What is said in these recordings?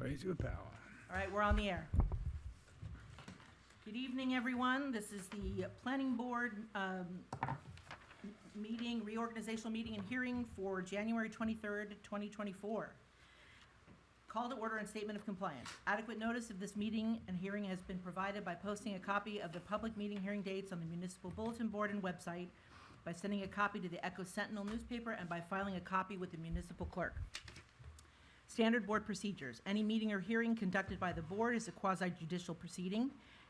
Praise your power. All right, we're on the air. Good evening, everyone. This is the Planning Board meeting, reorganizational meeting and hearing for January 23rd, 2024. Call to order and statement of compliance. Adequate notice of this meeting and hearing has been provided by posting a copy of the public meeting hearing dates on the municipal bulletin board and website, by sending a copy to the Echo Sentinel newspaper, and by filing a copy with the municipal clerk. Standard board procedures. Any meeting or hearing conducted by the board is a quasi-judicial proceeding.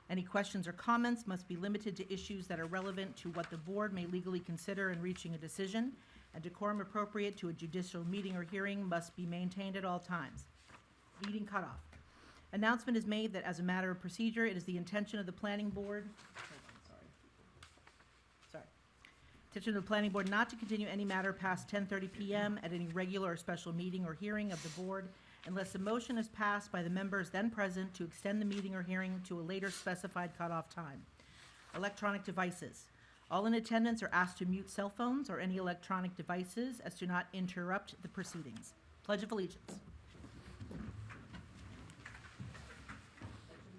Any questions or comments must be limited to issues that are relevant to what the board may legally consider in reaching a decision, and decorum appropriate to a judicial meeting or hearing must be maintained at all times. Meeting cutoff. Announcement is made that as a matter of procedure, it is the intention of the planning board, intention of the planning board not to continue any matter past 10:30 p.m. at any regular or special meeting or hearing of the board unless a motion is passed by the members then present to extend the meeting or hearing to a later specified cutoff time. Electronic devices. All in attendance are asked to mute cell phones or any electronic devices as to not interrupt the proceedings. Pledge of Allegiance.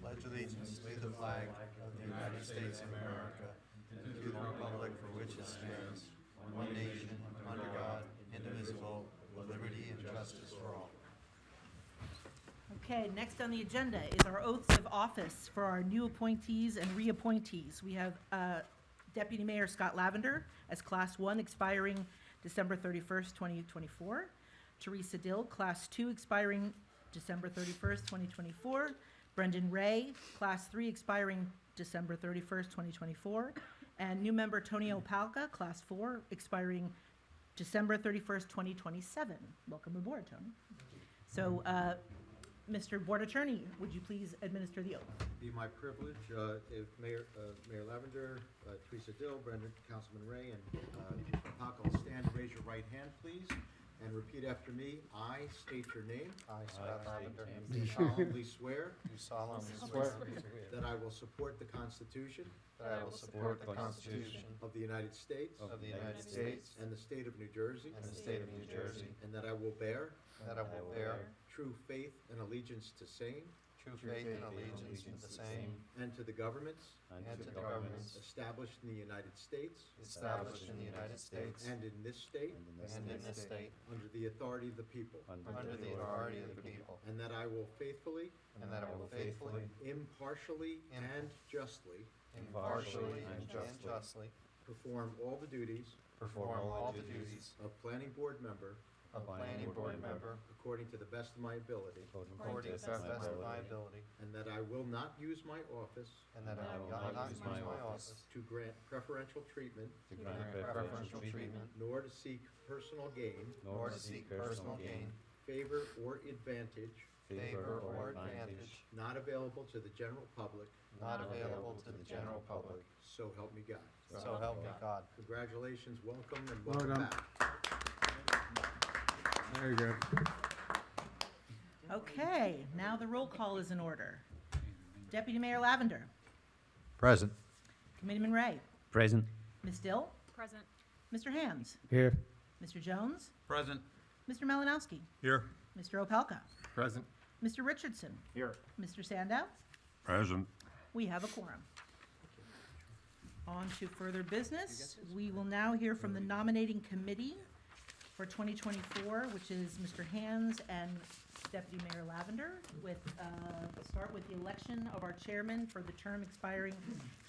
Pledge allegiance to the flag of the United States of America and to the republic for which it stands, one nation, under God, indivisible, with liberty and justice for all. Okay, next on the agenda is our oaths of office for our new appointees and reappointees. We have Deputy Mayor Scott Lavender as Class 1 expiring December 31st, 2024. Teresa Dill, Class 2 expiring December 31st, 2024. Brendan Ray, Class 3 expiring December 31st, 2024. And new member Tony Opalka, Class 4, expiring December 31st, 2027. Welcome aboard, Tony. So, Mr. Board Attorney, would you please administer the oath? Be my privilege if Mayor Lavender, Teresa Dill, Brendan, Councilman Ray, and Paco will stand and raise your right hand, please, and repeat after me. I state your name. I, Scott Lavender, Do solemnly swear do solemnly swear that I will support the Constitution that I will support the Constitution of the United States of the United States and the state of New Jersey, and the state of New Jersey, and that I will bear and that I will bear true faith and allegiance to same true faith and allegiance to the same and to the governments and to the governments established in the United States established in the United States and in this state and in this state under the authority of the people, under the authority of the people, and that I will faithfully, and that I will faithfully, impartially, and justly impartially, and justly perform all the duties perform all the duties of planning board member of planning board member according to the best of my ability, according to the best of my ability, and that I will not use my office and that I will not use my office to grant preferential treatment to grant preferential treatment nor to seek personal gain, nor to seek personal gain, favor, or advantage favor, or advantage not available to the general public, not available to the general public. so help me God. So help me God. Congratulations, welcome, and Well welcome done. back. Very good. Okay, now the roll call is in order. Deputy Mayor Lavender. Present. Committeeman Ray. Present. Ms. Dill. Present. Mr. Hams. Here. Mr. Jones. Present. Mr. Malinowski. Here. Mr. Opelka. Present. Mr. Richardson. Here. Mr. Sandow. Present. We have a quorum. On to further business. We will now hear from the nominating committee for 2024, which is Mr. Hands and Deputy Mayor Lavender, with, start with the election of our chairman for the term expiring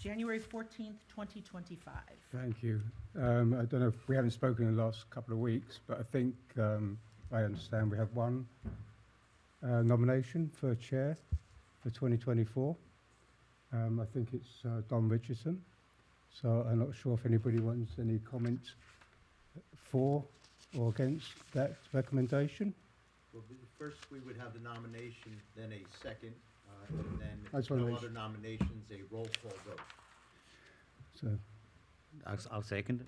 January 14th, 2025. Thank you. I don't know if we haven't spoken in the last couple of weeks, but I think I understand we have one nomination for chair for 2024. I think it's Don Richardson. So I'm not sure if anybody wants any comments for or against that recommendation. Well, first, we would have the nomination, then a second, and then I if just wanna no make other nominations, a roll call vote. So I'll second it.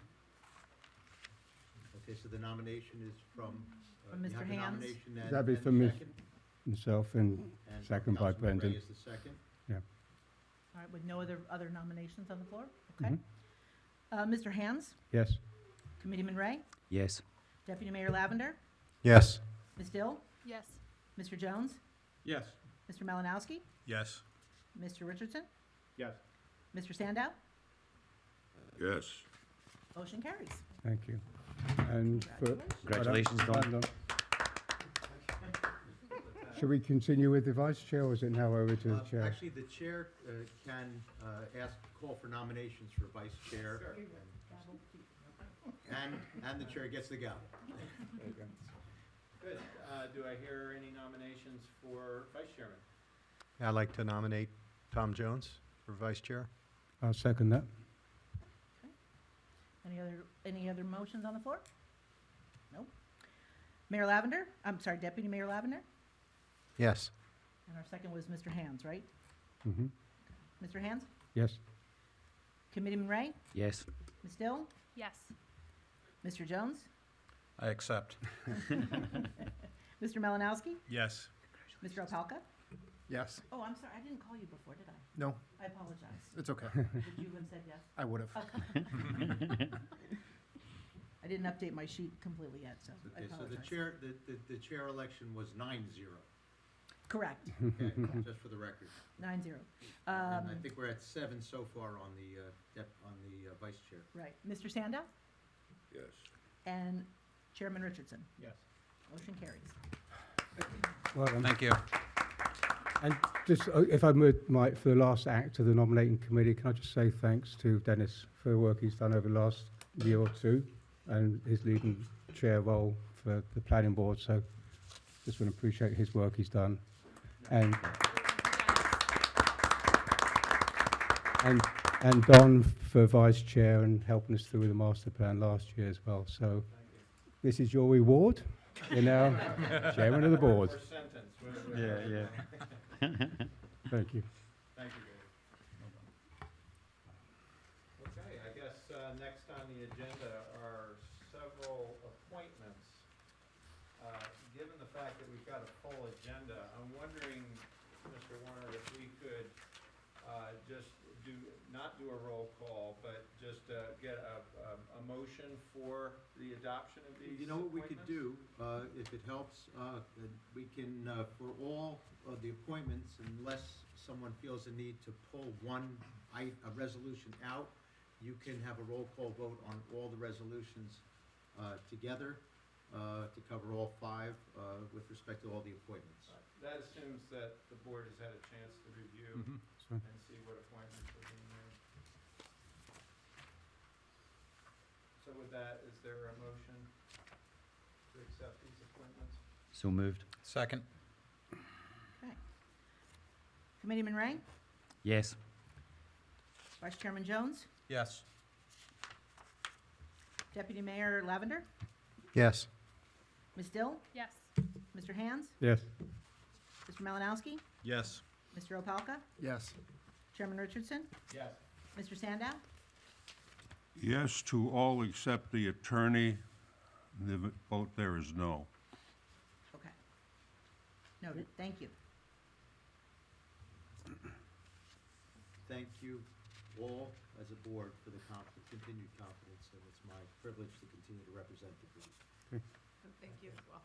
Okay, so the nomination is from From you Mr. have the Hands? nomination and That'd be and from the Ms. second? myself and And second by Councilman Ray Brendan. is the second. All right, with no other nominations on the floor? Okay. Mhm. Mr. Hands? Yes. Committeeman Ray? Yes. Deputy Mayor Lavender? Yes. Ms. Dill? Yes. Mr. Jones? Yes. Mr. Malinowski, Yes. Mr. Richardson, Yes. Mr. Sandow. Yes. Motion carries. Thank you. And for... Congratulations, Don. Well done. Should we continue with the vice chair, or is it now over to the chair? Actually, the chair can call for nominations for vice chair. And the chair gets the gavel. There you go. Good. Do I hear any nominations for vice chairman? I'd like to nominate Tom Jones for vice chair. I'll second that. Any other motions on the floor? Nope. Mayor Lavender, I'm sorry, Deputy Mayor Lavender, Yes. and our second was Mr. Hands, right? Mm-hmm. Mr. Hands? Yes. Committeeman Ray? Yes. Ms. Dill? Yes. Mr. Jones? I accept. Mr. Malinowski? Yes. Mr. Opalka? Yes. Oh, I'm sorry, I didn't call you before, did I? No, I apologize. it's okay. Would you have said yes? I would have. I didn't update my sheet completely yet, so I Okay, so apologize. the chair election was 9-0, Correct, okay, just for the record. 9-0. And I think we're at 7 so far on the vice chair. Right. Mr. Sandow? Yes. And Chairman Richardson? Yes. Motion carries. Well done. Thank you. And just, if I might, for the last act of the nominating committee, can I just say thanks to Dennis for the work he's done over the last year or two, and his leading chair role for the planning board, so just want to appreciate his work he's done. And Don for vice chair and helping us through the master plan last year as well. So this is your reward. You're now chairman of the board. Yeah. Thank you. Thank you, Dave. Okay, I guess next on the agenda are several appointments. Given the fact that we've got a full agenda, I'm wondering, Mr. Warner, if we could just not do a roll call, but just get a motion for the adoption of these You know what we could appointments? do, if it helps, we can, for all of the appointments, unless someone feels a need to pull a resolution out, you can have a roll call vote on all the resolutions together to cover all 5 with respect to all the appointments. That assumes that the board has had a chance to review Sorry. and see what appointments are being made. So with that, is there a motion to accept these appointments? So moved. Second. Okay. Committeeman Ray? Yes. Vice Chairman Jones? Yes. Deputy Mayor Lavender? Yes. Ms. Dill? Yes. Mr. Hands? Yes. Mr. Malinowski? Yes. Mr. Opalka? Yes. Chairman Richardson? Yes. Mr. Sandow? Yes to all except the attorney. The vote there is no. Okay. Noted. Thank you. Thank you all as a board for the continued confidence, and it's my privilege to continue to represent the board. Thank you as well.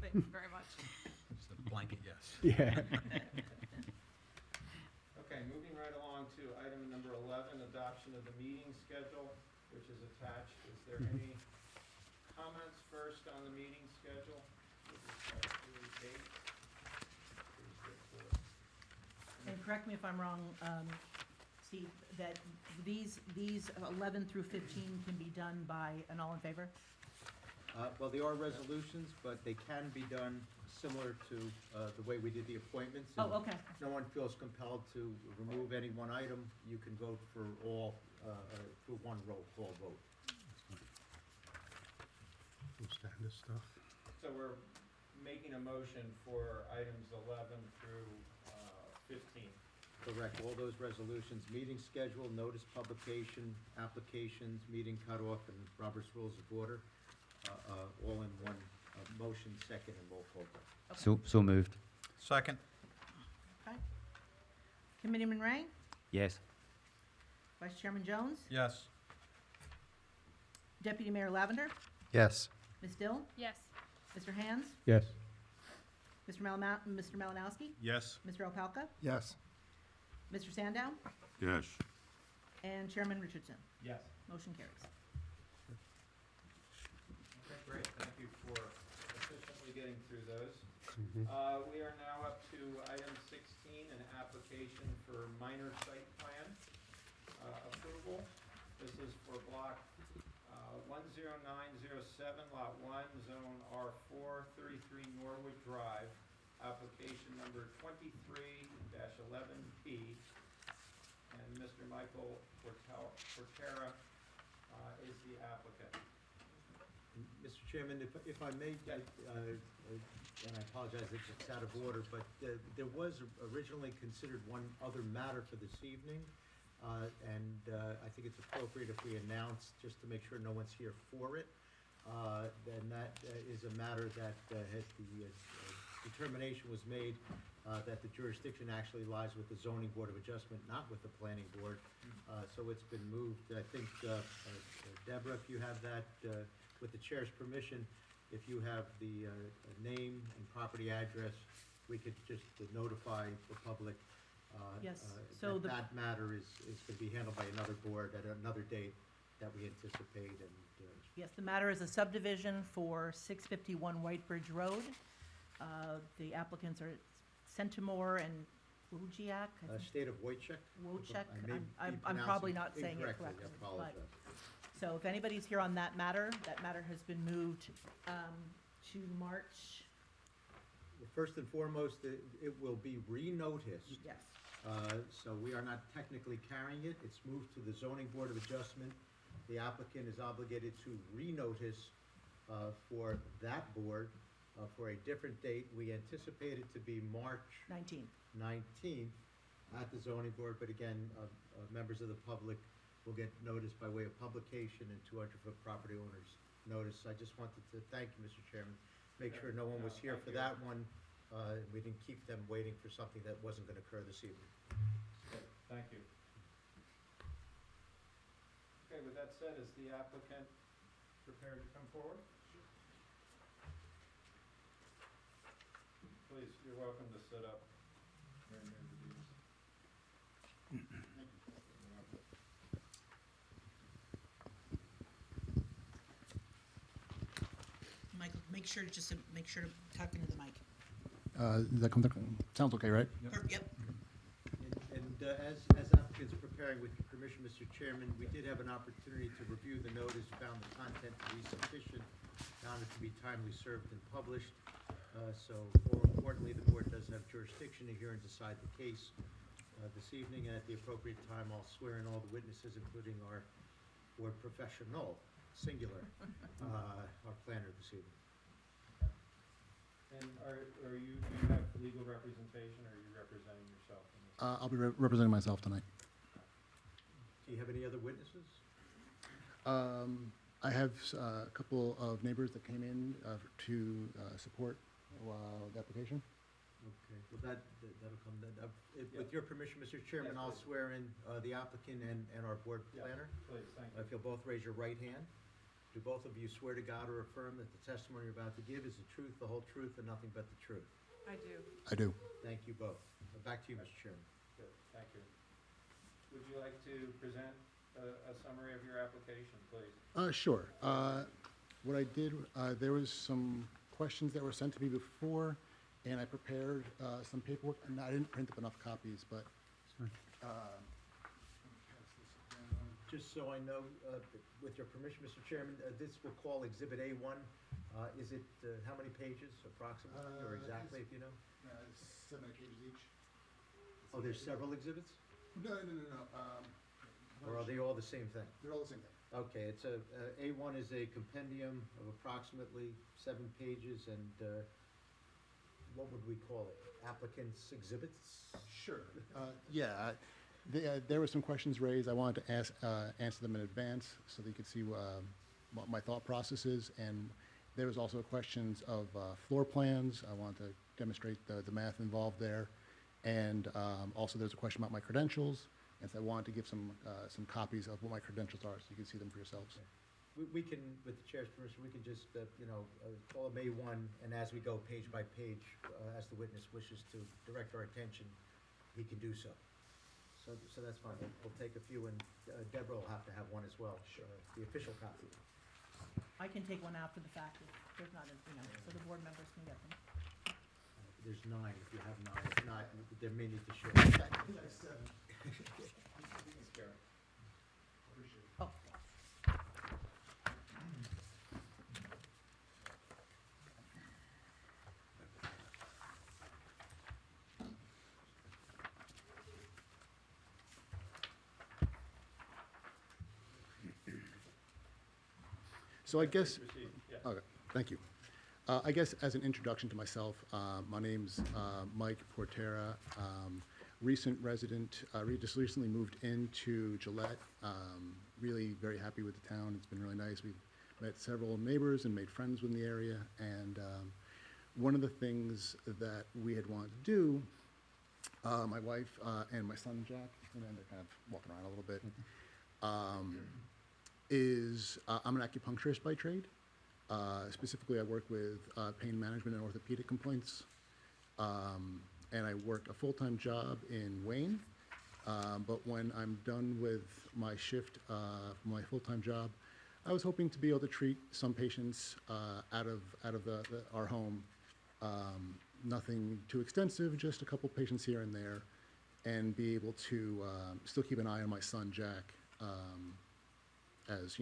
Thank you very much. It's a blanket yes. Yeah. Okay, moving right along to item number 11, adoption of the meeting schedule, which is attached. Is there any comments first on the meeting schedule with respect to dates? Pretty straightforward. And correct me if I'm wrong, Steve, that these 11 through 15 can be done by an all in favor? Well, they are resolutions, but they can be done similar to the way we did the appointments. Oh, okay. If no one feels compelled to remove any one item, you can vote for all through one roll call vote. All standard stuff. So we're making a motion for items 11 through 15. Correct, all those resolutions, meeting schedule, notice publication, applications, meeting cutoff, and Robert's Rules of Order, all in one motion, second, and roll call vote. So moved. Second. Okay. Committeeman Ray? Yes. Vice Chairman Jones? Yes. Deputy Mayor Lavender? Yes. Ms. Dill? Yes. Mr. Hands? Yes. Mr. Malinowski, Yes. Mr. Alpalka, Yes. Mr. Sandow, Yes. and Chairman Richardson. Yes. Motion carries. Okay, great, thank you for efficiently getting through those. Mhm. We are now up to item 16, an application for minor site plan approval. This is for block 10907, lot 1, zone R4, 33 Norwood Drive, application number 23-11P. And Mr. Michael Portera is the applicant. Mr. Chairman, if I may, Yes. and I apologize if it's out of order, but there was originally considered one other matter for this evening, and I think it's appropriate if we announce, just to make sure no one's here for it, then that is a matter that has the determination was made that the jurisdiction actually lies with the zoning board of adjustment, not with the planning board. So it's been moved. I think, Deborah, if you have that, with the chair's permission, if you have the name and property address, we could just notify the public Yes, so the- that matter is to be handled by another board at another date that we anticipate, and Yes, the matter is a subdivision for 651 White Bridge Road. The applicants are Centimore and Wojciak. I think. state of Wojciech. Wojciech, I may be I'm probably pronouncing not saying it incorrectly. correctly. I but- apologize. So if anybody's here on that matter has been moved to March, Well, first and foremost, it will be re-noticed. yes. So we are not technically carrying it. It's moved to the zoning board of adjustment. The applicant is obligated to re-notice for that board for a different date. We anticipate it to be March 19. 19th at the zoning board, but again, members of the public will get notice by way of publication and 200-foot property owners notice. I just wanted to thank you, Mr. Chairman, make sure no one was here for that one. We didn't keep them waiting for something that wasn't going to occur this evening. Good, thank you. Okay, with that said, is the applicant prepared to come forward? Please, you're welcome to sit up. Very near the dais. Michael, make sure to talk into the mic. Sounds okay, right? Yep. And as applicants preparing, with your permission, Mr. Chairman, we did have an opportunity to review the notice, found the content to be sufficient, found it to be timely served and published. So more importantly, the board does have jurisdiction to hear and decide the case this evening. And at the appropriate time, I'll swear in all the witnesses, including our board professional, singular, our planner this evening. And do you have legal representation, or are you representing yourself in this? I'll be representing myself tonight. Do you have any other witnesses? I have a couple of neighbors that came in to support the application. Okay, well, that'll come then. With your permission, Mr. Chairman, Yes, I'll please. swear in the applicant and our board Yeah, planner. Please, thank you. If you'll both raise your right hand. Do both of you swear to God or affirm that the testimony you're about to give is the truth, the whole truth, and nothing but the truth? I do. I do. Thank you both. Back to you, Mr. Chairman. Good, thank you. Would you like to present a summary of your application, please? Sure. What I did, there was some questions that were sent to me before, and I prepared some paperwork, and I didn't print up enough copies, but Just so I know, with your permission, Mr. Chairman, this we'll call Exhibit A1. Is it, how many pages approximately, or exactly, if you know? 7 pages each. Oh, there's several exhibits? No. Or are they all the same thing? They're all the same thing. Okay, it's A1 is a compendium of approximately 7 pages, and what would we call it? Applicants' exhibits? Sure. There were some questions raised. I wanted to answer them in advance so that you could see what my thought process is. And there was also questions of floor plans. I wanted to demonstrate the math involved there. And also there's a question about my credentials. And so I wanted to give some copies of what my credentials are so you can see them for yourselves. we can, with the chair's permission, we can just, call it May 1, and as we go page by page, as the witness wishes to direct our attention, he can do so. So that's fine. We'll take a few, and Deborah will have to have one as well. Sure. The official copy. I can take one after the fact if there's not, so the board members can get them. There's 9, if you have 9. If not, there may need to show. Oh, So I guess, Proceed, yes. okay, thank you. I guess as an introduction to myself, my name's Mike Portera, recent resident, just recently moved into Gillette. Really very happy with the town. It's been really nice. We've met several neighbors and made friends in the area. And one of the things that we had wanted to do, my wife and my son Jack, and then they're kind of walking around a little bit, is I'm an acupuncturist by trade. Specifically, I work with pain management and orthopedic complaints. And I work a full-time job in Wayne. But when I'm done with my shift, my full-time job, I was hoping to be able to treat some patients out of our home. Nothing too extensive, just a couple patients here and there, and be able to still keep an eye on my son Jack, as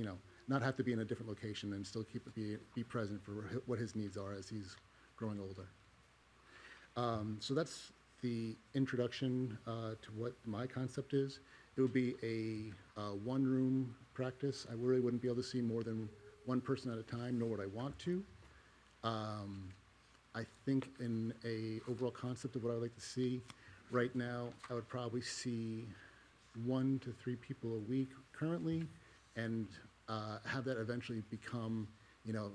not have to be in a different location and still be present for what his needs are as he's growing older. So that's the introduction to what my concept is. It would be a one-room practice. I really wouldn't be able to see more than one person at a time, nor would I want to. I think in a overall concept of what I would like to see, right now, I would probably see 1 to 3 people a week currently, and have that eventually become,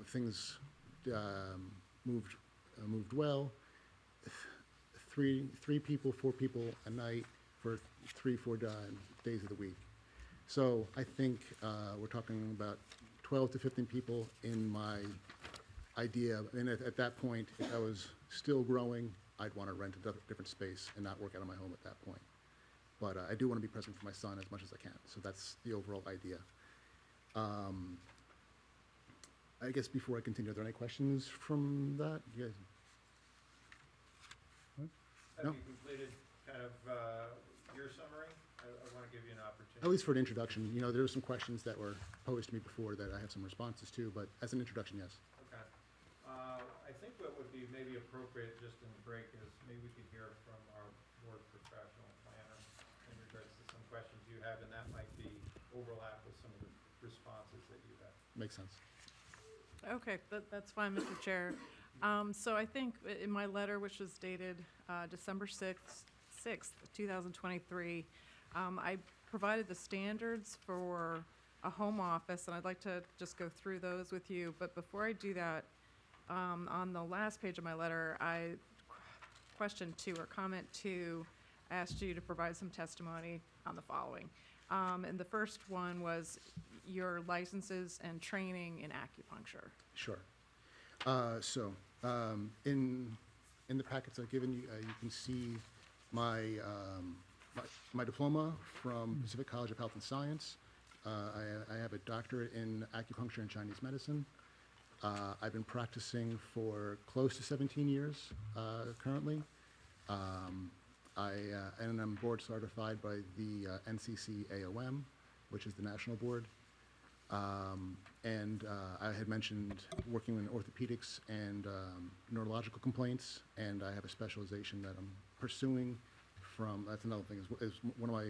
things moved well, 3 people, 4 people a night for 3-4 days of the week. So I think we're talking about 12 to 15 people in my idea. And at that point, if I was still growing, I'd want to rent a different space and not work out of my home at that point. But I do want to be present for my son as much as I can. So that's the overall idea. I guess before I continue, are there any questions from that? You guys? Have No. you completed kind of your summary? I want to give you an opportunity. At least for an introduction, there were some questions that were posed to me before that I have some responses to, but as an introduction, yes. Okay. I think what would be maybe appropriate just in the break is maybe we could hear from our board professional planner in regards to some questions you have, and that might be overlap with some of the responses that you have. Makes sense. Okay, that's fine, Mr. Chair. So I think in my letter, which was dated December 6th, 2023, I provided the standards for a home office, and I'd like to just go through those with you. But before I do that, on the last page of my letter, I question 2 or comment 2 asked you to provide some testimony on the following. And the first one was your licenses and training in acupuncture. Sure. So in the packets I've given you, you can see my diploma from Pacific College of Health and Science. I have a doctorate in acupuncture and Chinese medicine. I've been practicing for close to 17 years currently. And I'm board certified by the NCC AOM, which is the national board. And I had mentioned working in orthopedics and neurological complaints, and I have a specialization that I'm pursuing from, that's another thing, is one of my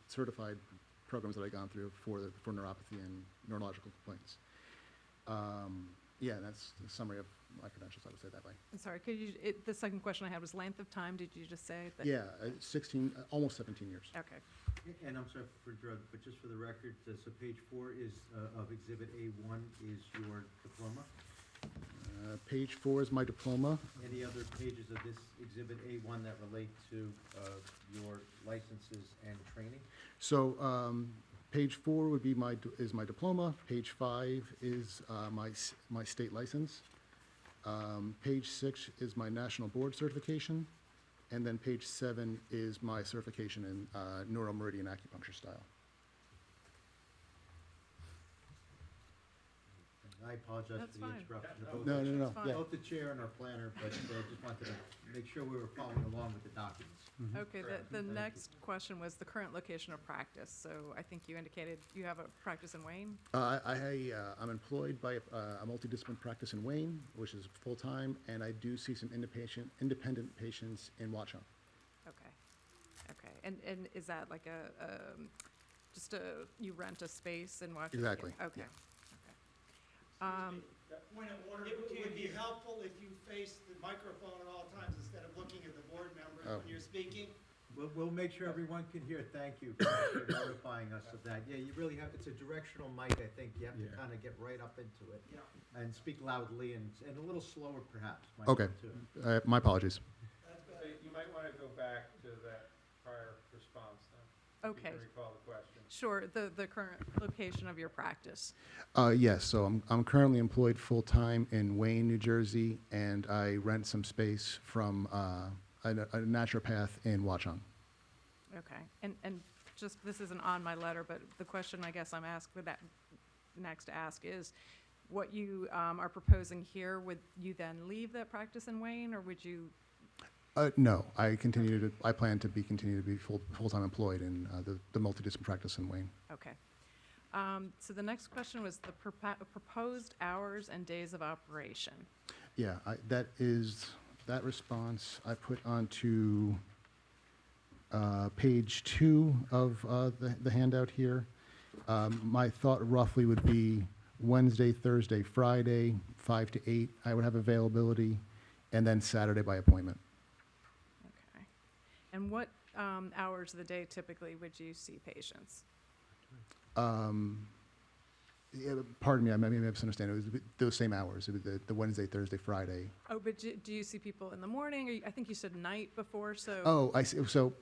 certified programs that I've gone through for neuropathy and neurological complaints. Yeah, that's the summary of my credentials, I would say that way. I'm sorry, the second question I had was length of time, did you just say? That? Yeah, 16, almost 17 years. Okay. And I'm sorry for drug, but just for the record, so page 4 is, of Exhibit A1 is your diploma. Page 4 is my diploma. Any other pages of this Exhibit A1 that relate to your licenses and training? So Page 4 would be is my diploma. Page 5 is my state license. Page 6 is my national board certification. And then page 7 is my certification in neuromeridian acupuncture style. And I apologize That's for the fine. interruption. Yeah, of both No, the- no, no. That's fine. Yeah. Both the chair and our planner, but just wanted to make sure we were following along with the documents. Okay, Correct. the Thank you. next question was the current location of practice. So I think you indicated you have a practice in Wayne? I'm employed by a multidisciplinary practice in Wayne, which is full-time, and I do see some independent patients in Watchung. Okay, okay. And is that like you rent a space and watch? Exactly, Okay, yeah. okay. Point of order, it would be helpful if you face the microphone at all times instead of looking at the board members Oh. when you're speaking. We'll make sure everyone can hear. Thank you for notifying us of that. Yeah, you really have, it's a directional mic, I think. You have to Yeah. kind of get right up into it Yeah. and speak loudly and a little slower perhaps. might Okay. help, too. My apologies. That's So better. you might want to go back to that prior response then. If Okay. you can recall the question. Sure, the current location of your practice. Yes, so I'm currently employed full-time in Wayne, New Jersey, and I rent some space from a naturopath in Watchung. Okay, and just, this isn't on my letter, but the question I guess I'm next to ask is, what you are proposing here, would you then leave that practice in Wayne, or would you? No, I plan to continue to be full-time employed in the multidisciplinary practice in Wayne. Okay. So the next question was the proposed hours and days of operation. Yeah, that response I put onto page 2 of the handout here. My thought roughly would be Wednesday, Thursday, Friday, 5 to 8, I would have availability, and then Saturday by appointment. Okay. And what hours of the day typically would you see patients? Yeah, pardon me, I may misunderstand. It was those same hours. It was the Wednesday, Thursday, Friday. Oh, but do you see people in the morning? Or I think you said night before, so. Oh, I see. So,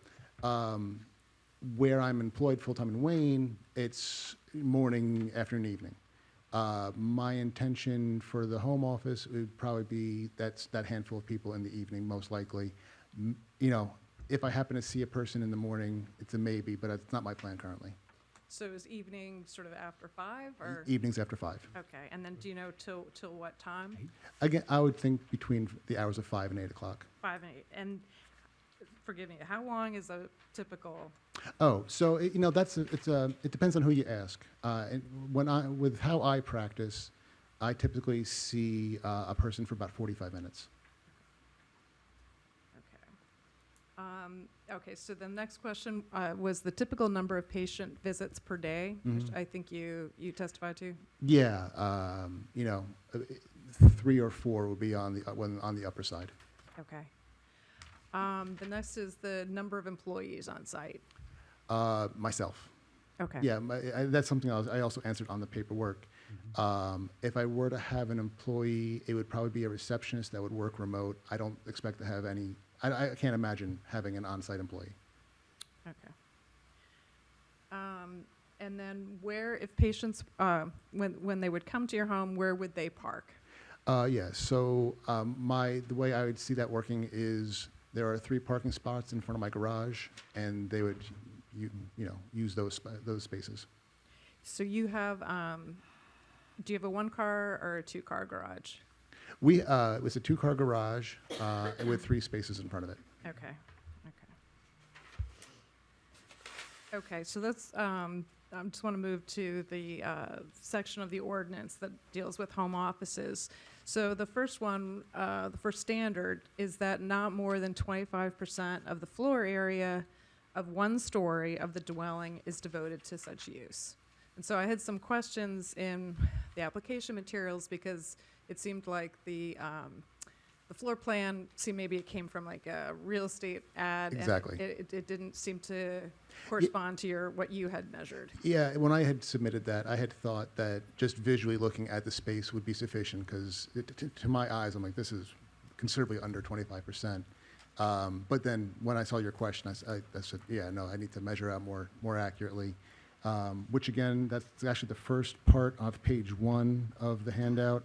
where I'm employed full-time in Wayne, it's morning, afternoon, evening. My intention for the home office would probably be that handful of people in the evening, most likely. If I happen to see a person in the morning, it's a maybe, but it's not my plan currently. So is evening sort of after 5 or? Evenings after 5. Okay, and then do you know till what time? Again, I would think between the hours of 5 and 8 o'clock. 5 and 8. And forgive me, how long is a typical? Oh, so it depends on who you ask. And with how I practice, I typically see a person for about 45 minutes. Okay, so the next question was the typical number of patient visits per day, which I think you testified to. Yeah, 3 or 4 would be on the upper side. Okay. The next is the number of employees on site. Myself. Okay. Yeah, that's something I also answered on the paperwork. If I were to have an employee, it would probably be a receptionist that would work remote. I don't expect to have any. I can't imagine having an on-site employee. Okay. And then if patients, when they would come to your home, where would they park? Yeah, so the way I would see that working is there are 3 parking spots in front of my garage, and they would use those spaces. So you have, do you have a 1-car or a 2-car garage? It was a 2-car garage with 3 spaces in front of it. Okay, okay. Okay, so that's, I just want to move to the section of the ordinance that deals with home offices. So the first one, the first standard is that not more than 25% of the floor area of 1 story of the dwelling is devoted to such use. And so I had some questions in the application materials because it seemed like the floor plan maybe it came from like a real estate ad. Exactly. And it didn't seem to correspond to what you had measured. Yeah, when I had submitted that, I had thought that just visually looking at the space would be sufficient because to my eyes, I'm like, this is considerably under 25%. But then when I saw your question, I said, yeah, no, I need to measure out more accurately. which again, that's actually the first part of page 1 of the handout.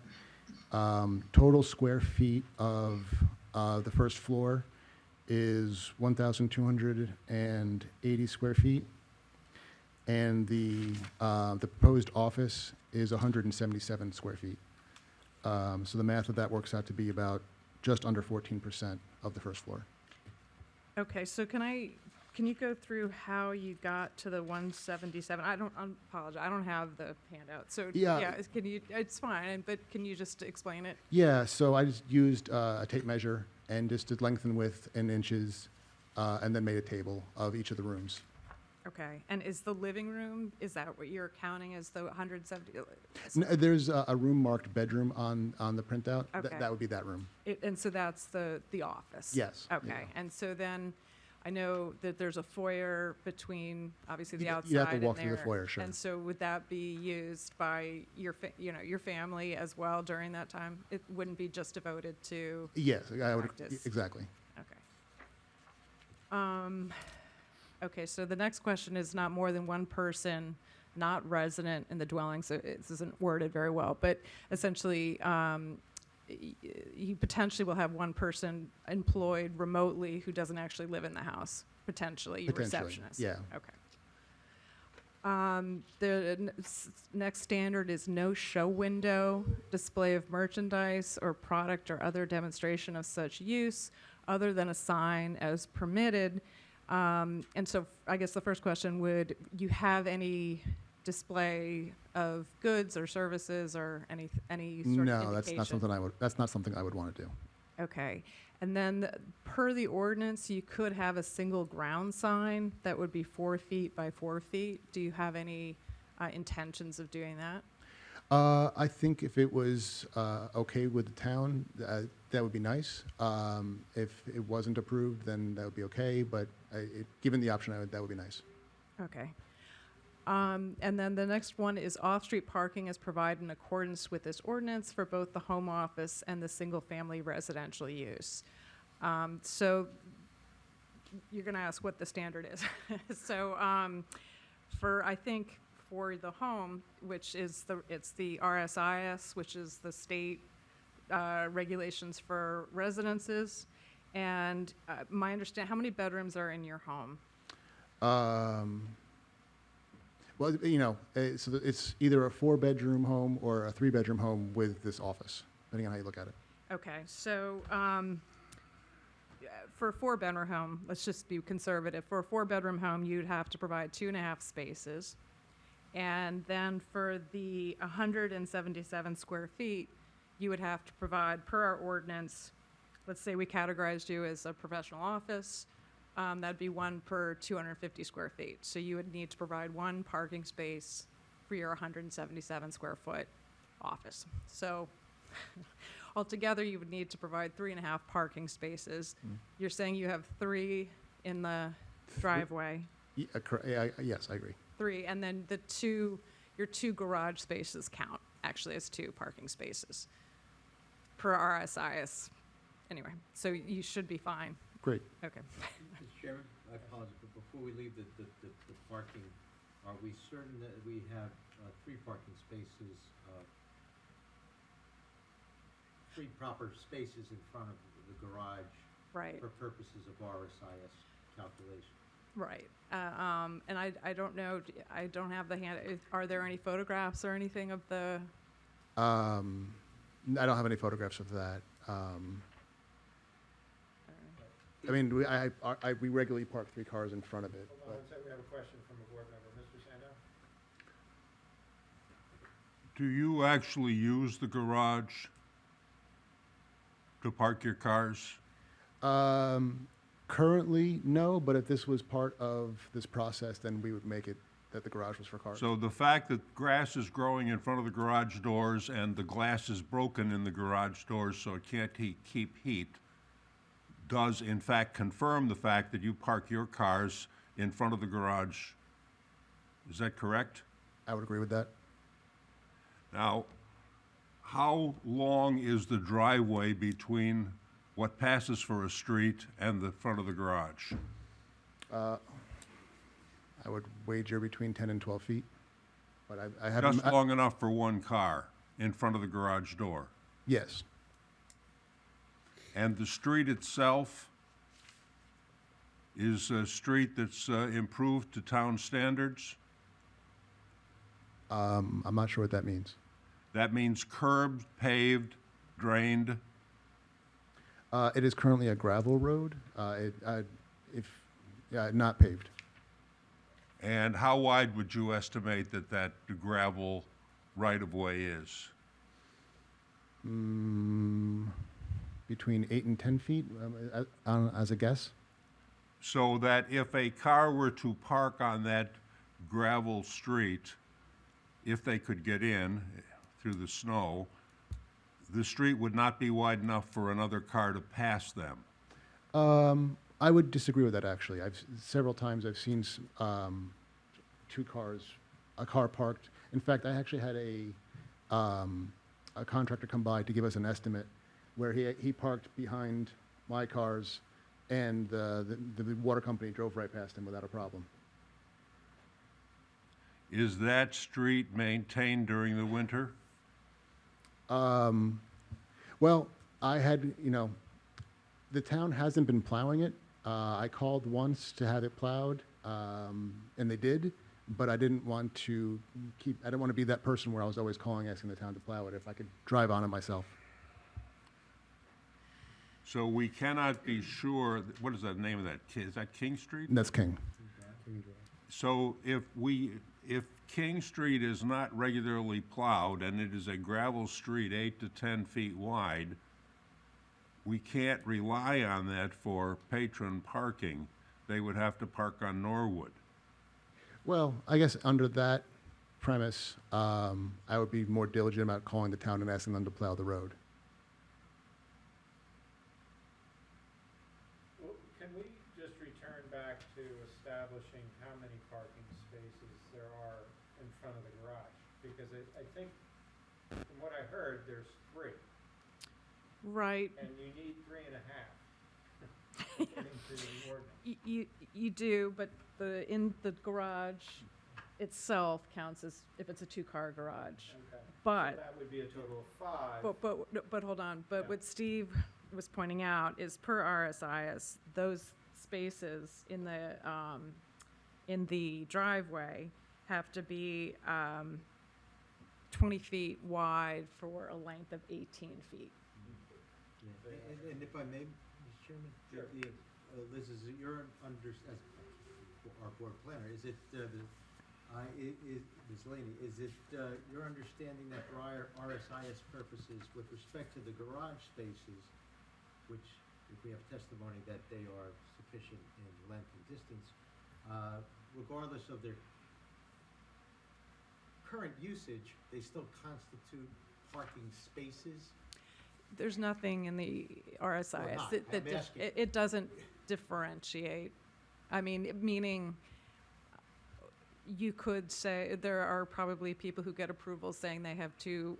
Total square feet of the first floor is 1,280 square feet, and the proposed office is 177 square feet. So the math of that works out to be about just under 14% of the first floor. Okay, so can you go through how you got to the 177? I apologize, I don't have the handout. So, Yeah. can you, it's fine, but can you just explain it? Yeah, so I just used a tape measure and just did length and width in inches, and then made a table of each of the rooms. Okay, and is the living room, is that what you're counting as the 170? There's a room marked bedroom on the printout. Okay. That would be that room. And so that's the office? Yes. Okay, Yeah. and so then, I know that there's a foyer between, obviously, the outside You have to and walk through the there. foyer, sure. And so would that be used by your family as well during that time? It wouldn't be just devoted to, Yes, I would, Practice. exactly. okay. Okay, so the next question is not more than one person, not resident in the dwelling, so this isn't worded very well, but essentially, you potentially will have one person employed remotely who doesn't actually live in the house, potentially, your Potentially, receptionist. yeah. Okay. Next standard is no show window, display of merchandise or product or other demonstration of such use other than a sign as permitted. And so I guess the first question, would you have any display of goods or services or any sort of indication? No, that's not something I would want to do. Okay. And then per the ordinance, you could have a single ground sign that would be 4 feet by 4 feet. Do you have any intentions of doing that? I think if it was okay with the town, that would be nice. If it wasn't approved, then that would be okay, but given the option, that would be nice. Okay. And then the next one is off-street parking is provided in accordance with this ordinance for both the home office and the single-family residential use. So you're going to ask what the standard is. So I think for the home, which is it's the RSIS, which is the state regulations for residences. And my understanding, how many bedrooms are in your home? Well, so it's either a 4-bedroom home or a 3-bedroom home with this office, depending on how you look at it. Okay, so for a 4-bedroom home, let's just be conservative. For a 4-bedroom home, you'd have to provide 2.5 spaces. And then for the 177 square feet, you would have to provide, per our ordinance, let's say we categorized you as a professional office, that'd be 1 per 250 square feet. So you would need to provide 1 parking space for your 177 square foot office. So altogether, you would need to provide 3.5 parking spaces. You're saying you have 3 in the driveway? Yes, I agree. 3, and then your 2 garage spaces count actually as 2 parking spaces per RSIS. Anyway, so you should be fine. Great. Okay. Mr. Chairman, I apologize, but before we leave the parking, are we certain that we have 3 parking spaces, 3 proper spaces in front of the garage? Right. For purposes of RSIS calculation? Right. And I don't know, I don't have the hand, are there any photographs or anything of the? I don't have any photographs of that. I mean, we regularly park 3 cars in front of it. Hold on one second, we have a question from a board member. Mr. Sandow? Do you actually use the garage to park your cars? Currently, no, but if this was part of this process, then we would make it that the garage was for cars. So the fact that grass is growing in front of the garage doors and the glass is broken in the garage doors so it can't keep heat does in fact confirm the fact that you park your cars in front of the garage. Is that correct? I would agree with that. Now, how long is the driveway between what passes for a street and the front of the garage? I would wager between 10 and 12 feet. But I haven't. Just long enough for one car in front of the garage door. Yes. And the street itself is a street that's improved to town standards? I'm not sure what that means. That means curbed, paved, drained? It is currently a gravel road, not paved. And how wide would you estimate that gravel right-of-way is? Between 8 and 10 feet, as a guess. So that if a car were to park on that gravel street, if they could get in through the snow, the street would not be wide enough for another car to pass them. I would disagree with that, actually. Several times I've seen a car parked. In fact, I actually had a contractor come by to give us an estimate where he parked behind my cars, and the water company drove right past him without a problem. Is that street maintained during the winter? Well, the town hasn't been plowing it. I called once to have it plowed, and they did, but I didn't want to be that person where I was always calling, asking the town to plow it if I could drive on it myself. So we cannot be sure, what is the name of that? Is that King Street? That's King. So if King Street is not regularly plowed and it is a gravel street 8 to 10 feet wide, we can't rely on that for patron parking. They would have to park on Norwood. Well, I guess under that premise, I would be more diligent about calling the town and asking them to plow the road. Well, can we just return back to establishing how many parking spaces there are in front of the garage? Because I think, from what I heard, there's 3, Right. and you need 3.5, according to the ordinance. You do, but in the garage itself counts as if it's a 2-car garage. Okay. But So that would be a total of 5. But hold on. But Yeah. what Steve was pointing out is per RSIS, those spaces in the driveway have to be 20 feet wide for a length of 18 feet. And if I may, Mr. Chairman? Sure. Liz, is it your as our board planner, is it, Ms. Laney, is it your understanding that for RSIS purposes, with respect to the garage spaces, which, if we have testimony that they are sufficient in length and distance, regardless of their current usage, they still constitute parking spaces? There's nothing in the RSIS Or not, that I'm asking. it doesn't differentiate. I mean, meaning you could say there are probably people who get approval saying they have 2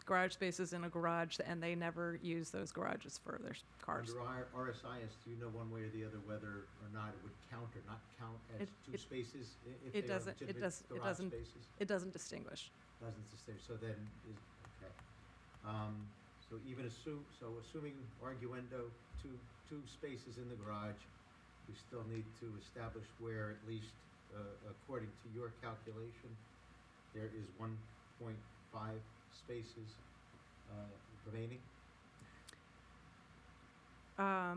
garage spaces in a garage and they never use those garages for their cars. Under RSIS, do you know one way or the other whether or not it would count or not count as two spaces if It they are doesn't. It legitimate garage doesn't. spaces? It doesn't distinguish. Doesn't distinguish, so then, okay. So assuming arguendo, two spaces in the garage, we still need to establish where at least, according to your calculation, there is 1.5 spaces remaining? Or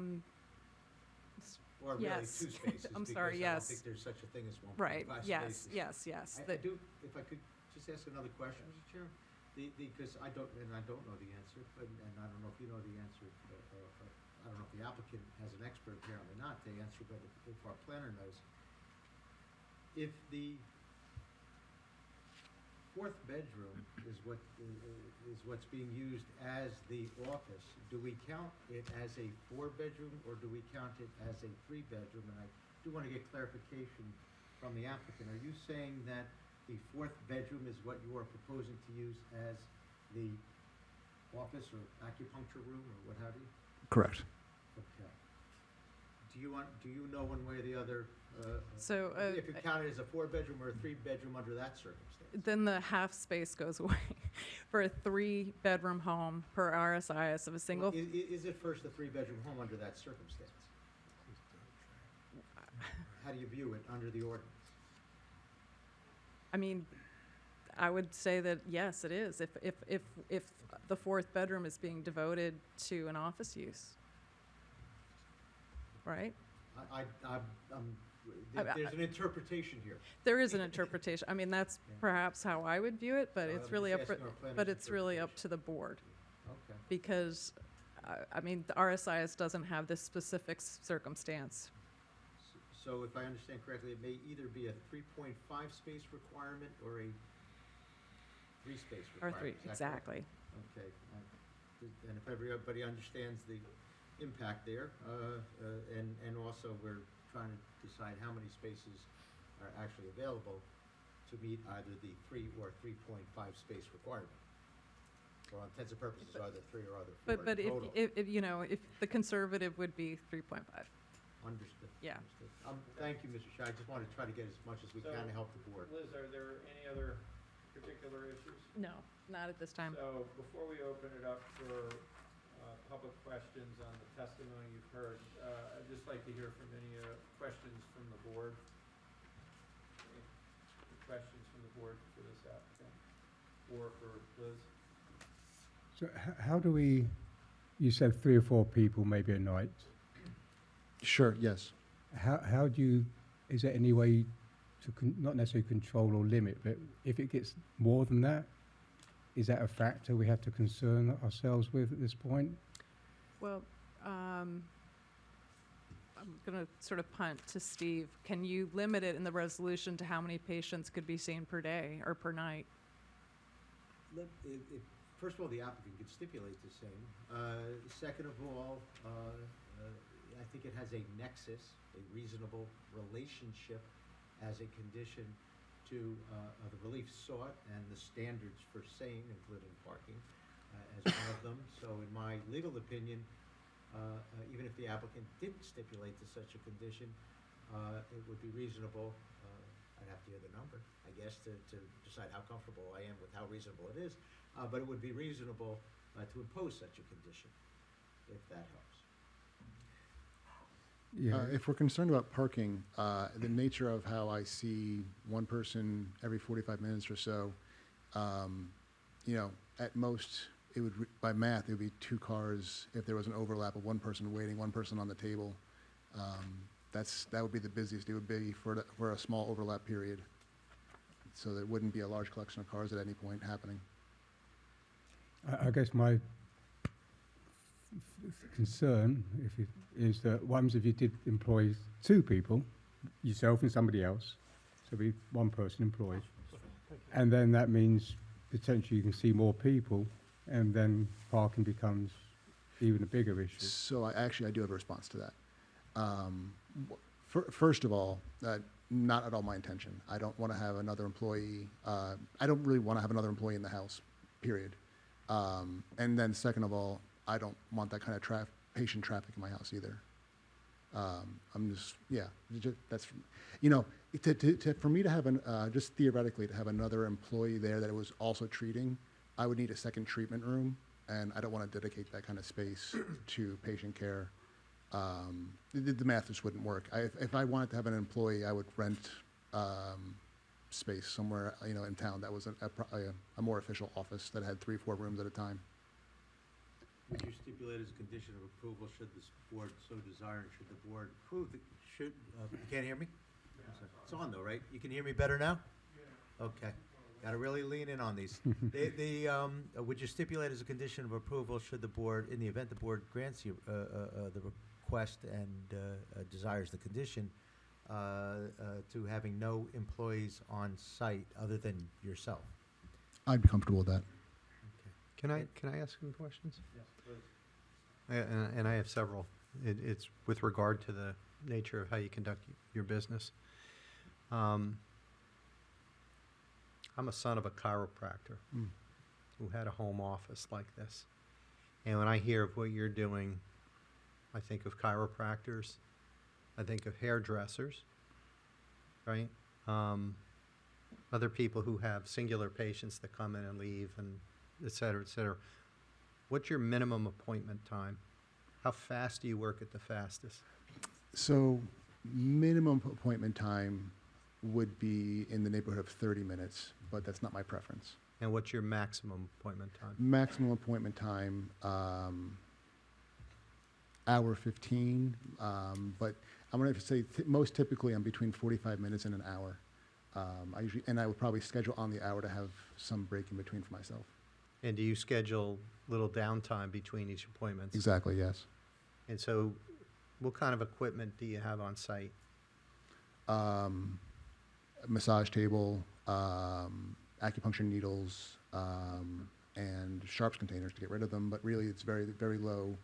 really Yes. 2 spaces? I'm sorry, Because I don't yes. think there's such a thing as 1.5 Right. spaces. Yes. I do, if I could just ask another question, Mr. Chair? Because I don't know the answer, and I don't know if you know the answer, I don't know if the applicant has an expert apparently not to answer, but if our planner knows. If the 4th bedroom is what's being used as the office, do we count it as a 4-bedroom, or do we count it as a 3-bedroom? And I do want to get clarification from the applicant. Are you saying that the 4th bedroom is what you are proposing to use as the office or acupuncture room or what have you? Correct. Okay. Do you know one way or the other, So, if you count it as a 4-bedroom or a 3-bedroom under that circumstance? then the half space goes away for a 3-bedroom home per RSIS of a single. Well, is it first a 3-bedroom home under that circumstance? How do you view it under the ordinance? I mean, I would say that yes, it is. If the 4th bedroom is being devoted to an office use, right? There's an interpretation here. There is an interpretation. I mean, that's perhaps how I would view it, but So it's I'm really just up for, asking our planner's but it's really up interpretation. to the board Okay. because, I mean, the RSIS doesn't have this specific circumstance. So if I understand correctly, it may either be a 3.5 space requirement or a 3 space Or requirement. 3, Is that correct? exactly. Okay. And if everybody understands the impact there, and also we're trying to decide how many spaces are actually available to meet either the 3 or 3.5 space requirement. For all intents and purposes, either 3 or other 4 But total. if, you know, if the conservative would be 3.5. Understood. Yeah. Understood. Thank you, Mr. Shah. I just wanted to try to get as much as we can to help the board. Liz, are there any other particular issues? No, not at this time. So before we open it up for public questions on the testimony you've heard, I'd just like to hear from any questions from the board. Any questions from the board for this applicant or for Liz? So how do we, you said 3 or 4 people maybe a night. Sure, yes. How do you, is there any way to, not necessarily control or limit, but if it gets more than that, is that a factor we have to concern ourselves with at this point? Well, I'm going to sort of punt to Steve. Can you limit it in the resolution to how many patients could be seen per day or per night? First of all, the applicant could stipulate the same. Second of all, I think it has a nexus, a reasonable relationship as a condition to the relief sought and the standards for same, including parking, as one of them. So in my legal opinion, even if the applicant didn't stipulate to such a condition, it would be reasonable, I'd have to hear the number, I guess, to decide how comfortable I am with how reasonable it is, but it would be reasonable to impose such a condition, if that helps. Yeah. If we're concerned about parking, the nature of how I see one person every 45 minutes or so, you know, at most, it would, by math, it would be 2 cars if there was an overlap of one person waiting, one person on the table. That would be the busiest it would be for a small overlap period. So there wouldn't be a large collection of cars at any point happening. I guess my concern is that what happens if you did employ 2 people, yourself and somebody else, so be 1 person employed, and then that means potentially you can see more people, and then parking becomes even a bigger issue. So I do have a response to that. First of all, not at all my intention. I don't want to have another employee. I don't really want to have another employee in the house, period. And then second of all, I don't want that kind of patient traffic in my house either. I'm just, yeah, that's, you know, for me to have just theoretically to have another employee there that was also treating, I would need a second treatment room, and I don't want to dedicate that kind of space to patient care. The math just wouldn't work. If I wanted to have an employee, I would rent space somewhere, you know, in town that was a more official office that had 3 or 4 rooms at a time. Would you stipulate as a condition of approval, should this board so desire, and should the board approve, you can't hear me? It's on though, right? You can hear me better now? Okay. Gotta really lean in on these. Would you stipulate as a condition of approval, should the board, in the event the board grants you the request and desires the condition, to having no employees on site other than yourself? I'd be comfortable with that. Can I ask some questions? Yes, please. And I have several. It's with regard to the nature of how you conduct your business. I'm a son of a chiropractor who had a home office like this. And when I hear of what you're doing, I think of chiropractors I think of hairdressers, right? Other people who have singular patients that come in and leave, and et cetera, et cetera. What's your minimum appointment time? How fast do you work at the fastest? So minimum appointment time would be in the neighborhood of 30 minutes, but that's not my preference. And what's your maximum appointment time? Maximum appointment time, hour 15, but I'm going to say most typically I'm between 45 minutes and an hour. I would probably schedule on the hour to have some break in between for myself. And do you schedule little downtime between each appointment? Exactly, yes. And so what kind of equipment do you have on site? A massage table, acupuncture needles, and sharps containers to get rid of them, but really it's very, very low.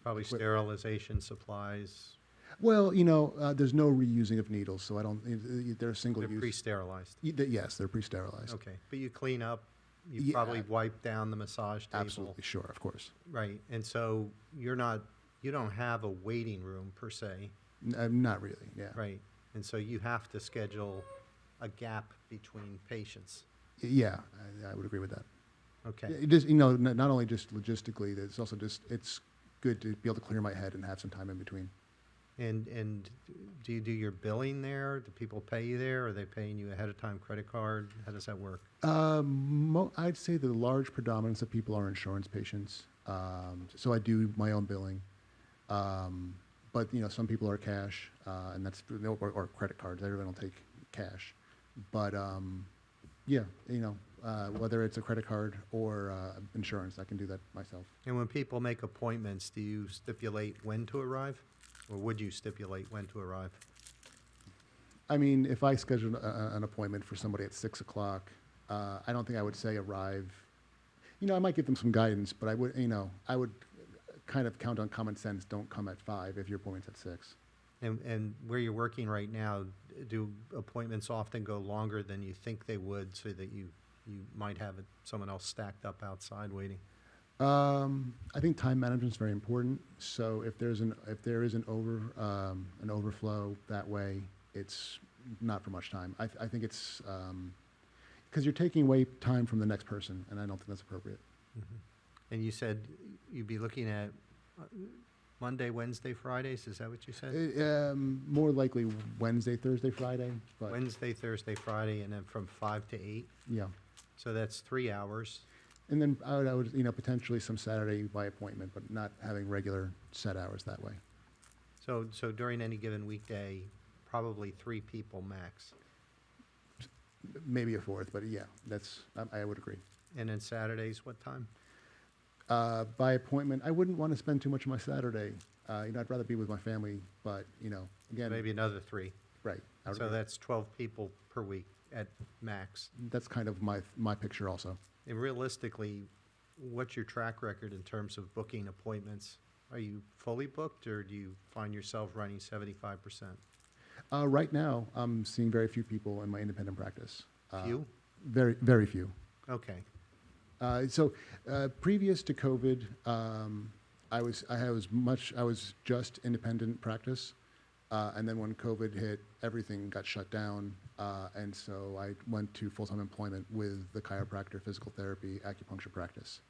Probably equip- sterilization supplies. Well, there's no reusing of needles, so I don't, they're single They're use. pre-sterilized. Yes, they're pre-sterilized. Okay, but you clean up, you Yeah. probably wipe down the massage table. Absolutely, sure, of course. Right, and so you don't have a waiting room per se, Not really, yeah. right? And so you have to schedule a gap between patients. Yeah, I would agree with that. Okay, It just, not only just logistically, it's also just, it's good to be able to clear my head and have some time in between. and do you do your billing there? Do people pay you there? Are they paying you ahead of time credit card? How does that work? I'd say the large predominance of people are insurance patients, so I do my own billing. But some people are cash, and that's or credit cards. Everyone will take cash, but yeah, whether it's a credit card or insurance, I can do that myself. And when people make appointments, do you stipulate when to arrive? Or would you stipulate when to arrive? I mean, if I schedule an appointment for somebody at 6 o'clock, I don't think I would say arrive. I might give them some guidance, but I would kind of count on common sense. Don't come at 5 if your appointment's at 6. And where you're working right now, do appointments often go longer than you think they would, so that you might have someone else stacked up outside waiting? I think time management is very important. So if there is an overflow that way, it's not for much time. I think it's because you're taking away time from the next person, and I don't think that's appropriate. And you said you'd be looking at Monday, Wednesday, Fridays, is that what you said? More likely Wednesday, Thursday, Friday, but Wednesday, Thursday, Friday, and then from 5 to 8? yeah. So that's 3 hours. And then I would potentially some Saturday by appointment, but not having regular set hours that way. So during any given weekday, probably 3 people max. Maybe a fourth, but yeah, I would agree. And then Saturdays, what time? By appointment, I wouldn't want to spend too much of my Saturday. I'd rather be with my family, but again, Maybe another 3. right. I would So agree. that's 12 people per week at max. That's kind of my picture also. And realistically, what's your track record in terms of booking appointments? Are you fully booked, or do you find yourself running 75%? Right now, I'm seeing very few people in my independent practice. Few? Very, very few. Okay. So previous to COVID, I was just independent practice, and then when COVID hit, everything got shut down, and so I went to full-time employment with the chiropractor, physical therapy, acupuncture practice,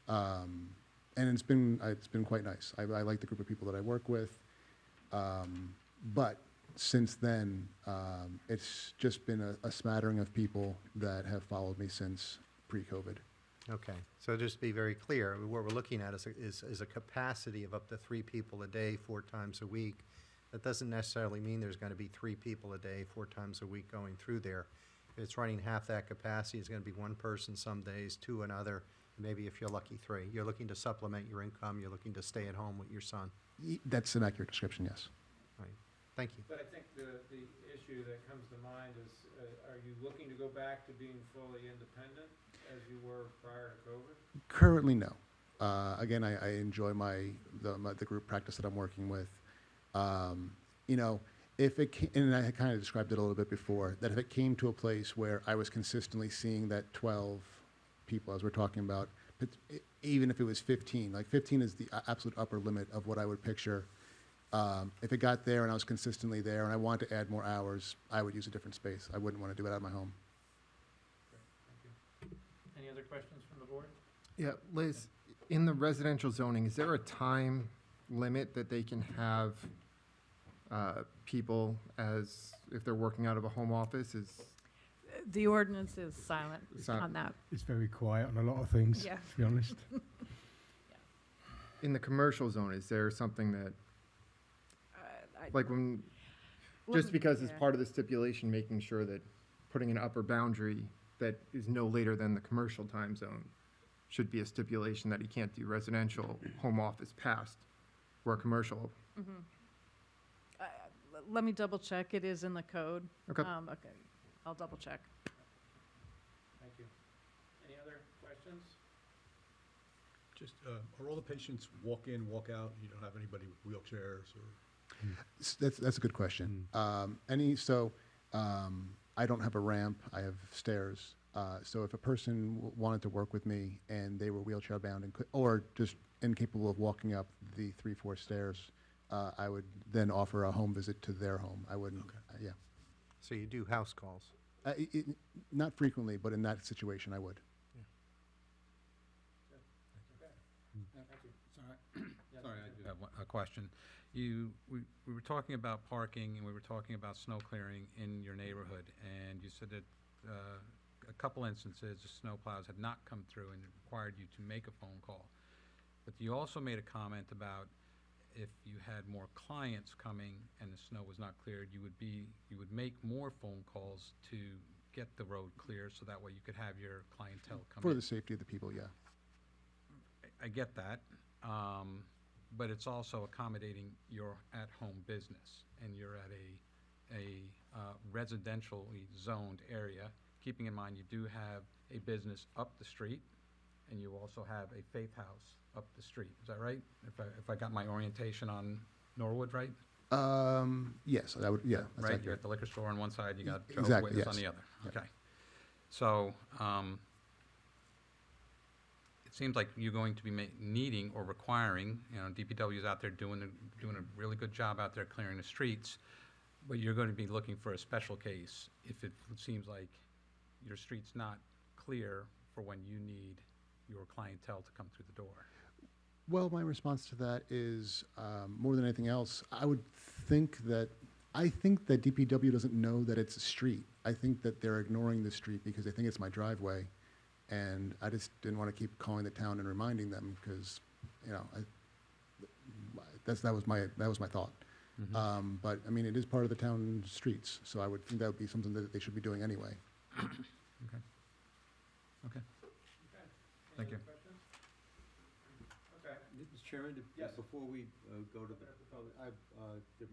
and it's been quite nice. I like the group of people that I work with, but since then, it's just been a smattering of people that have followed me since pre-COVID. Okay, so just to be very clear, what we're looking at is a capacity of up to 3 people a day, 4 times a week. That doesn't necessarily mean there's going to be 3 people a day, 4 times a week going through there. If it's running half that capacity, it's going to be 1 person some days, 2 another, maybe if you're lucky, 3. You're looking to supplement your income, you're looking to stay at home with your son. That's an accurate description, yes. Right, thank you. But I think the issue that comes to mind is, are you looking to go back to being fully independent as you were prior to COVID? Currently, no. Again, I enjoy the group practice that I'm working with. If it came, and I kind of described it a little bit before, that if it came to a place where I was consistently seeing that 12 people, as we're talking about, but even if it was 15, like 15 is the absolute upper limit of what I would picture If it got there and I was consistently there and I wanted to add more hours, I would use a different space. I wouldn't want to do it out of my home. Any other questions from the board? Yeah, Liz, in the residential zoning, is there a time limit that they can have people as, if they're working out of a home office, is, The ordinance is silent Silent. on that. It's very quiet on a lot of things, Yeah. to be honest. in the commercial zone, is there something that, I- like when, Let just me- because it's yeah. part of the stipulation, making sure that putting an upper boundary that is no later than the commercial time zone should be a stipulation that he can't do residential home office past where commercial. Let me double check. It is in the code. Okay. Okay, I'll double check. Thank you. Any other questions? Just, are all the patients walk in, walk out, you don't have anybody with wheelchairs or? That's a good question. I don't have a ramp, I have stairs. So if a person wanted to work with me and they were wheelchair bound and or just incapable of walking up the 3-4 stairs, I would then offer a home visit to their home. I wouldn't, yeah. So you do house calls? Not frequently, but in that situation, I would. Sorry, I do have a question. We were talking about parking and we were talking about snow clearing in your neighborhood, and you said that a couple instances, the snow plows had not come through and it required you to make a phone call. But you also made a comment about if you had more clients coming and the snow was not cleared, you would make more phone calls to get the road clear so that way you could have your clientele come in. For the safety of the people, yeah. I get that, but it's also accommodating your at-home business, and you're at a residentially zoned area. Keeping in mind, you do have a business up the street, and you also have a faith house up the street. Is that right? If I got my orientation on Norwood right? Yes, that would, yeah. That's Right, you're accurate. at the liquor store on one side, you got Jehovah's Exactly, Witness on yes. the other. Yeah. Okay. So, it seems like you're going to be needing or requiring, DPW is out there doing a really good job out there clearing the streets, but you're going to be looking for a special case if it seems like your street's not clear for when you need your clientele to come through the door. Well, my response to that is, more than anything else, I think that DPW doesn't know that it's a street. I think that they're ignoring the street because they think it's my driveway. And I just didn't want to keep calling the town and reminding them because, that was my thought. But, I mean, it is part of the town streets, so I would think that would be something that they should be doing anyway. Okay. Thank you. Okay. Mr. Chairman, Yes. before we go to the,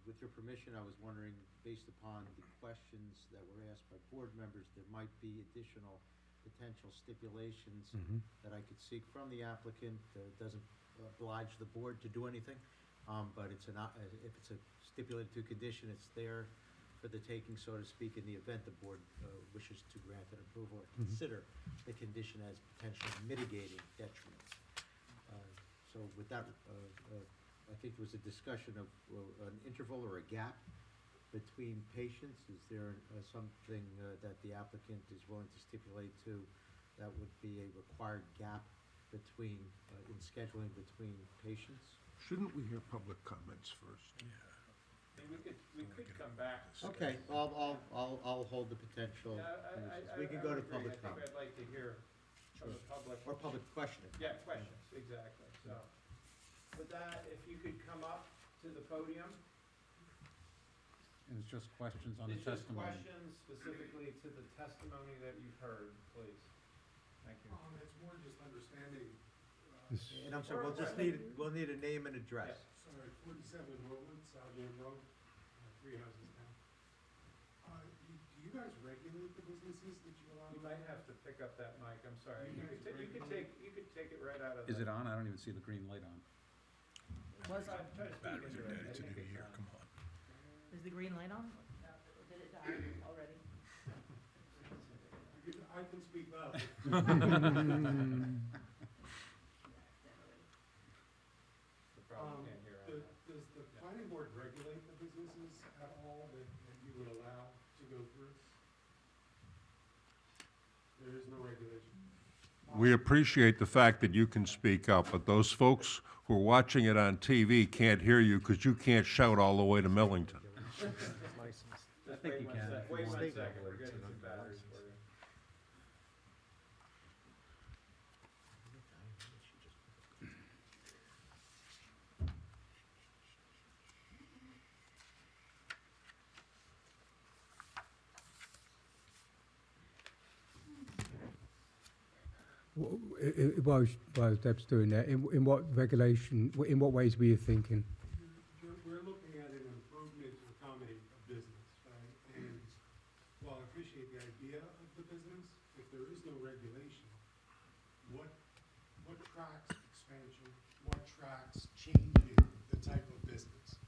with your permission, I was wondering, based upon the questions that were asked by board members, there might be additional potential stipulations that I could seek from the applicant. It doesn't oblige the board to do anything, but if it's a stipulated to condition, it's there for the taking, so to speak, in the event the board wishes to grant an approval or consider the condition as potentially mitigating detriments. So with that, I think there was a discussion of an interval or a gap between patients. Is there something that the applicant is willing to stipulate to that would be a required gap between, in scheduling between patients? Shouldn't we hear public comments first? We could come back. Okay, I'll hold the potential. We can go to public I comment. think I'd like to hear from the public. Or public questioning. Yeah, questions, exactly, so. With that, if you could come up to the podium. And it's just questions on the It's just testimony. questions specifically to the testimony that you've heard, please. Thank you. It's more just understanding, And I'm sorry, we'll need a name and address. sorry, 47 Norwood, Southampton Road, 3 houses down. Do you guys regulate the businesses that you allow? You might have to pick up that mic, I'm sorry. You You could take it right out of the. Is it on? I don't even see the green light on. Was Try to speak into it. I think it's on. Come on. Is the green light on? Or did it die already? I can speak loud. The problem can't hear. Does the planning There is no regulation. We appreciate the fact that you can speak up, but those folks who are watching it on TV can't hear you because you can't shout all the way to Millington. I think you can. Wait 1 second, we're getting some batteries for you. While Deb's doing that, in what regulation, in what ways were you thinking? We're looking at an improvement to accommodate a business, right? And while I appreciate the idea of the business, if there is no regulation, what tracks expansion, what tracks changing the type of business?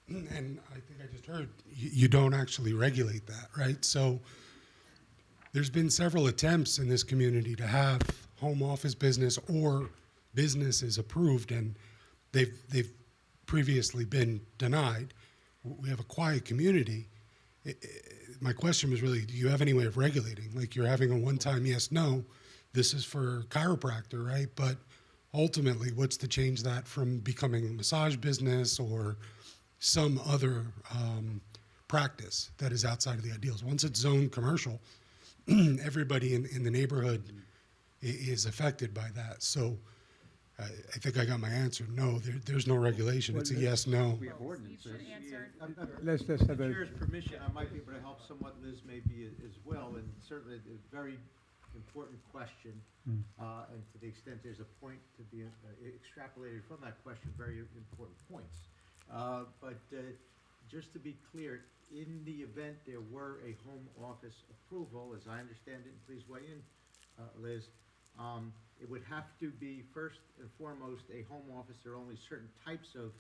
And I think I just heard, you don't actually regulate that, right? So there's been several attempts in this community to have home office business or businesses approved, and they've previously been denied. We have a quiet community. My question was really, do you have any way of regulating? Like, you're having a one-time yes, no, this is for chiropractor, right? But ultimately, what's to change that from becoming a massage business or some other practice that is outside of the ideals? Once it's zoned commercial, everybody in the neighborhood is affected by that. So I think I got my answer. No, there's no regulation. It's a yes, no. We have ordinances. Let's have With the a, chair's permission, I might be able to help somewhat, Liz, maybe as well, and certainly a very important question. And to the extent there's a point to be extrapolated from that question, very important points. But just to be clear, in the event there were a home office approval, as I understand it, and please weigh in, Liz, it would have to be first and foremost a home office. There are only certain types of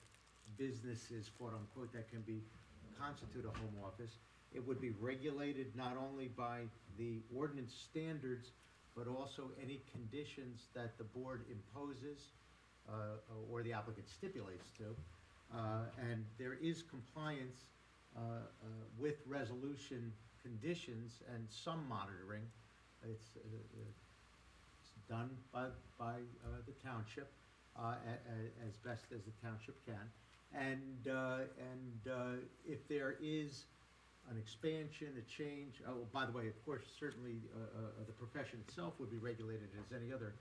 businesses, quote unquote, that can constitute a home office. It would be regulated not only by the ordinance standards, but also any conditions that the board imposes or the applicant stipulates to. And there is compliance with resolution conditions and some monitoring. It's done by the township as best as the township can. And if there is an expansion, a change, oh, by the way, of course, certainly the profession itself would be regulated as any other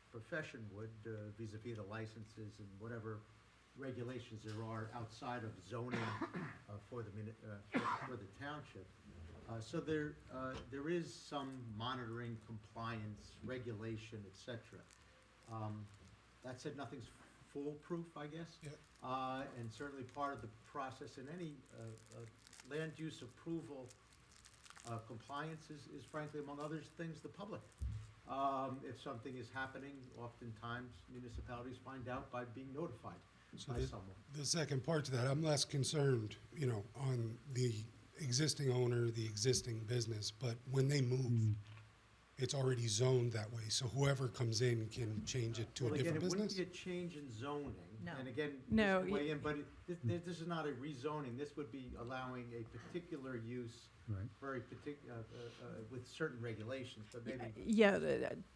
profession would, vis-a-vis the licenses and whatever regulations there are outside of zoning for the township. So there is some monitoring, compliance, regulation, et cetera. That said, nothing's foolproof, I guess. Yeah. And certainly part of the process in any land use approval compliance is frankly, among other things, the public. If something is happening, oftentimes municipalities find out by being notified by someone. The second part to that, I'm less concerned, on the existing owner, the existing business, but when they move, it's already zoned that way, so whoever comes in can change it to a different Well, again, it business? wouldn't be a change in zoning. No. And again, No, just to weigh in, but this is not a rezoning. This would be allowing a particular use, Right. very particular, with certain regulations, but maybe. Yeah,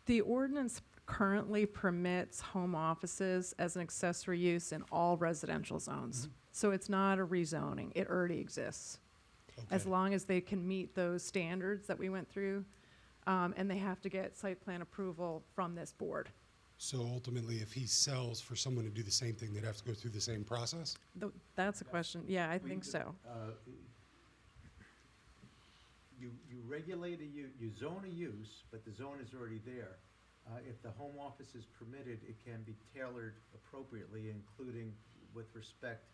the ordinance currently permits home offices as an accessory use in all residential zones. So it's not a rezoning, it already exists. As Okay. long as they can meet those standards that we went through, and they have to get site plan approval from this board. So ultimately, if he sells for someone to do the same thing, they'd have to go through the same process? That's a question, yeah, I think so. You regulate you zone a use, but the zone is already there. If the home office is permitted, it can be tailored appropriately, including with respect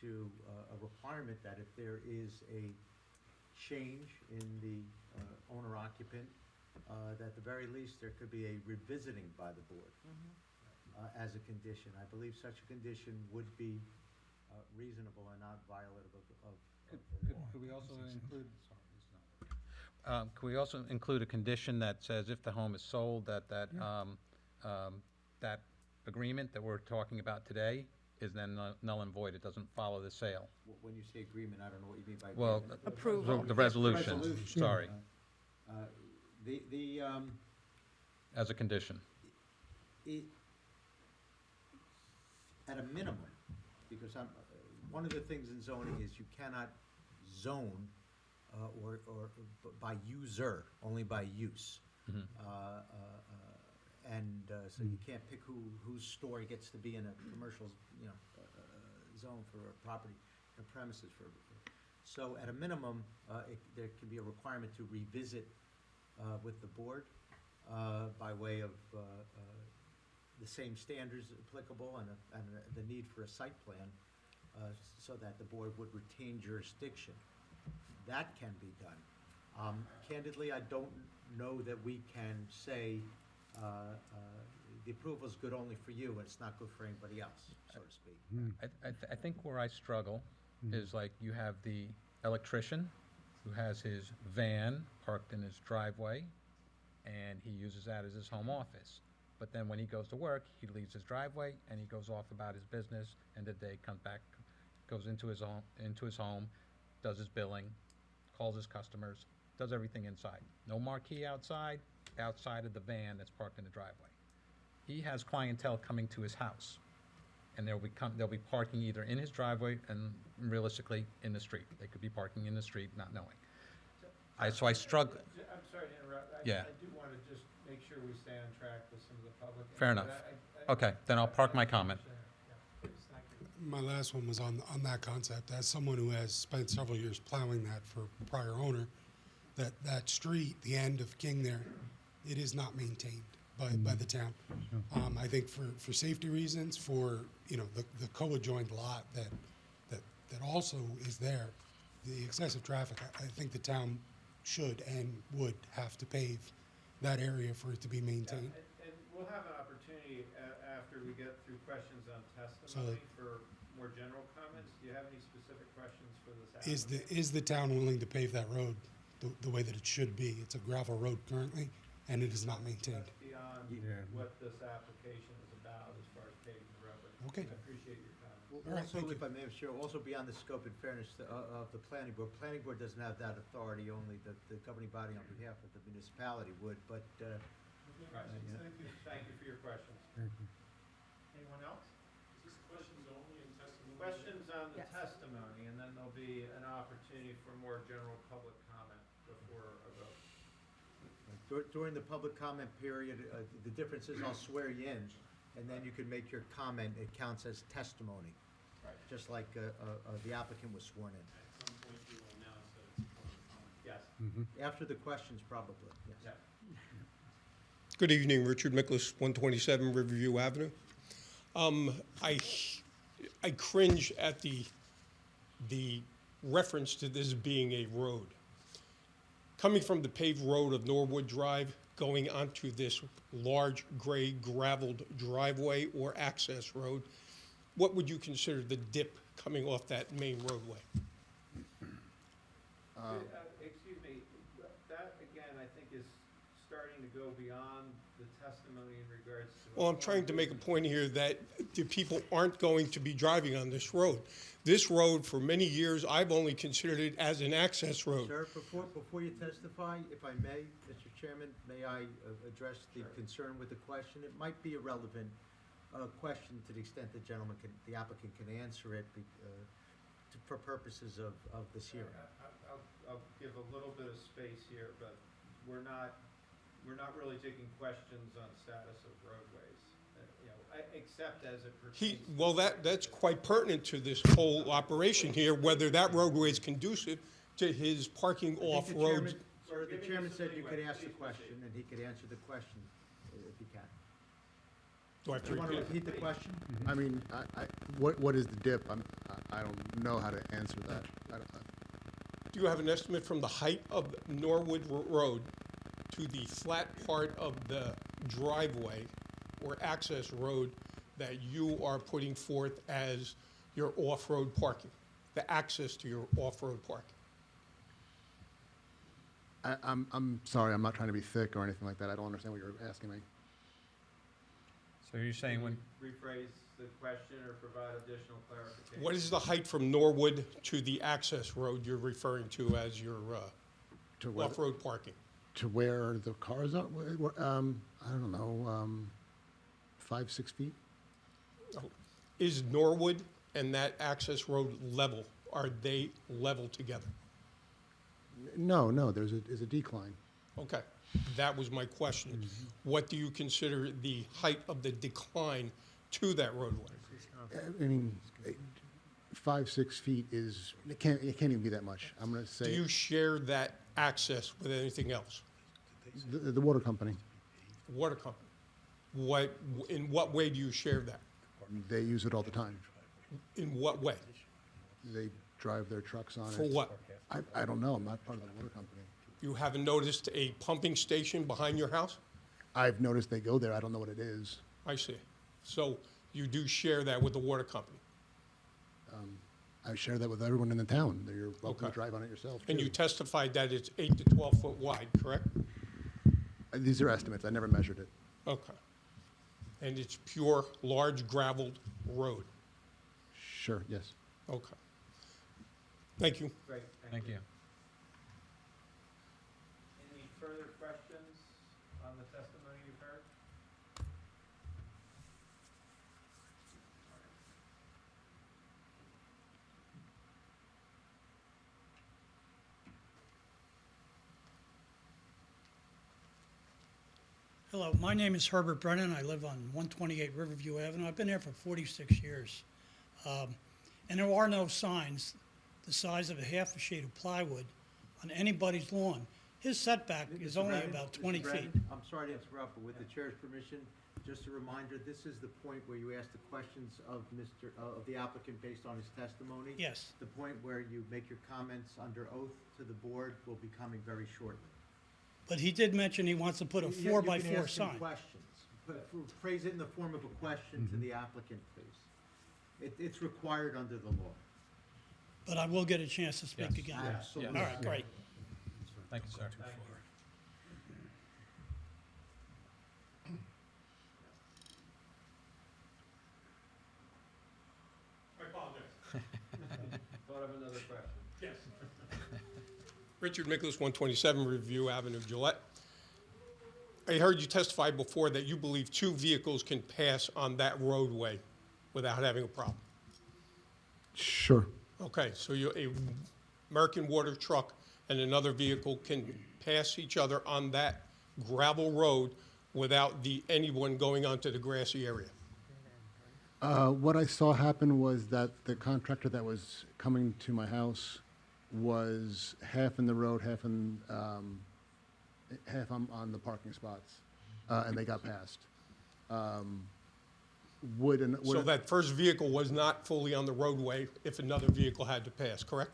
to a requirement that if there is a change in the owner occupant, that at the very least, there could be a revisiting by the board as a condition. I believe such a condition would be reasonable and not violative of the law. Could we also include, could we also include a condition that says if the home is sold, that agreement that we're talking about today is then null and void, it doesn't follow the sale? When you say agreement, I don't know what you mean by Well, agreement. Approval. The resolution, Resolution. sorry. as a condition? At a minimum, because one of the things in zoning is you cannot zone or by user, only by use. Mhm. So you can't pick whose store gets to be in a commercial, zone for a property, a premises for. So at a minimum, there can be a requirement to revisit with the board by way of the same standards applicable and the need for a site plan, so that the board would retain jurisdiction. That can be done. Candidly, I don't know that we can say the approval is good only for you, and it's not good for anybody else, so to speak. I think where I struggle is like you have the electrician who has his van parked in his driveway, and he uses that as his home office. But then when he goes to work, he leaves his driveway and he goes off about his business, and the day comes back, goes into his home, does his billing, calls his customers, does everything inside. No marquee outside of the van that's parked in the driveway. He has clientele coming to his house, and they'll be parking either in his driveway and realistically in the street. They could be parking in the street not knowing. So I struggle. I'm sorry to interrupt. Yeah. I do want to just make sure we stay on track with some of the public. Fair enough. Okay, then I'll park my comment. Please, thank you. My last one was on that concept. As someone who has spent several years plowing that for a prior owner, that street, the end of King there, it is not maintained by the town. I think for safety reasons, for the co-adjoined lot that also is there, the excessive traffic, I think the town should and would have to pave that area for it to be maintained. And we'll have an opportunity after we get through questions on testimony for more general comments. Do you have any specific questions for this applicant? Is the town willing to pave that road the way that it should be? It's a gravel road currently, and it is not maintained. That's beyond what this application is about as far as paving the road. But Okay. I appreciate your comments. Well, All right, also, thank you. if I may, Chair, also beyond the scope and fairness of the planning board. Planning board doesn't have that authority, only the governing body on behalf of the municipality would, but, Right. yeah. Thank you for your questions. Anyone else? Is this questions only and testimony? Questions on the Yes. testimony, and then there'll be an opportunity for more general public comment before a vote. During the public comment period, the difference is I'll swear you in, and then you can make your comment. It counts as testimony, Right. just like the applicant was sworn in. At some point you will announce that it's a public comment. Yes. After the questions, probably, yes. Yeah. Good evening, Richard Miklas, 127 Riverview Avenue. I cringe at the reference to this being a road. Coming from the paved road of Norwood Drive, going onto this large gray gravelled driveway or access road, what would you consider the dip coming off that main roadway? Excuse me, that again, I think is starting to go beyond the testimony in regards to. Well, I'm trying to make a point here that the people aren't going to be driving on this road. This road, for many years, I've only considered it as an access road. Sir, before you testify, if I may, Mr. Chairman, may I address the concern with the question? It might be a relevant question to the extent the applicant can answer it for purposes of this hearing. I'll give a little bit of space here, but we're not really taking questions on status of roadways, except as it pertains. Well, that's quite pertinent to this whole operation here, whether that roadway is conducive to his parking off roads. Sir, the chairman said you could ask the question, and he could answer the question if he can. Do I have Do to you want to repeat? repeat the question? I mean, what is the dip? I don't know how to answer that. Do you have an estimate from the height of Norwood Road to the flat part of the driveway or access road that you are putting forth as your off-road parking, the access to your off-road parking? I'm sorry, I'm not trying to be thick or anything like that. I don't understand what you're asking me. So you're saying when, Rephrase the question or provide additional clarification. What is the height from Norwood to the access road you're referring to as your To where, off-road parking? To where the cars are, I don't know, 5, 6 feet? Is Norwood and that access road level? Are they level together? No, there's a decline. Okay, that was my question. What do you consider the height of the decline to that roadway? I mean, 5, 6 feet is, it can't even be that much. I'm gonna Do say, you share that access with anything else? the water company, Water company? In what way do you share that? they use it all the time. In what way? They drive their trucks on it. For what? I don't know, I'm not part of the water company. You haven't noticed a pumping station behind your house? I've noticed they go there, I don't know what it is. I see. So you do share that with the water company? I share that with everyone in the town. You're welcome to Okay. drive on it yourself, And too. you testified that it's 8 to 12 foot wide, correct? These are estimates, I never measured it. Okay. And it's pure, large gravelled road? Sure, yes. Okay. Thank you. Great, Thank you. Any further questions on the testimony you've heard? Hello, my name is Herbert Brennan. I live on 128 Riverview Avenue. I've been there for 46 years. And there are no signs the size of a half a sheet of plywood on anybody's lawn. His setback is Mr. only Brennan, about Mr. 20 feet. Brennan, I'm sorry to interrupt, but with the chair's permission, just a reminder, this is the point where you ask the questions of of the applicant based on his testimony. Yes. The point where you make your comments under oath to the board will be coming very shortly. But he did mention he wants to put a You- you 4x4 can ask him sign. questions, but phrase it in the form of a question to the applicant, please. It's required under the law. But I will get a chance to speak Yes. again. Absolutely. All right, great. Thank you, sir. I apologize. Thought of another question. Yes. Richard Nicholas, 127 Review Avenue, Gillette. I heard you testify before that you believe 2 vehicles can pass on that roadway without having a problem. Sure. Okay, so a American water truck and another vehicle can pass each other on that gravel road without anyone going onto the grassy area? What I saw happen was that the contractor that was coming to my house was half in the road, half on the parking spots, and they got passed. So that first vehicle was not fully on the roadway if another vehicle had to pass, correct?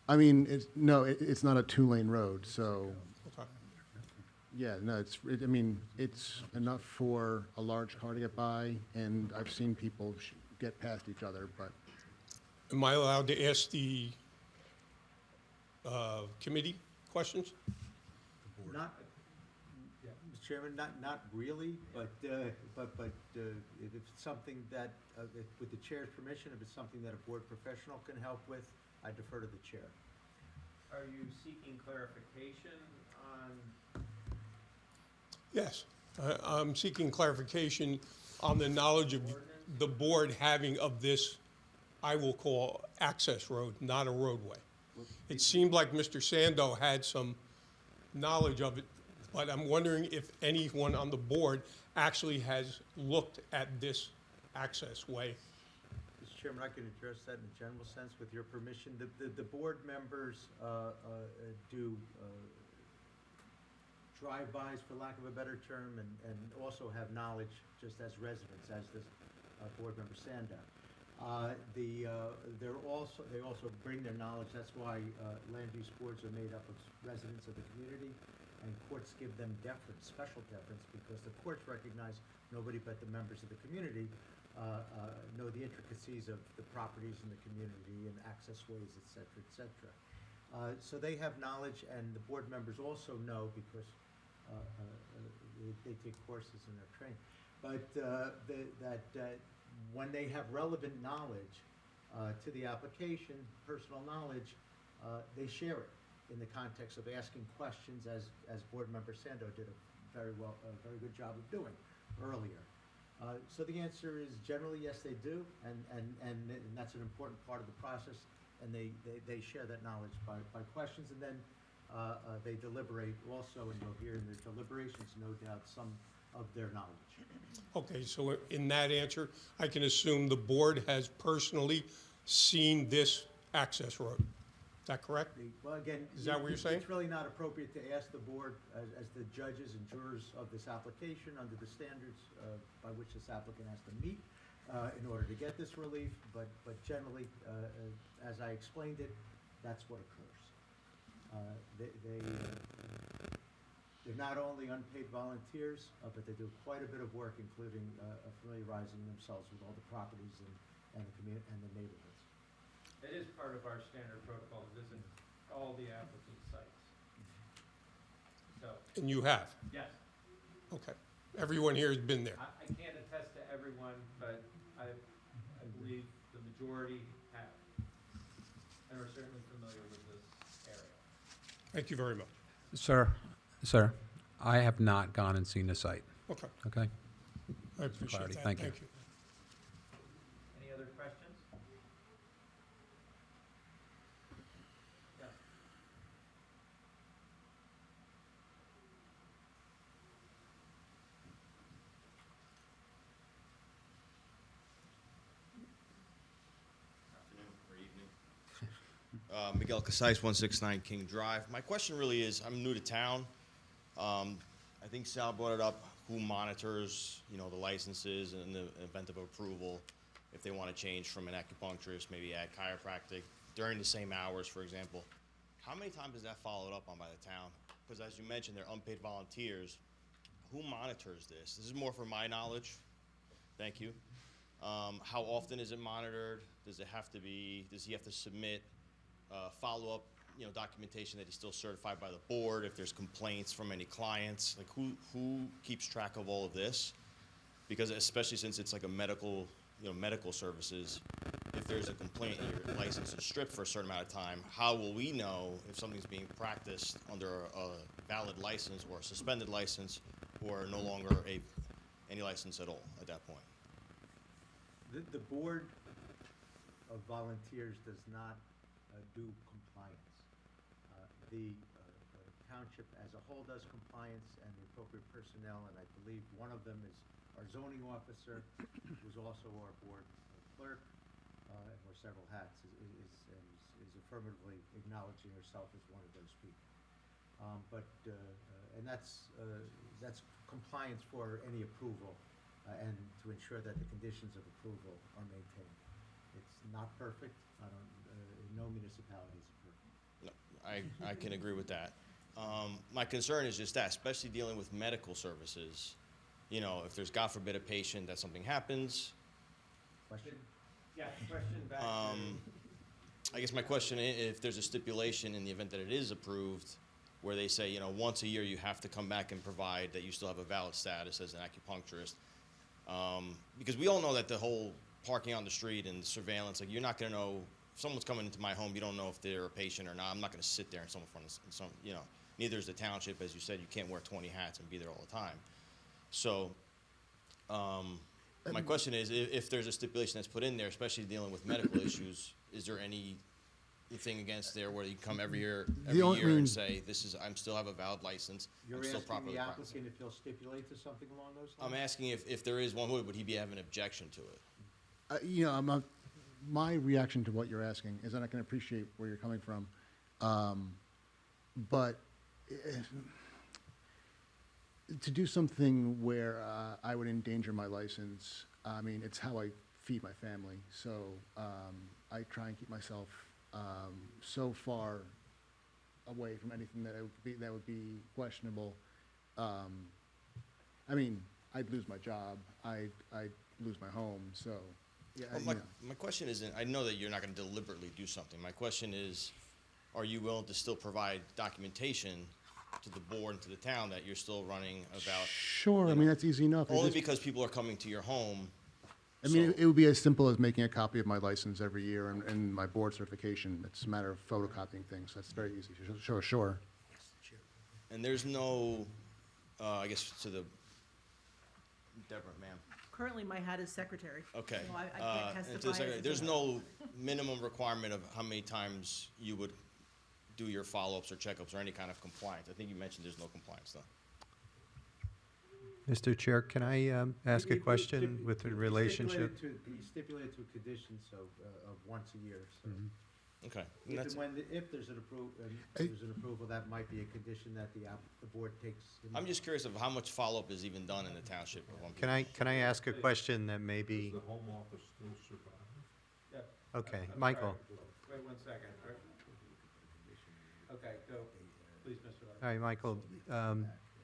I mean, it's not a 2-lane road, so, Okay. yeah, no, I mean, it's enough for a large car to get by, and I've seen people get past each other, but Am I allowed to ask the committee questions? Not, Mr. Chairman, not really, but if it's something that, with the chair's permission, if it's something that a board professional can help with, I defer to the chair. Are you seeking clarification on, Yes. I'm seeking clarification on the knowledge of the board having of this, I will call access road, not a roadway. It seemed like Mr. Sando had some knowledge of it, but I'm wondering if anyone on the board actually has looked at this access way. Mr. Chairman, I can address that in a general sense with your permission. The board members do drive-bys, for lack of a better term, and also have knowledge just as residents, as does Board Member Sando. They also bring their knowledge. That's why land use boards are made up of residents of the community, and courts give them deference, special deference, because the courts recognize nobody but the members of the community know the intricacies of the properties in the community and access ways, et cetera, et cetera. So they have knowledge, and the board members also know because they take courses and they're trained. But when they have relevant knowledge to the application, personal knowledge, they share it. in the context of asking questions, as Board Member Sando did a very good job of doing earlier. So the answer is generally yes, they do, and that's an important part of the process, and they share that knowledge by questions, and then they deliberate also, and you'll hear in their deliberations, no doubt, some of their knowledge. Okay, so in that answer, I can assume the board has personally seen this access road. Is that correct? Well, again, Is that what you're saying? It's really not appropriate to ask the board, as the judges and jurors of this application, under the standards by which this applicant has to meet in order to get this relief, but generally, as I explained it, that's what occurs. They're not only unpaid volunteers, but they do quite a bit of work, including familiarizing themselves with all the properties and the community and the neighborhoods. It is part of our standard protocol to visit all the applicant sites. So, And you have? yes, Okay. Everyone here has been there? I can't attest to everyone, but I believe the majority have, and are certainly familiar with this area. Thank you very much. Sir, I have not gone and seen the site, Okay, okay? I appreciate clarity. that. Thank you. Any other questions? Yes. Afternoon or evening. Miguel Casais, 169 King Drive. My question really is, I'm new to town. I think Sal brought it up, who monitors, the licenses in the event of approval, if they want to change from an acupuncturist, maybe add chiropractic, during the same hours, for example. How many times is that followed up on by the town? Because as you mentioned, they're unpaid volunteers. Who monitors this? This is more for my knowledge. Thank you. How often is it monitored? Does he have to submit follow-up, documentation that he's still certified by the board? If there's complaints from any clients, like who keeps track of all of this? Because especially since it's like a medical services, if there's a complaint and your license is stripped for a certain amount of time, how will we know if something's being practiced under a valid license or a suspended license, or no longer any license at all at that point? The board of volunteers does not do compliance. The township as a whole does compliance, and the appropriate personnel, and I believe one of them is our zoning officer, who's also our board clerk, and wears several hats, is affirmatively acknowledging herself as one of those people. And that's compliance for any approval, and to ensure that the conditions of approval are maintained. It's not perfect. No municipality is perfect. No, I can agree with that. My concern is just that, especially dealing with medical services. If there's, God forbid, a patient that something happens. Question? Yeah, question back to. I guess my question is, if there's a stipulation in the event that it is approved, where they say, once a year you have to come back and provide that you still have a valid status as an acupuncturist. Because we all know that the whole parking on the street and surveillance, like, you're not going to know, if someone's coming into my home, you don't know if they're a patient or not. I'm not going to sit there in front of neither is the township. As you said, you can't wear 20 hats and be there all the time. So, my question is, if there's a stipulation that's put in there, especially dealing with medical issues, is there anything against there where you come every year and say, I still have a valid license, You're I'm still asking properly the practicing? applicant if he'll stipulate to something along those I'm lines? asking if there is one, would he have an objection to it? My reaction to what you're asking is that I can appreciate where you're coming from, but to do something where I would endanger my license, it's how I feed my family. So I try and keep myself so far away from anything that would be questionable. I'd lose my job. I'd lose my home. So. Yeah, Well, my question isn't, I know that you're not going to deliberately do something. My question is, are you willing to still provide documentation to the board and to the town that you're still running about? Sure, that's easy enough. Only because people are coming to your home I mean, So- it would be as simple as making a copy of my license every year and my board certification. It's a matter of photocopying things. That's very easy. Sure. And there's no, I guess to the, Deborah, ma'am. Currently, my hat is secretary. Okay. So I And can't to the testify. secretary, as there's to- no minimum requirement of how many times you would do your follow-ups or checkups or any kind of compliance. I think you mentioned there's no compliance though. Mr. Chair, can I ask a question with the relationship? Stipulated to conditions of once a year, so. Okay. And If that's- and when, if there's an approval, that might be a condition that the board takes. I'm just curious of how much follow-up is even done in the township. of one Can I ask a question that maybe, Does the home office still survive? Yeah. okay, I'm Michael. sorry. Wait 1 second. Okay, go, please, Mr. All right, Michael,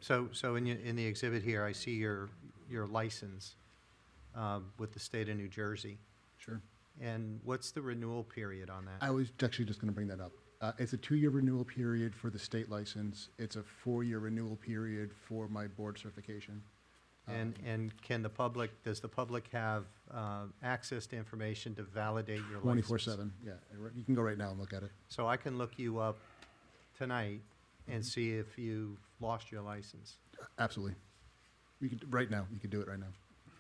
so in the exhibit here, I see your license with the state of New Jersey. Sure. And what's the renewal period on that? I was actually just going to bring that up. It's a 2-year renewal period for the state license. It's a 4-year renewal period for my board certification. And does the public have access to information to validate your 24/7, yeah. You can go right now and look at it. So I can look you up tonight and see if you've lost your license? Absolutely. You could, right now, you could do it right now.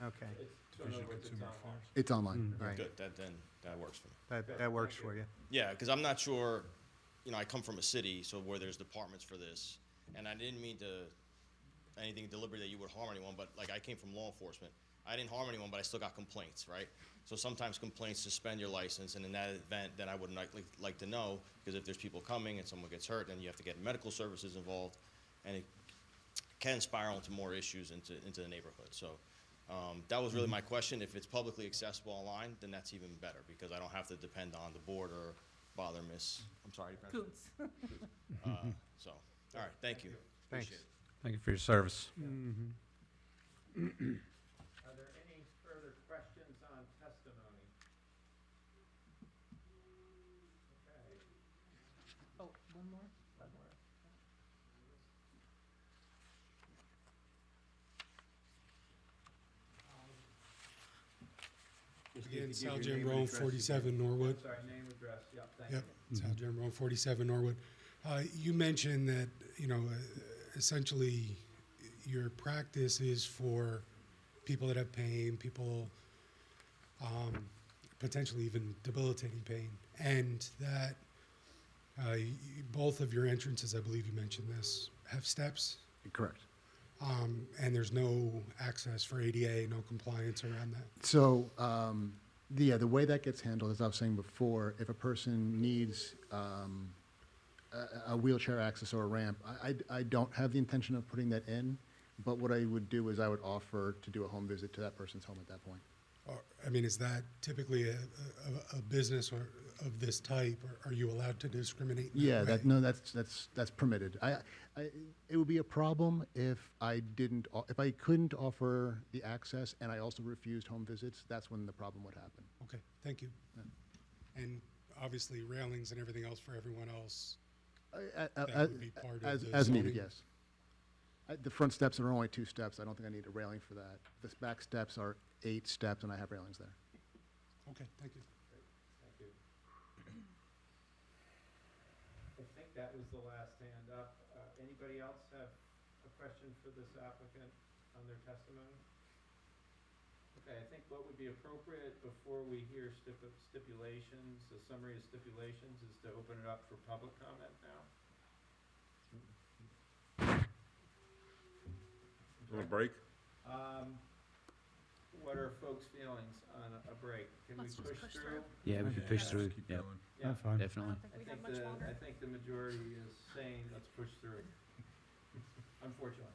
Okay. It's online. Right. Good, that works for me. That works for you? Yeah, because I'm not sure, I come from a city, so where there's departments for this, and I didn't mean to, anything deliberate that you would harm anyone, but like I came from law enforcement. I didn't harm anyone, but I still got complaints, right? So sometimes complaints suspend your license, and in that event, then I would like to know, because if there's people coming and someone gets hurt, then you have to get medical services involved, and it can spiral into more issues into the neighborhood. So that was really my question. If it's publicly accessible online, then that's even better, because I don't have to depend on the board or bother Miss, I'm sorry. Coots. So, all right, thank you. Thanks. Appreciate it. Thank you for your service. Are there any further questions on testimony? Okay. Oh, one more? Again, Sal Jamrone, 47 Norwood. Sorry, name, address, thank Yep, you. Sal Jamrone, 47 Norwood. You mentioned that, essentially, your practice is for people that have pain, people potentially even debilitating pain, and that both of your entrances, I believe you mentioned this, have steps, Correct. and there's no access for ADA, no compliance around that. So, the way that gets handled, as I was saying before, if a person needs a wheelchair access or a ramp, I don't have the intention of putting that in, but what I would do is I would offer to do a home visit to that person's home at that point. Is that typically a business or of this type, or are you allowed to discriminate? in Yeah, that way? that's permitted. It would be a problem if I couldn't offer the access and I also refused home visits. That's when the problem would happen. Okay, thank you. And obviously railings and everything else for everyone else, that would be part of the As needed, zoning? yes. The front steps are only 2 steps. I don't think I need a railing for that. The back steps are 8 steps, and I have railings there. Okay, thank you. Thank you. I think that was the last hand up. Anybody else have a question for this applicant on their testimony? Okay, I think what would be appropriate before we hear stipulations, a summary of stipulations, is to open it up for public comment now. Want a break? What are folks' feelings on a break? Can we push through? Yeah, we could push through, yeah, Yeah, I'm fine. definitely. I think the majority is saying let's push through. Unfortunately.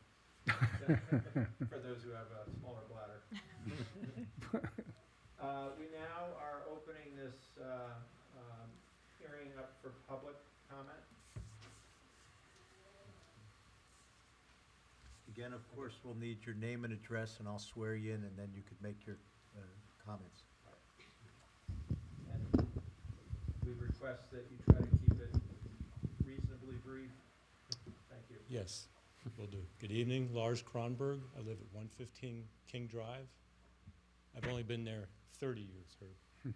For those who have a smaller bladder. We now are opening this hearing up for public comment. Again, of course, we'll need your name and address, and I'll swear you in, and then you could make your comments. And we request that you try to keep it reasonably brief. Thank you. Yes, will do. Good evening, Lars Kronberg. I live at 115 King Drive. I've only been there 30 years, Herb.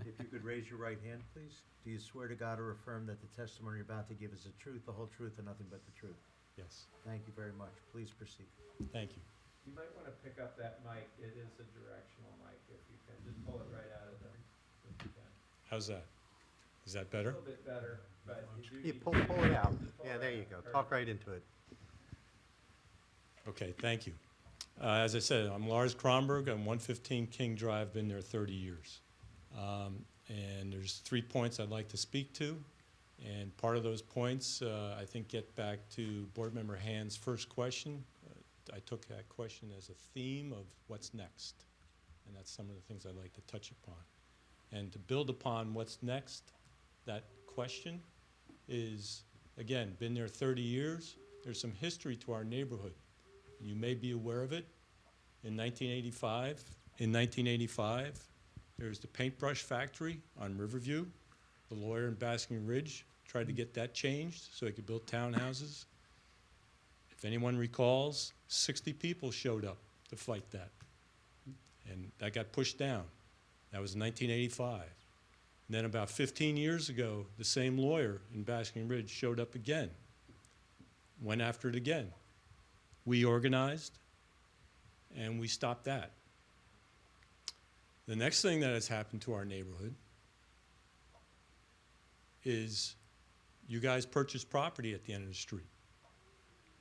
If you could raise your right hand, please. Do you swear to God or affirm that the testimony you're about to give is the truth, the whole truth, and nothing but the truth? Yes, Thank you very much. Please proceed. thank you. You might want to pick up that mic. It is a directional mic if you can. Just pull it right out of there if you can. How's that? Is that A better? little bit better, but you do You need pull to- it out. pull Yeah, it there you out. go. Talk right into it. Okay, thank you. As I said, I'm Lars Kronberg. I'm 115 King Drive, been there 30 years. And there's 3 points I'd like to speak to. And part of those points, I think, get back to Board Member Hand's first question. I took that question as a theme of what's next. And that's some of the things I'd like to touch upon. And to build upon what's next, that question is, again, been there 30 years. There's some history to our neighborhood. You may be aware of it. In 1985, there's the paintbrush factory on Riverview. The lawyer in Basking Ridge tried to get that changed so he could build townhouses. If anyone recalls, 60 people showed up to fight that. And that got pushed down. That was 1985. And then about 15 years ago, the same lawyer in Basking Ridge showed up again, went after it again. We organized, and we stopped that. The next thing that has happened to our neighborhood is you guys purchased property at the end of the street.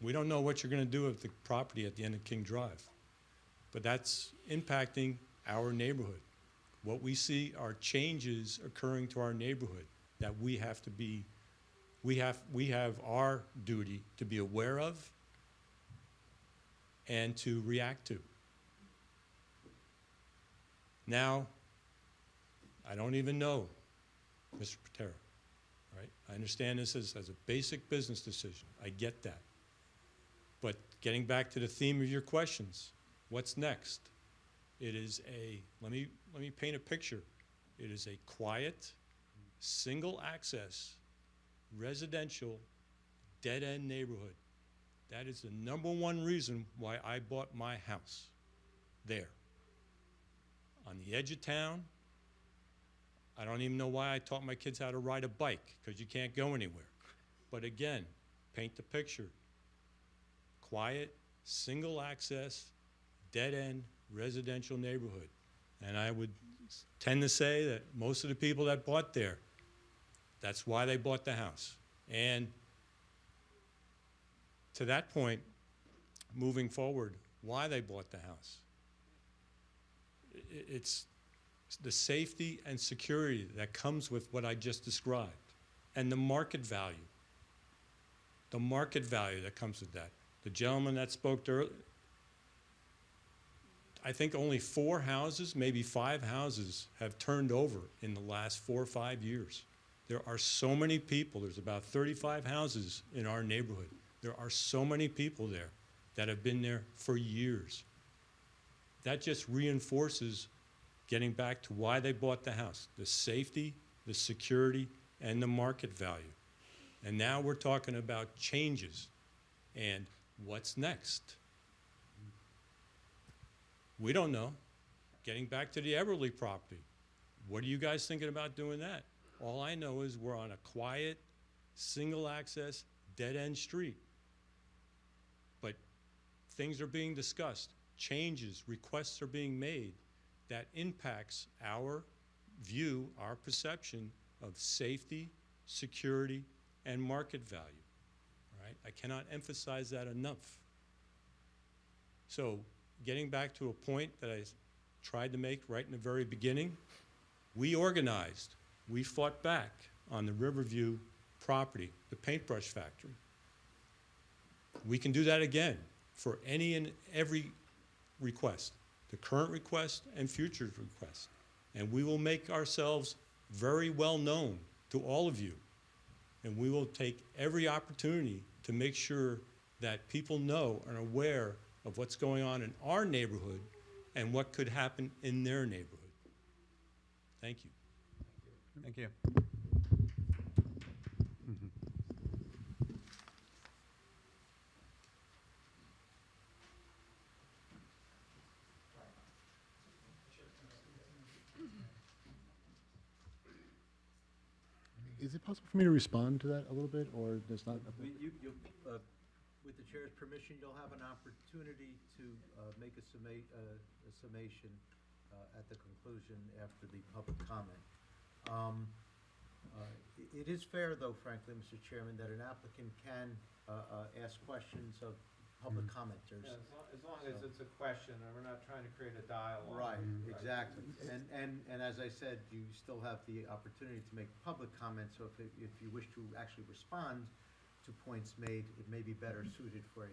We don't know what you're going to do with the property at the end of King Drive, but that's impacting our neighborhood. What we see are changes occurring to our neighborhood that we have our duty to be aware of and to react to. Now, I don't even know, Mr. Patera, right? I understand this as a basic business decision. I get that. But getting back to the theme of your questions, what's next? It is let me paint a picture. It is a quiet, single access, residential, dead-end neighborhood. That is the #1 reason why I bought my house there. On the edge of town. I don't even know why I taught my kids how to ride a bike, because you can't go anywhere. But again, paint the picture. Quiet, single access, dead-end residential neighborhood. And I would tend to say that most of the people that bought there, that's why they bought the house. And to that point, moving forward, why they bought the house. It's the safety and security that comes with what I just described, and the market value. The market value that comes with that. The gentleman that spoke earlier, I think only 4 houses, maybe 5 houses have turned over in the last 4 or 5 years. There are so many people, there's about 35 houses in our neighborhood. There are so many people there that have been there for years. That just reinforces getting back to why they bought the house, the safety, the security, and the market value. And now we're talking about changes and what's next. We don't know. Getting back to the Everly property, what are you guys thinking about doing that? All I know is we're on a quiet, single access, dead-end street. But things are being discussed, changes, requests are being made that impacts our view, our perception of safety, security, and market value. All right? I cannot emphasize that enough. So, getting back to a point that I tried to make right in the very beginning, we organized, we fought back on the Riverview property, the paintbrush factory. We can do that again for any and every request, the current request and future request. And we will make ourselves very well known to all of you. And we will take every opportunity to make sure that people know and are aware of what's going on in our neighborhood and what could happen in their neighborhood. Thank you. Thank you. Is it possible for me to respond to that a little bit, or there's not? With the chair's permission, you'll have an opportunity to make a summation at the conclusion after the public comment. It is fair, though, frankly, Mr. Chairman, that an applicant can ask questions of public commenters. Yeah, as long as it's a question, and we're not trying to create a dialogue. Right, exactly. And as I said, you still have the opportunity to make public comments, so if you wish to actually respond to points made, it may be better suited for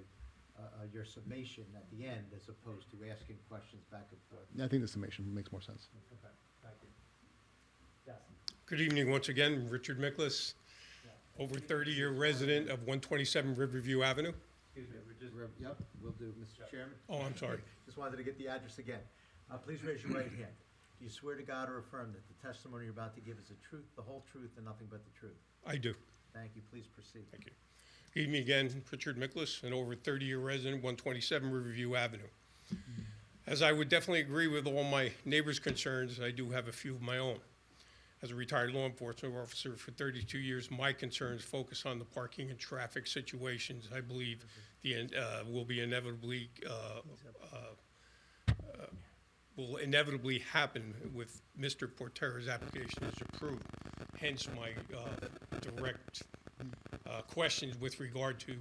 your summation at the end as opposed to asking questions back and forth. I think the summation makes more sense. Okay, thank you. Yes. Good evening once again, Richard Miklas, over 30-year resident of 127 Riverview Avenue. Excuse me, we're just. Yep, will do, Mr. Chairman. Oh, I'm sorry. Just wanted to get the address again. Please raise your right hand. Do you swear to God or affirm that the testimony you're about to give is the truth, the whole truth, and nothing but the truth? I do. Thank you. Please proceed. Thank you. Good evening again, Richard Miklas, an over 30-year resident, 127 Riverview Avenue. As I would definitely agree with all my neighbors' concerns, I do have a few of my own. As a retired law enforcement officer for 32 years, my concerns focus on the parking and traffic situations I believe will inevitably happen with Mr. Portera's application is approved. Hence my direct questions with regard to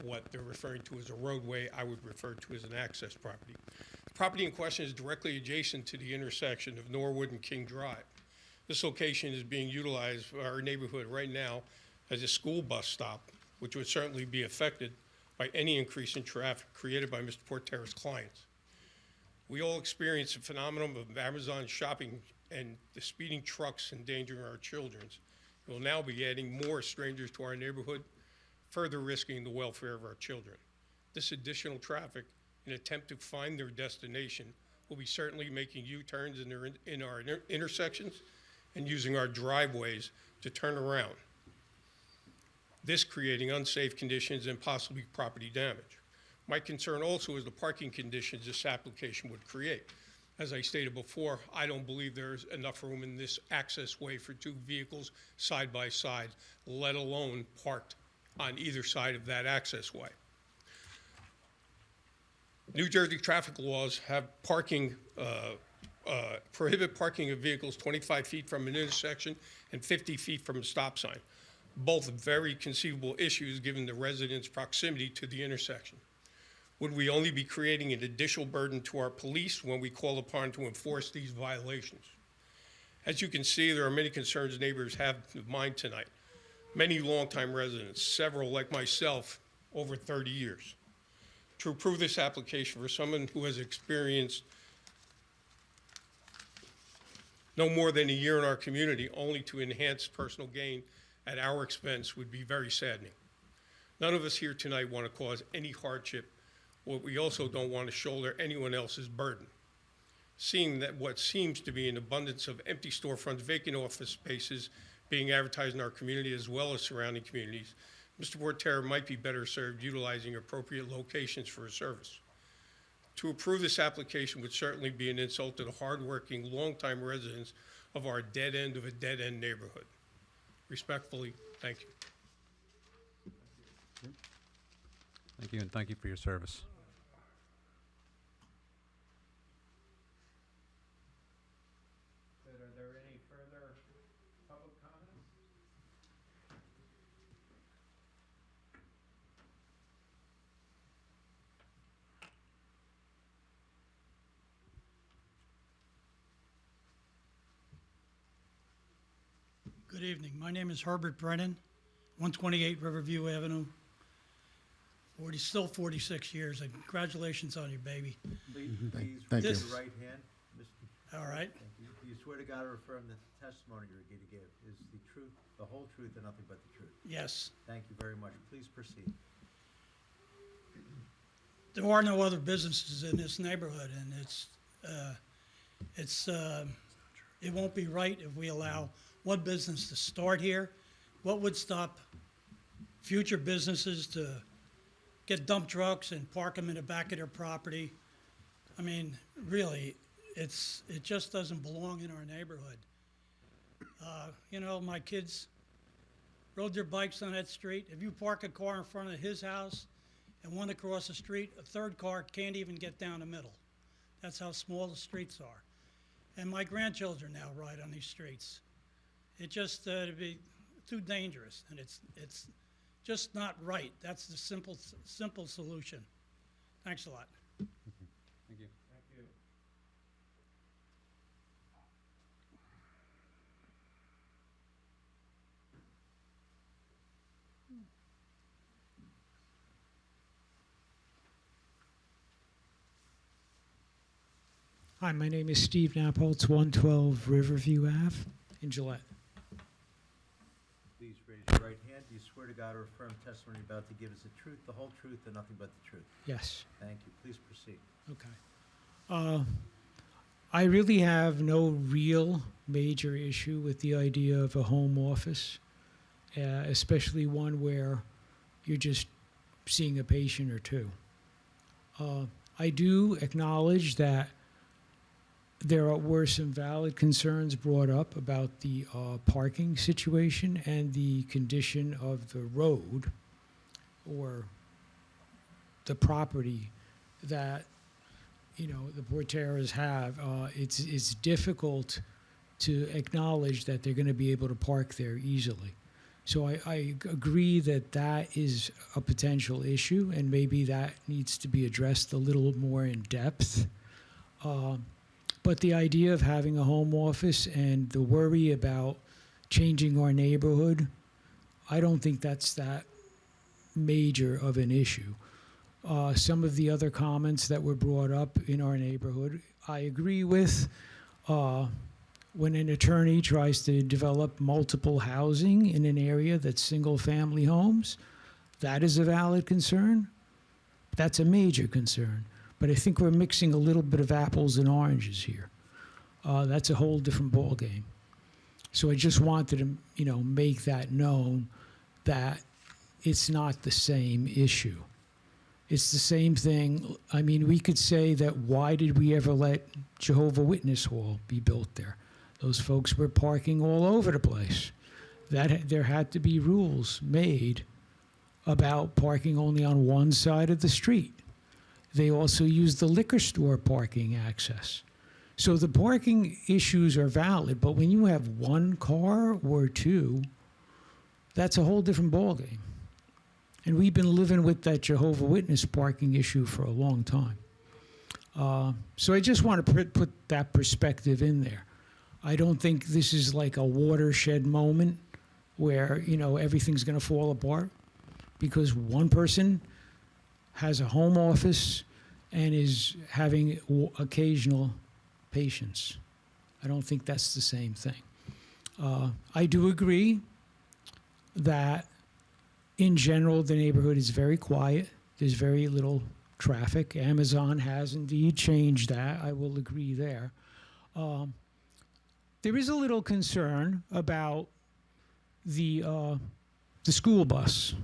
what they're referring to as a roadway, I would refer to as an access property. The property in question is directly adjacent to the intersection of Norwood and King Drive. This location is being utilized by our neighborhood right now as a school bus stop, which would certainly be affected by any increase in traffic created by Mr. Portera's clients. We all experience the phenomenon of Amazon shopping and the speeding trucks endangering our children. We'll now be adding more strangers to our neighborhood, further risking the welfare of our children. This additional traffic, in an attempt to find their destination, will be certainly making U-turns in our intersections and using our driveways to turn around. This creating unsafe conditions and possibly property damage. My concern also is the parking conditions this application would create. As I stated before, I don't believe there's enough room in this access way for two vehicles side by side, let alone parked on either side of that access way. New Jersey traffic laws have parking, prohibit parking of vehicles 25 feet from an intersection and 50 feet from a stop sign. Both very conceivable issues given the residents' proximity to the intersection. Would we only be creating an additional burden to our police when we call upon to enforce these violations? As you can see, there are many concerns neighbors have of mine tonight. Many longtime residents, several like myself, over 30 years. To approve this application for someone who has experienced no more than a year in our community only to enhance personal gain at our expense would be very saddening. None of us here tonight want to cause any hardship, but we also don't want to shoulder anyone else's burden. Seeing that what seems to be an abundance of empty storefronts, vacant office spaces being advertised in our community as well as surrounding communities, Mr. Portera might be better served utilizing appropriate locations for his service. To approve this application would certainly be an insult to the hardworking, longtime residents of our dead end of a dead-end neighborhood. Respectfully, thank you. Thank you, and thank you for your service. Are there any further public comments? Good evening. My name is Herbert Brennan, 128 Riverview Avenue. Still 46 years, and congratulations on your baby. Please Thank raise you. your right hand. Mr. All right. Thank you. Do you swear to God or affirm that the testimony you're going to give is the truth, the whole truth, and nothing but the truth? Yes. Thank you very much. Please proceed. There are no other businesses in this neighborhood, and it won't be right if we allow one business to start here. What would stop future businesses to get dump trucks and park them in the back of their property? I mean, really, it just doesn't belong in our neighborhood. You know, my kids rode their bikes on that street. If you park a car in front of his house and one across the street, a third car can't even get down the middle. That's how small the streets are. And my grandchildren now ride on these streets. It just, it'd be too dangerous, and it's just not right. That's the simple solution. Thanks a lot. Thank you. Thank you. Hi, my name is Steve Napoltz, 112 Riverview Ave in Gillette. Please raise your right hand. Do you swear to God or affirm testimony you're about to give is the truth, the whole truth, and nothing but the truth? Yes. Thank you. Please proceed. Okay. I really have no real major issue with the idea of a home office, especially one where you're just seeing a patient or two. I do acknowledge that there were some valid concerns brought up about the parking situation and the condition of the road or the property that, you know, the Porteras have. It's difficult to acknowledge that they're going to be able to park there easily. So I agree that that is a potential issue, and maybe that needs to be addressed a little more in depth. But the idea of having a home office and the worry about changing our neighborhood, I don't think that's that major of an issue. Some of the other comments that were brought up in our neighborhood, I agree with. When an attorney tries to develop multiple housing in an area that's single-family homes, that is a valid concern. That's a major concern. But I think we're mixing a little bit of apples and oranges here. That's a whole different ballgame. So I just wanted to, you know, make that known that it's not the same issue. It's the same thing. I mean, we could say that why did we ever let Jehovah's Witness Hall be built there? Those folks were parking all over the place. There had to be rules made about parking only on one side of the street. They also use the liquor store parking access. So the parking issues are valid, but when you have one car or two, that's a whole different ballgame. And we've been living with that Jehovah's Witness parking issue for a long time. So I just want to put that perspective in there. I don't think this is like a watershed moment where, you know, everything's going to fall apart because one person has a home office and is having occasional patients. I don't think that's the same thing. I do agree that in general the neighborhood is very quiet. There's very little traffic. Amazon has indeed changed that. I will agree there. There is a little concern about the school bus.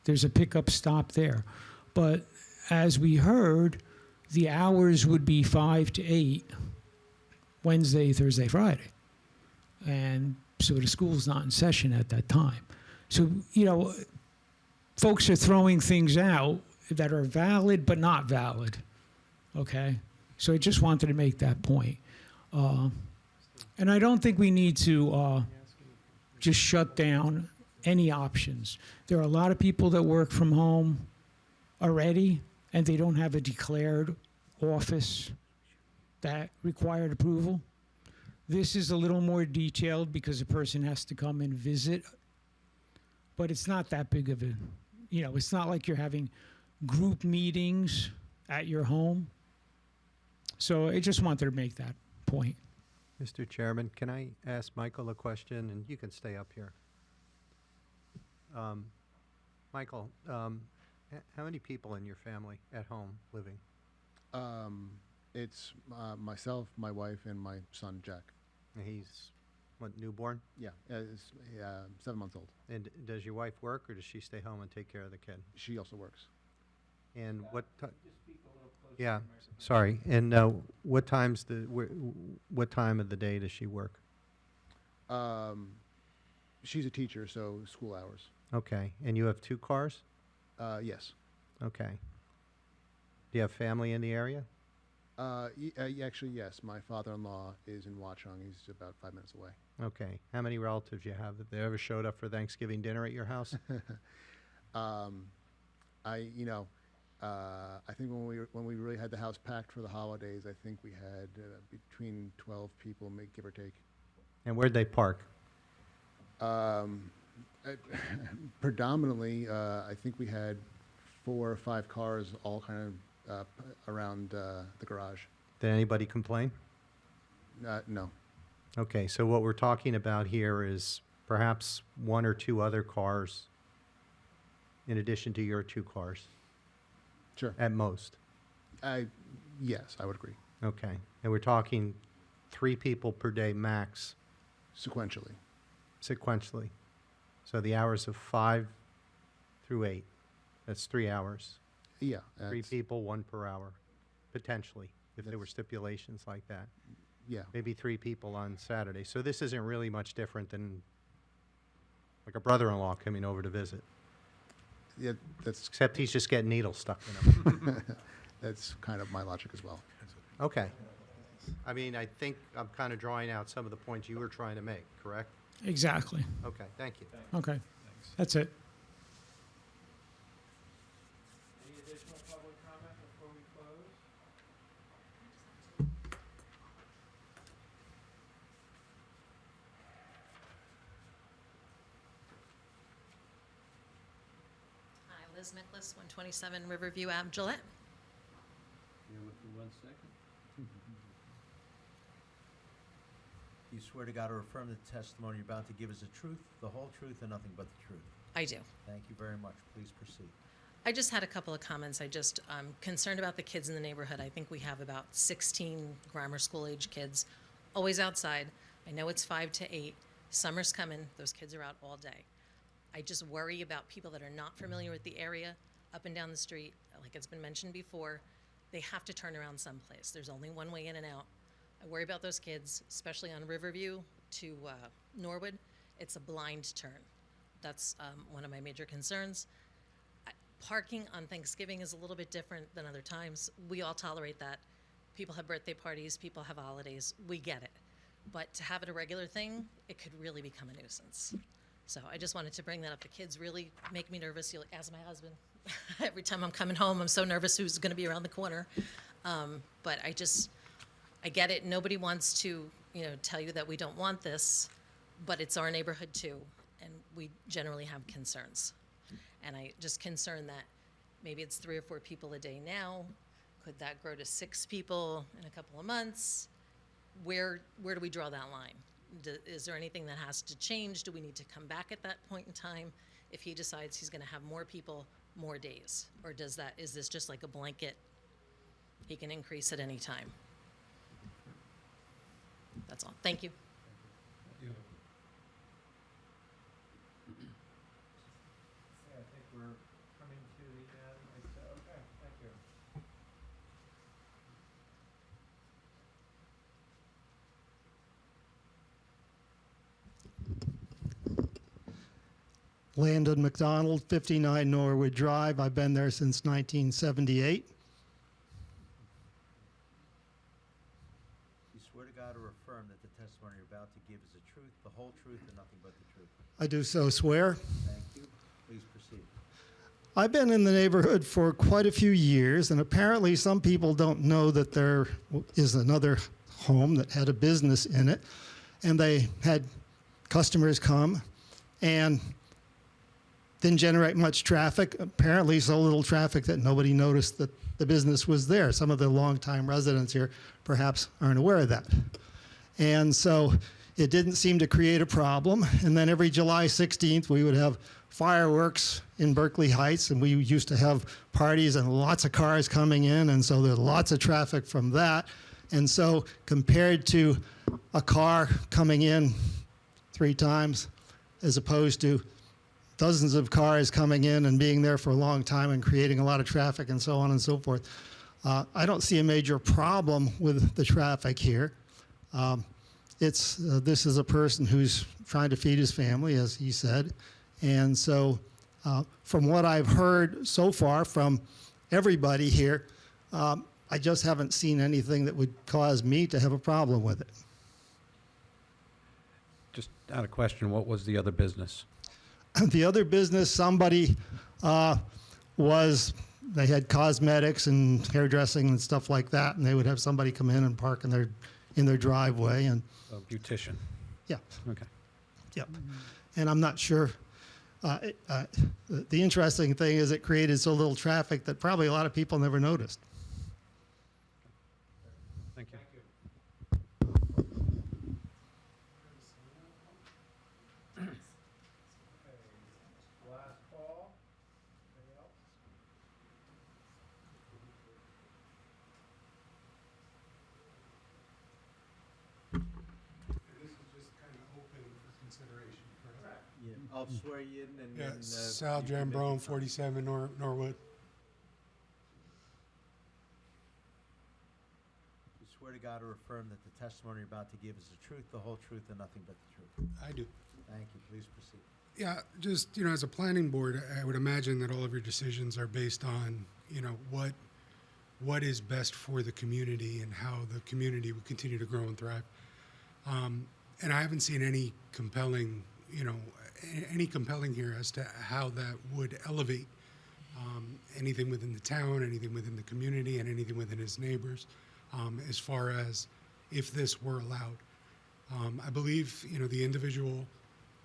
There's a pickup stop there. But as we heard, the hours would be 5 to 8, Wednesday, Thursday, Friday. And so the school's not in session at that time. So, you know, folks are throwing things out that are valid but not valid, okay? So I just wanted to make that point. And I don't think we need to just shut down any options. There are a lot of people that work from home already, and they don't have a declared office that required approval. This is a little more detailed because a person has to come and visit, but it's not that big of a, you know, it's not like you're having group meetings at your home. So I just wanted to make that point. Mr. Chairman, can I ask Michael a question, and you can stay up here? Michael, how many people in your family at home living? It's myself, my wife, and my son, Jack. And he's, what, newborn? Yeah, it's 7 months old. And does your wife work, or does she stay home and take care of the kid? She also works. And yeah, sorry. And what what time of the day does she work? She's a teacher, so school hours. Okay, and you have 2 cars? Yes. Okay. Do you have family in the area? Actually, yes. My father-in-law is in Watchung. He's about 5 minutes away. Okay. How many relatives you have? Have they ever showed up for Thanksgiving dinner at your house? I think when we really had the house packed for the holidays, I think we had between 12 people, give or take. And where'd they park? Predominantly, I think we had 4 or 5 cars all kind of around the garage. Did anybody complain? No. Okay, so what we're talking about here is perhaps 1 or 2 other cars in addition to your 2 cars, Sure. at most. Yes, I would agree. Okay, and we're talking 3 people per day max Sequentially. sequentially. So the hours of 5 through 8, that's 3 hours. Yeah. 3 that's- people, 1 per hour, potentially, if there were stipulations like that. Yeah. Maybe 3 people on Saturday. So this isn't really much different than like a brother-in-law coming over to visit, Yeah, that's except he's just getting needles stuck in him. that's kind of my logic as well. Okay. I mean, I think I'm kind of drawing out some of the points you were trying to make, correct? Exactly. Okay, thank you. Okay. That's it. Any additional public comment before we close? Hi, Liz Nicholas, 127 Riverview Ave, Gillette. Bear with me 1 second. You swear to God or affirm that the testimony you're about to give is the truth, the whole truth, and nothing but the truth? I do. Thank you very much. Please proceed. I just had a couple of comments. I'm concerned about the kids in the neighborhood. I think we have about 16 grammar school age kids always outside. I know it's 5 to 8. Summer's coming. Those kids are out all day. I just worry about people that are not familiar with the area, up and down the street. Like it's been mentioned before, they have to turn around someplace. There's only one way in and out. I worry about those kids, especially on Riverview to Norwood. It's a blind turn. That's one of my major concerns. Parking on Thanksgiving is a little bit different than other times. We all tolerate that. People have birthday parties, people have holidays. We get it. But to have it a regular thing, it could really become a nuisance. So I just wanted to bring that up. The kids really make me nervous. You'll ask my husband. Every time I'm coming home, I'm so nervous who's going to be around the corner. But I get it. Nobody wants to, tell you that we don't want this, but it's our neighborhood too, and we generally have concerns. And I just concerned that maybe it's 3 or 4 people a day now. Could that grow to 6 people in a couple of months? Where do we draw that line? Is there anything that has to change? Do we need to come back at that point in time if he decides he's going to have more people, more days? Or is this just like a blanket? He can increase at any time. That's all. Thank you. Yeah, I think we're coming to the end. Okay, thank you. Landon McDonald, 59 Norwood Drive. I've been there since 1978. You swear to God or affirm that the testimony you're about to give is the truth, the whole truth, and nothing but the truth? I do so swear. Thank you. Please proceed. I've been in the neighborhood for quite a few years, and apparently some people don't know that there is another home that had a business in it, and they had customers come and didn't generate much traffic, apparently so little traffic that nobody noticed that the business was there. Some of the longtime residents here perhaps aren't aware of that. And so it didn't seem to create a problem. And then every July 16th, we would have fireworks in Berkeley Heights, and we used to have parties and lots of cars coming in, and so there's lots of traffic from that. And so compared to a car coming in 3 times, as opposed to dozens of cars coming in and being there for a long time and creating a lot of traffic and so on and so forth, I don't see a major problem with the traffic here. this is a person who's trying to feed his family, as he said. And so from what I've heard so far from everybody here, I just haven't seen anything that would cause me to have a problem with it. Just out of question, what was the other business? The other business, somebody they had cosmetics and hairdressing and stuff like that, and they would have somebody come in and park in their driveway. And A beautician. yeah, Okay. yep. And I'm not sure. The interesting thing is it created so little traffic that probably a lot of people never noticed. Thank you. Last call. Anybody else? And this is just kind of open for consideration, correct? I'll swear you in and Yeah, then. Sal you can make Jambrone, your comment. 47 Norwood. You swear to God or affirm that the testimony you're about to give is the truth, the whole truth, and nothing but the truth. I do. Thank you. Please proceed. Yeah, just, as a planning board, I would imagine that all of your decisions are based on, what is best for the community and how the community will continue to grow and thrive. And I haven't seen any compelling here as to how that would elevate anything within the town, anything within the community, and anything within his neighbors, as far as if this were allowed. I believe, the individual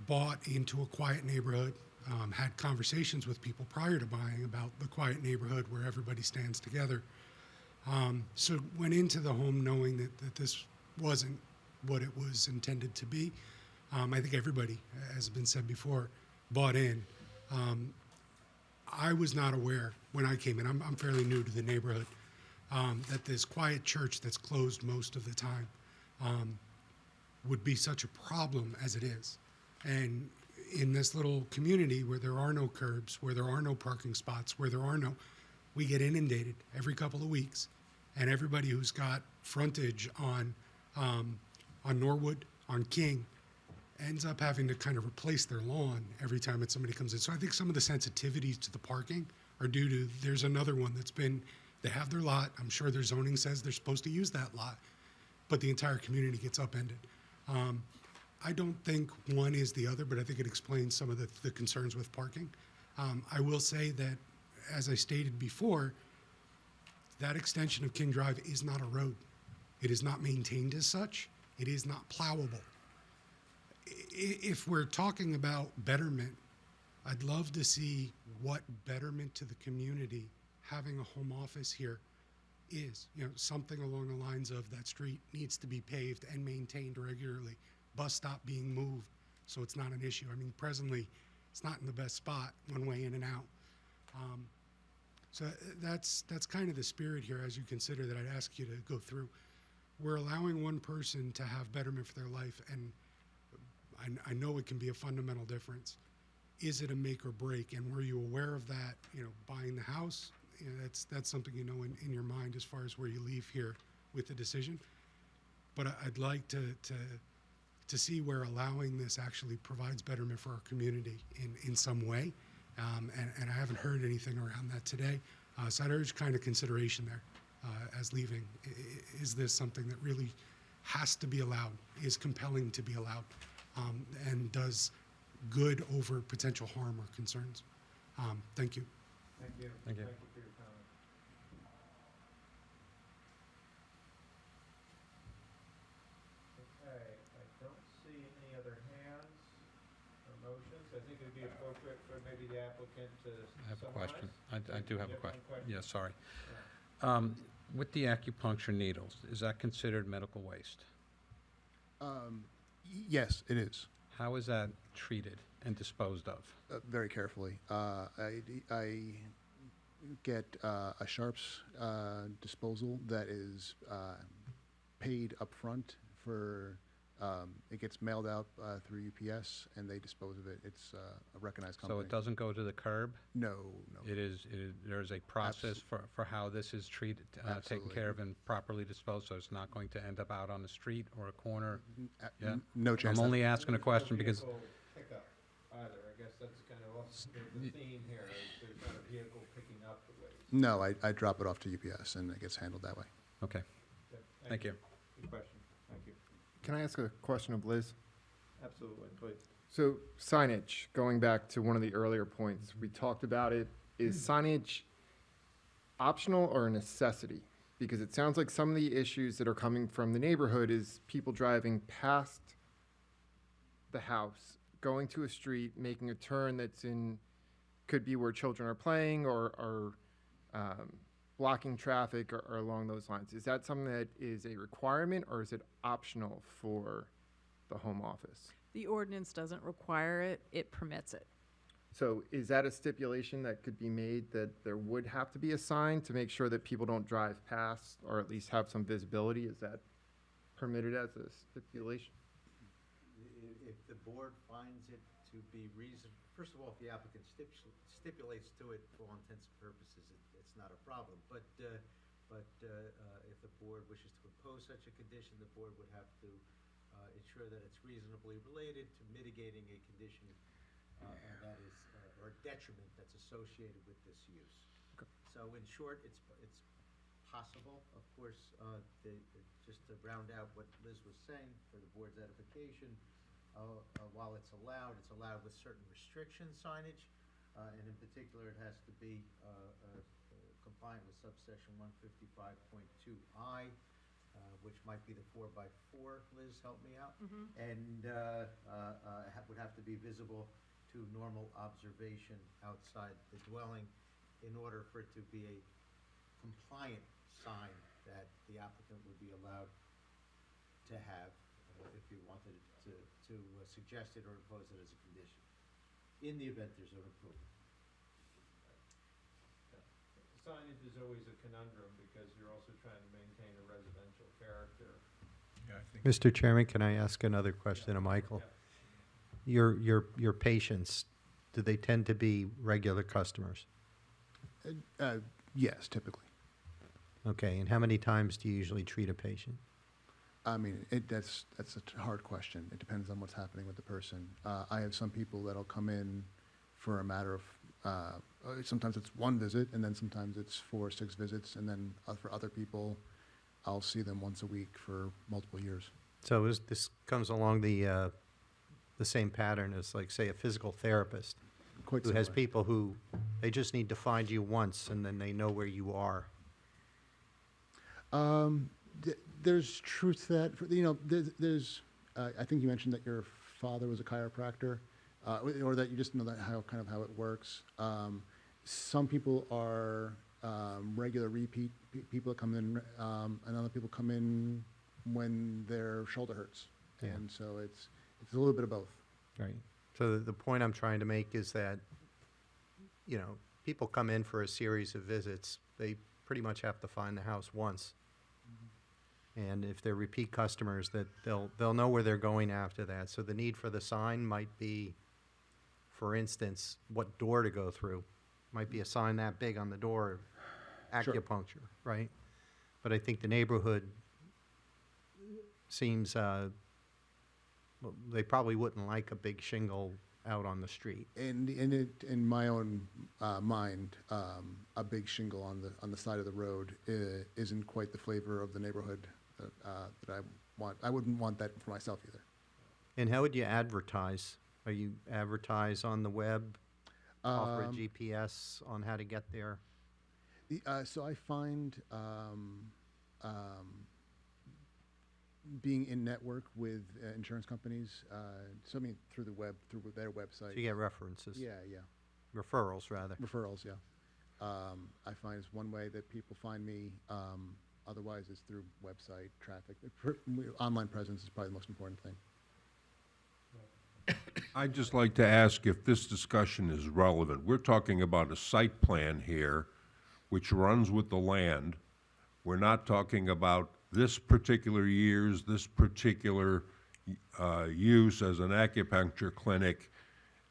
bought into a quiet neighborhood, had conversations with people prior to buying about the quiet neighborhood where everybody stands together. So went into the home knowing that this wasn't what it was intended to be. I think everybody, as has been said before, bought in. I was not aware when I came in, I'm fairly new to the neighborhood, that this quiet church that's closed most of the time would be such a problem as it is. And in this little community where there are no curbs, where there are no parking spots, we get inundated every couple of weeks. And everybody who's got frontage on Norwood, on King, ends up having to kind of replace their lawn every time that somebody comes in. So I think some of the sensitivities to the parking are due to, there's another one they have their lot. I'm sure their zoning says they're supposed to use that lot, but the entire community gets upended. I don't think one is the other, but I think it explains some of the concerns with parking. I will say that, as I stated before, that extension of King Drive is not a road. It is not maintained as such. It is not plowable. If we're talking about betterment, I'd love to see what betterment to the community having a home office here is. Something along the lines of that street needs to be paved and maintained regularly. Bus stop being moved so it's not an issue. I mean, presently, it's not in the best spot, one way in and out. So that's kind of the spirit here as you consider that I'd ask you to go through. We're allowing one person to have betterment for their life, and I know it can be a fundamental difference. Is it a make or break? And were you aware of that, buying the house? That's something in your mind as far as where you leave here with the decision. But I'd like to see where allowing this actually provides betterment for our community in some way. And I haven't heard anything around that today. So I'd urge kind of consideration there as leaving. Is this something that really has to be allowed, is compelling to be allowed, and does good over potential harm or concerns? Thank you. Thank you. Thank you. Thank you for your comment. Okay, I don't see any other hands or motions. I think it would be appropriate for maybe the applicant to I have a summarize. question. I do have You a question. one Yeah, sorry. Yeah. With the acupuncture needles, is that considered medical waste? Yes, it is. How is that treated and disposed of? Very carefully. I get a Sharps disposal that is paid up front for It gets mailed out through UPS, and they dispose of it. It's a recognized So company. it doesn't go to the curb? No, no. There's a process for how this is treated, taken Absolutely. care of and properly disposed, so it's not going to end up out on the street or a corner? Yeah? No chance. I'm only asking a question because, Vehicle pickup either, I guess that's kind of the theme here, is there's not a vehicle picking up the waste. No, I drop it off to UPS, and it gets handled that way. okay, Good, thank you. Good question, thank you. Can I ask a question of Liz? Absolutely, please. So signage, going back to one of the earlier points, we talked about it. Is signage optional or a necessity? Because it sounds like some of the issues that are coming from the neighborhood is people driving past the house, going to a street, making a turn that's could be where children are playing or blocking traffic or along those lines. Is that something that is a requirement, or is it optional for the home office? The ordinance doesn't require it, it permits it. So is that a stipulation that could be made, that there would have to be a sign to make sure that people don't drive past, or at least have some visibility? Is that permitted as a stipulation? If the board finds it to be reasonable, first of all, if the applicant stipulates to it for all intents and purposes, it's not a problem. But if the board wishes to impose such a condition, the board would have to ensure that it's reasonably related to mitigating a condition that is, or a detriment that's associated with this use. Okay. So in short, it's possible, of course, just to round out what Liz was saying for the board's edification, while it's allowed with certain restriction signage, and in particular, it has to be compliant with subsection 155.2I, which might be the 4x4, Liz, help me out, and would have to be visible to normal observation outside the dwelling in order for it to be a compliant sign that the applicant would be allowed to have if you wanted to suggest it or impose it as a condition, in the event there's an approval. Signage is always a conundrum because you're also trying to maintain a residential character. Mr. Chairman, can I ask another question of Michael? Your patients, do they tend to be regular customers? Yes, typically. Okay, and how many times do you usually treat a patient? I mean, that's a hard question. It depends on what's happening with the person. I have some people that'll come in for a matter of, sometimes it's one visit, and then sometimes it's 4 or 6 visits, and then for other people, I'll see them once a week for multiple years. So this comes along the same pattern as, like, say, a physical therapist Quite who has similar. people who, they just need to find you once, and then they know where you are. There's truth to that. There's I think you mentioned that your father was a chiropractor, or that you just know that how it works. Some people are regular repeat people that come in, and other people come in when their shoulder hurts, Yeah. and so it's a little bit of both. Right. So the point I'm trying to make is that, people come in for a series of visits. They pretty much have to find the house once. And if they're repeat customers, that they'll know where they're going after that. So the need for the sign might be, for instance, what door to go through. Might be a sign that big on the door, Sure. acupuncture, right? But I think the neighborhood seems, they probably wouldn't like a big shingle out on the street. And in my own mind, a big shingle on the side of the road isn't quite the flavor of the neighborhood that I want. I wouldn't want that for myself either. And how would you advertise? Are you advertise on the web, offer a GPS on how to get there? So I find being in network with insurance companies, so I mean through the web, through their website. So you get references? Yeah. Referrals, rather. Referrals, yeah. I find it's one way that people find me. Otherwise, it's through website traffic. Online presence is probably the most important thing. I'd just like to ask if this discussion is relevant. We're talking about a site plan here which runs with the land. We're not talking about this particular use as an acupuncture clinic,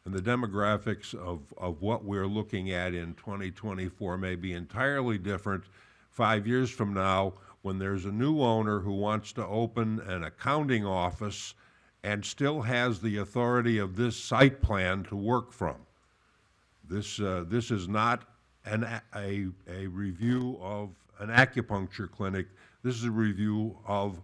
and the demographics of what we're looking at in 2024 may be entirely different 5 years from now, when there's a new owner who wants to open an accounting office and still has the authority of this site plan to work from. This is not a review of an acupuncture clinic. This is a review of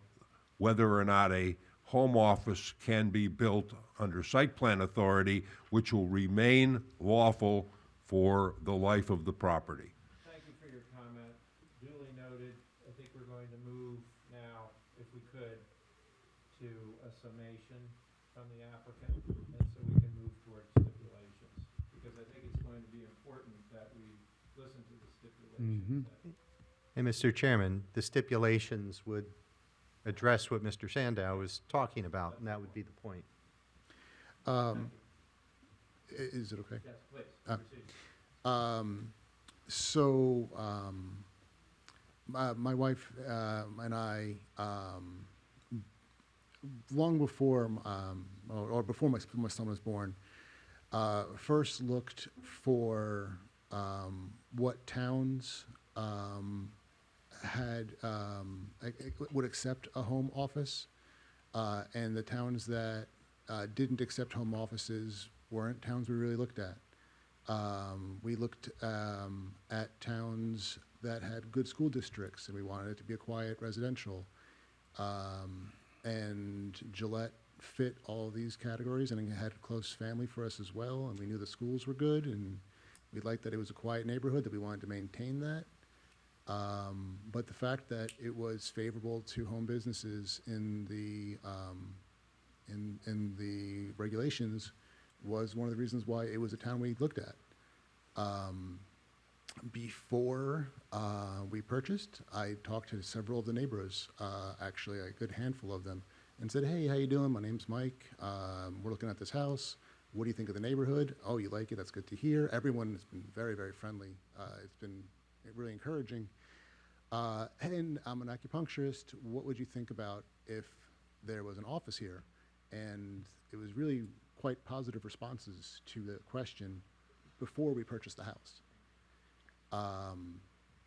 whether or not a home office can be built under site plan authority, which will remain lawful for the life of the property. Thank you for your comment. Duly noted. I think we're going to move now, if we could, to a summation from the applicant, and so we can move towards stipulations. Because I think it's going to be important that we listen to the stipulations. Hey, Mr. Chairman, the stipulations would address what Mr. Sandow was talking about, and that would be the point. Is it okay? Yes, please. My wife and I, long before, or before my son was born, first looked for what towns would accept a home office, and the towns that didn't accept home offices weren't towns we really looked at. We looked at towns that had good school districts, and we wanted it to be a quiet residential. And Gillette fit all these categories, and it had a close family for us as well, and we knew the schools were good, and we liked that it was a quiet neighborhood, that we wanted to maintain that. But the fact that it was favorable to home businesses in the regulations was one of the reasons why it was a town we looked at. Before we purchased, I talked to several of the neighbors, actually a good handful of them, and said, "Hey, how you doing? My name's Mike. We're looking at this house. What do you think of the neighborhood? Oh, you like it? That's good to hear." Everyone has been very, very friendly. It's been really encouraging. And I'm an acupuncturist. What would you think about if there was an office here? And it was really quite positive responses to the question before we purchased the house.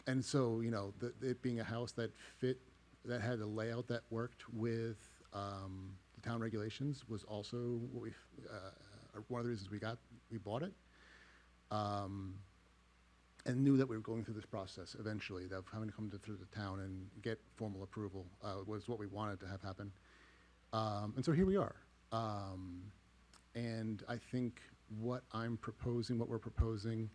And so, you know, it being a house that fit, that had a layout that worked with the town regulations was also what one of the reasons we bought it. And knew that we were going through this process eventually, that having to come through the town and get formal approval was what we wanted to have happen. And so here we are. And I think what we're proposing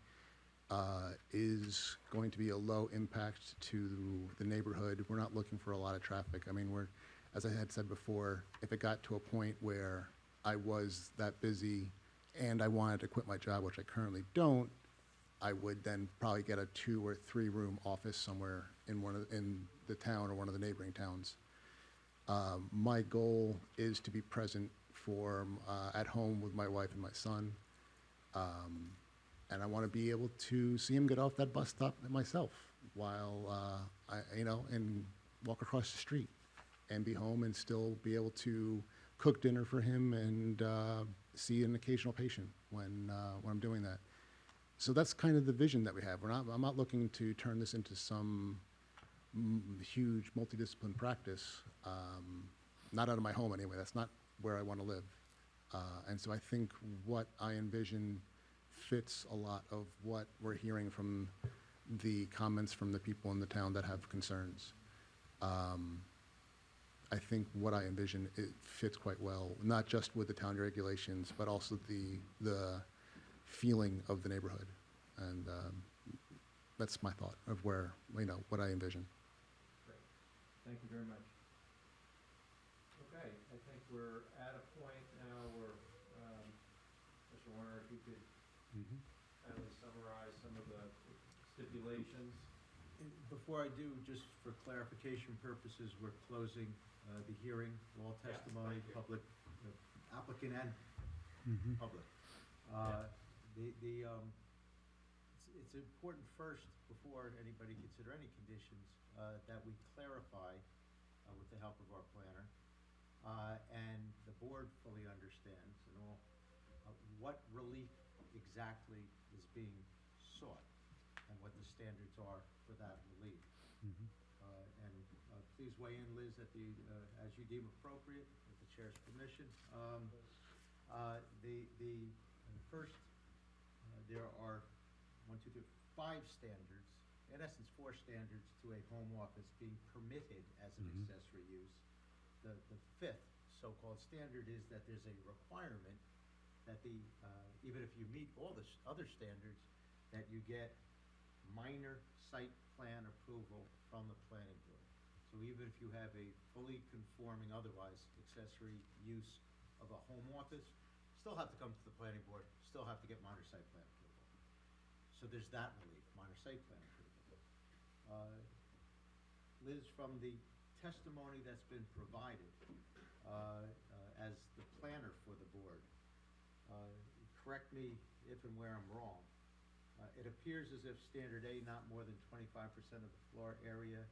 is going to be a low impact to the neighborhood. We're not looking for a lot of traffic. I mean, as I had said before, if it got to a point where I was that busy and I wanted to quit my job, which I currently don't, I would then probably get a 2 or 3 room office somewhere in the town or one of the neighboring towns. My goal is to be present at home with my wife and my son. And I want to be able to see him get off that bus stop myself while and walk across the street and be home and still be able to cook dinner for him and see an occasional patient when I'm doing that. So that's kind of the vision that we have. I'm not looking to turn this into some huge multidiscipline practice, not out of my home anyway. That's not where I want to live. And so I think what I envision fits a lot of what we're hearing from the comments from the people in the town that have concerns. I think what I envision, it fits quite well, not just with the town regulations, but also the feeling of the neighborhood. And that's my thought of what I envision. Great. Thank you very much. Okay, I think we're at a point now where, Mr. Warner, if you could kind of summarize some of the stipulations. Before I do, just for clarification purposes, we're closing the hearing, all testimony, public, applicant and public. It's important first, before anybody consider any conditions, that we clarify, with the help of our planner, and the board fully understands and all, what relief exactly is being sought and what the standards are for that relief. And please weigh in, Liz, at the, as you deem appropriate, with the chair's permission. First, there are 5 standards, in essence 4 standards to a home office being permitted as an accessory use. The 5th so-called standard is that there's a requirement that even if you meet all the other standards, that you get minor site plan approval from the planning board. So even if you have a fully conforming, otherwise accessory use of a home office, still have to come to the planning board, still have to get minor site plan approval. So there's that relief, minor site plan approval. Liz, from the testimony that's been provided as the planner for the board, correct me if and where I'm wrong, it appears as if standard A, not more than 25% of the floor area,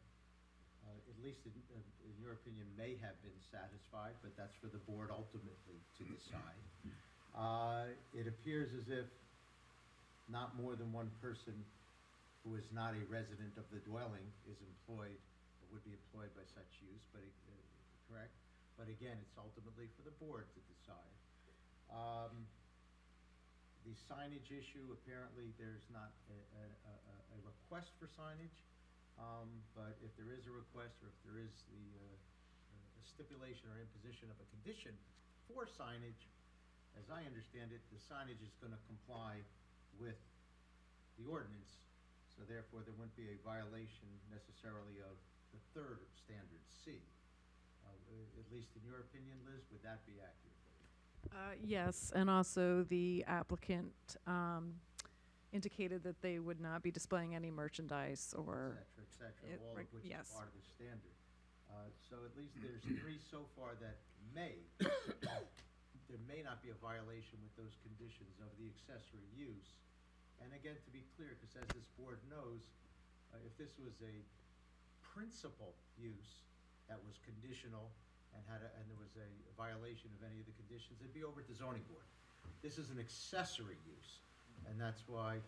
at least in your opinion, may have been satisfied, but that's for the board ultimately to decide. It appears as if not more than one person who is not a resident of the dwelling is employed, or would be employed by such use, but, correct? But again, it's ultimately for the board to decide. The signage issue, apparently there's not a request for signage, but if there is a request, or if there is a stipulation or imposition of a condition for signage, as I understand it, the signage is going to comply with the ordinance, so therefore there wouldn't be a violation necessarily of the 3rd standard C. At least in your opinion, Liz, would that be accurate? Yes, and also the applicant indicated that they would not be displaying any merchandise or. Et cetera, all of which yes. is part of the standard. So at least there's 3 so far that there may not be a violation with those conditions of the accessory use. And again, to be clear, because as this board knows, if this was a principal use that was conditional and there was a violation of any of the conditions, it'd be over at the zoning board. This is an accessory use, and that's why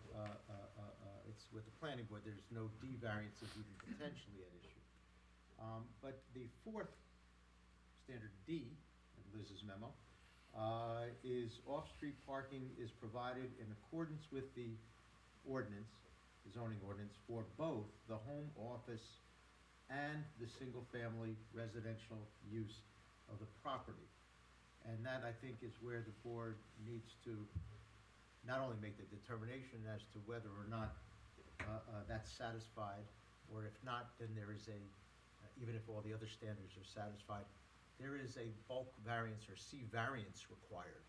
it's with the planning board. There's no D variances even potentially at issue. But the 4th standard D, in Liz's memo, is off-street parking is provided in accordance with the ordinance, the zoning ordinance, for both the home office and the single-family residential use of the property. And that, I think, is where the board needs to not only make the determination as to whether or not that's satisfied, or if not, then there is even if all the other standards are satisfied, there is a bulk variance or C variance required,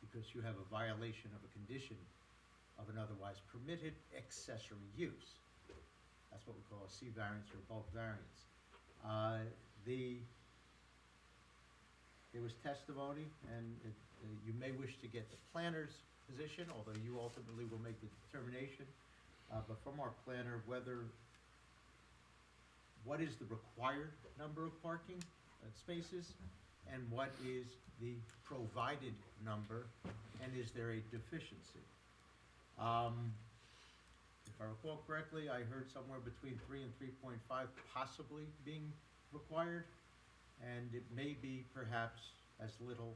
because you have a violation of a condition of an otherwise permitted accessory use. That's what we call a C variance or bulk variance. There was testimony, and you may wish to get the planner's position, although you ultimately will make the determination. But from our planner, what is the required number of parking spaces, and what is the provided number, and is there a deficiency? If I recall correctly, I heard somewhere between 3 and 3.5 possibly being required, and it may be perhaps as little,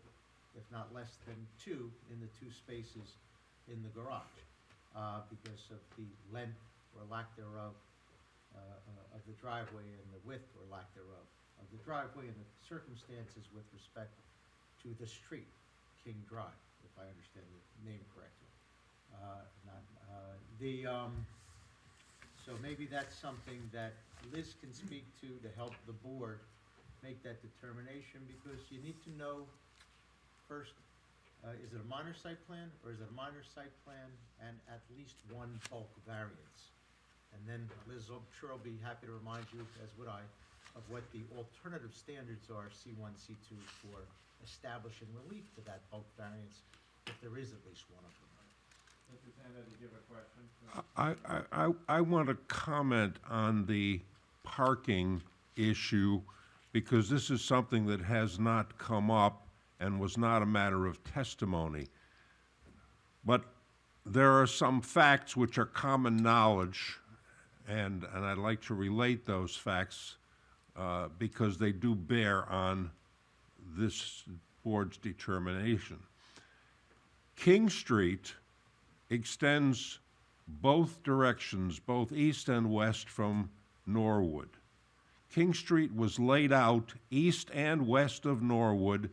if not less than 2 in the 2 spaces in the garage, because of the length or lack thereof of the driveway, and the width or lack thereof of the driveway, and the circumstances with respect to the street, King Drive, if I understand the name correctly. So maybe that's something that Liz can speak to help the board make that determination, because you need to know first, is it a minor site plan, or is it a minor site plan and at least 1 bulk variance? And then Liz, I'm sure, will be happy to remind you, as would I, of what the alternative standards are, C1, C2, for establishing relief to that bulk variance, if there is at least 1 of them. Mr. Tanda, did you have a question? I want to comment on the parking issue because this is something that has not come up and was not a matter of testimony. But there are some facts which are common knowledge, and I'd like to relate those facts because they do bear on this board's determination. King Street extends both directions, both east and west from Norwood. King Street was laid out east and west of Norwood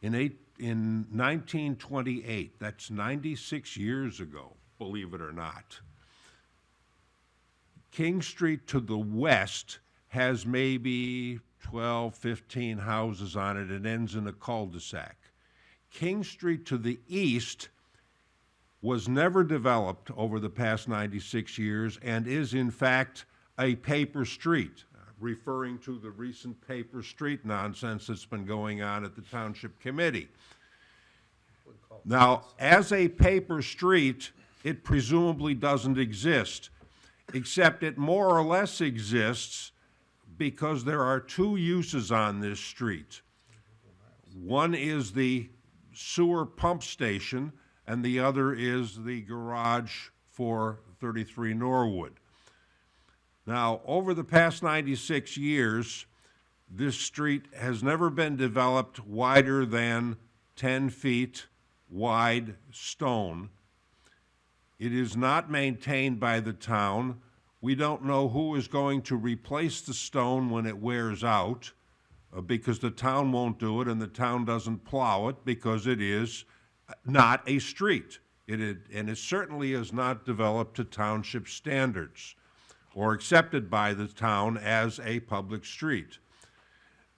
in 1928. That's 96 years ago, believe it or not. King Street to the west has maybe 12, 15 houses on it. It ends in a cul-de-sac. King Street to the east was never developed over the past 96 years and is, in fact, a paper street, referring to the recent paper street nonsense that's been going on at the Township Committee. Now, as a paper street, it presumably doesn't exist, except it more or less exists because there are two uses on this street. One is the sewer pump station, and the other is the garage for 33 Norwood. Now, over the past 96 years, this street has never been developed wider than 10 feet wide stone. It is not maintained by the town. We don't know who is going to replace the stone when it wears out, because the town won't do it and the town doesn't plow it because it is not a street. And it certainly is not developed to township standards or accepted by the town as a public street.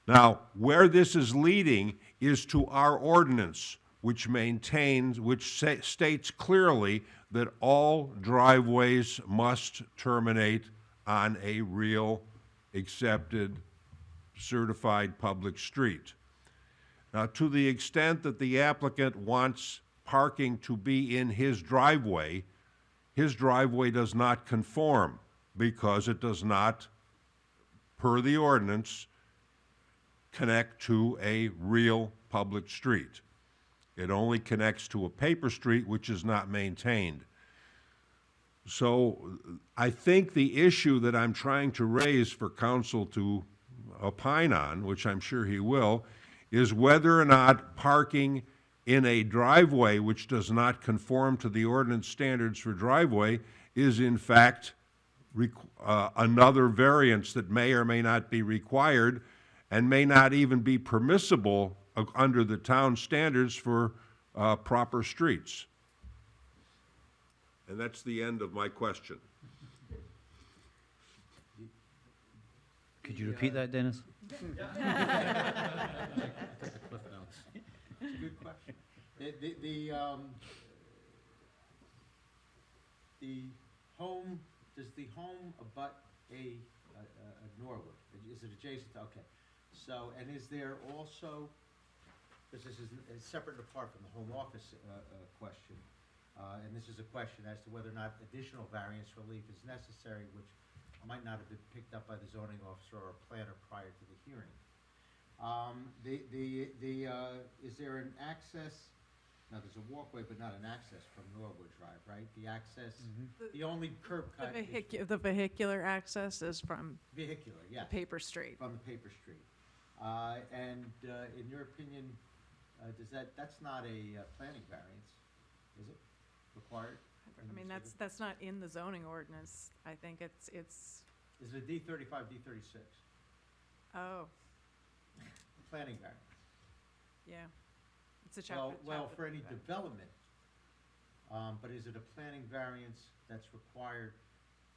Now, where this is leading is to our ordinance, which states clearly that all driveways must terminate on a real, accepted, certified public street. Now, to the extent that the applicant wants parking to be in his driveway does not conform because it does not, per the ordinance, connect to a real public street. It only connects to a paper street, which is not maintained. So I think the issue that I'm trying to raise for council to opine on, which I'm sure he will, is whether or not parking in a driveway which does not conform to the ordinance standards for driveway is in fact another variance that may or may not be required and may not even be permissible under the town standards for proper streets. And that's the end of my question. Could you repeat that, Dennis? It's a good question. Does the home abut a Norwood? Is it adjacent? Okay. So, and is there also, because this is separate and apart from the home office question, and this is a question as to whether or not additional variance relief is necessary, which might not have been picked up by the zoning officer or planner prior to the hearing. Is there an access? Now, there's a walkway, but not an access from Norwood Drive, right? The access, the only curb cut. The vehicular access is from Vehicular, yes. Paper Street. From the paper street. And in your opinion, that's not a planning variance, is it? Required? I mean, that's not in the zoning ordinance. I think it's. Is it a D35, D36? Oh, Planning variance. yeah. It's a chapter. Well, for any development, but is it a planning variance that's required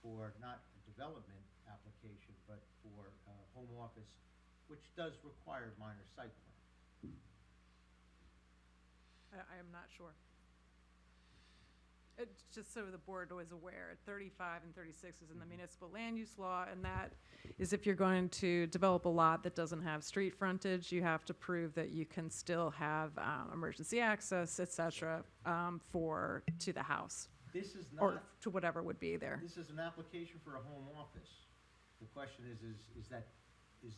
for not a development application, but for home office, which does require minor site plan? I am not sure. Just so the board was aware, 35 and 36 is in the municipal land use law, and that is if you're going to develop a lot that doesn't have street frontage, you have to prove that you can still have emergency access, et cetera, to the house. This is not. Or to whatever would be there. This is an application for a home office. The question is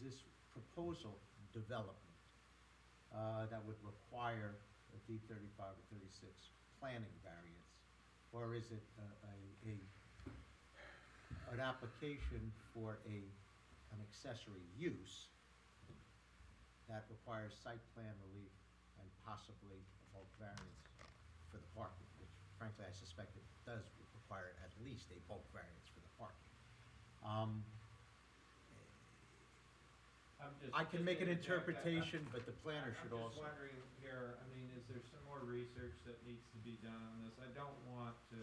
this proposal development that would require a D35 or 36 planning variance? Or is it an application for an accessory use that requires site plan relief and possibly a bulk variance for the parking, which frankly I suspect it does require at least a bulk variance for the parking. I can make an interpretation, but the planner should also. I'm just wondering here, I mean, is there some more research that needs to be done on this? I don't want to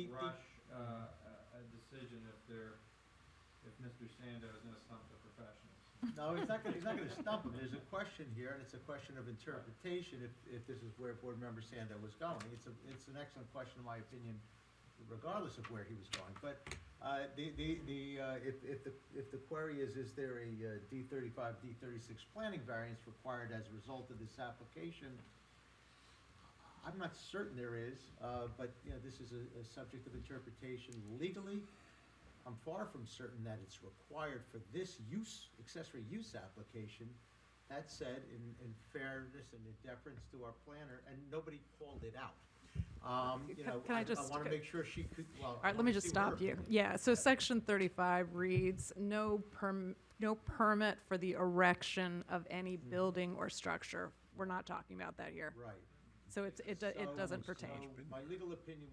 rush a decision if Mr. Sando is going to stump the professionals. No, he's not gonna stump him. There's a question here, and it's a question of interpretation, if this is where Board Member Sando was going. It's an excellent question, in my opinion, regardless of where he was going. But if the query is there a D35, D36 planning variance required as a result of this application, I'm not certain there is, but this is a subject of interpretation legally. I'm far from certain that it's required for this accessory use application. That said, in fairness and in deference to our planner, and nobody called it out. Can I just- I want to make sure she could, well. All right, let me just stop you. Yeah, so section 35 reads, no permit for the erection of any building or structure. We're not talking about that here. Right. So it doesn't pertain. So my legal opinion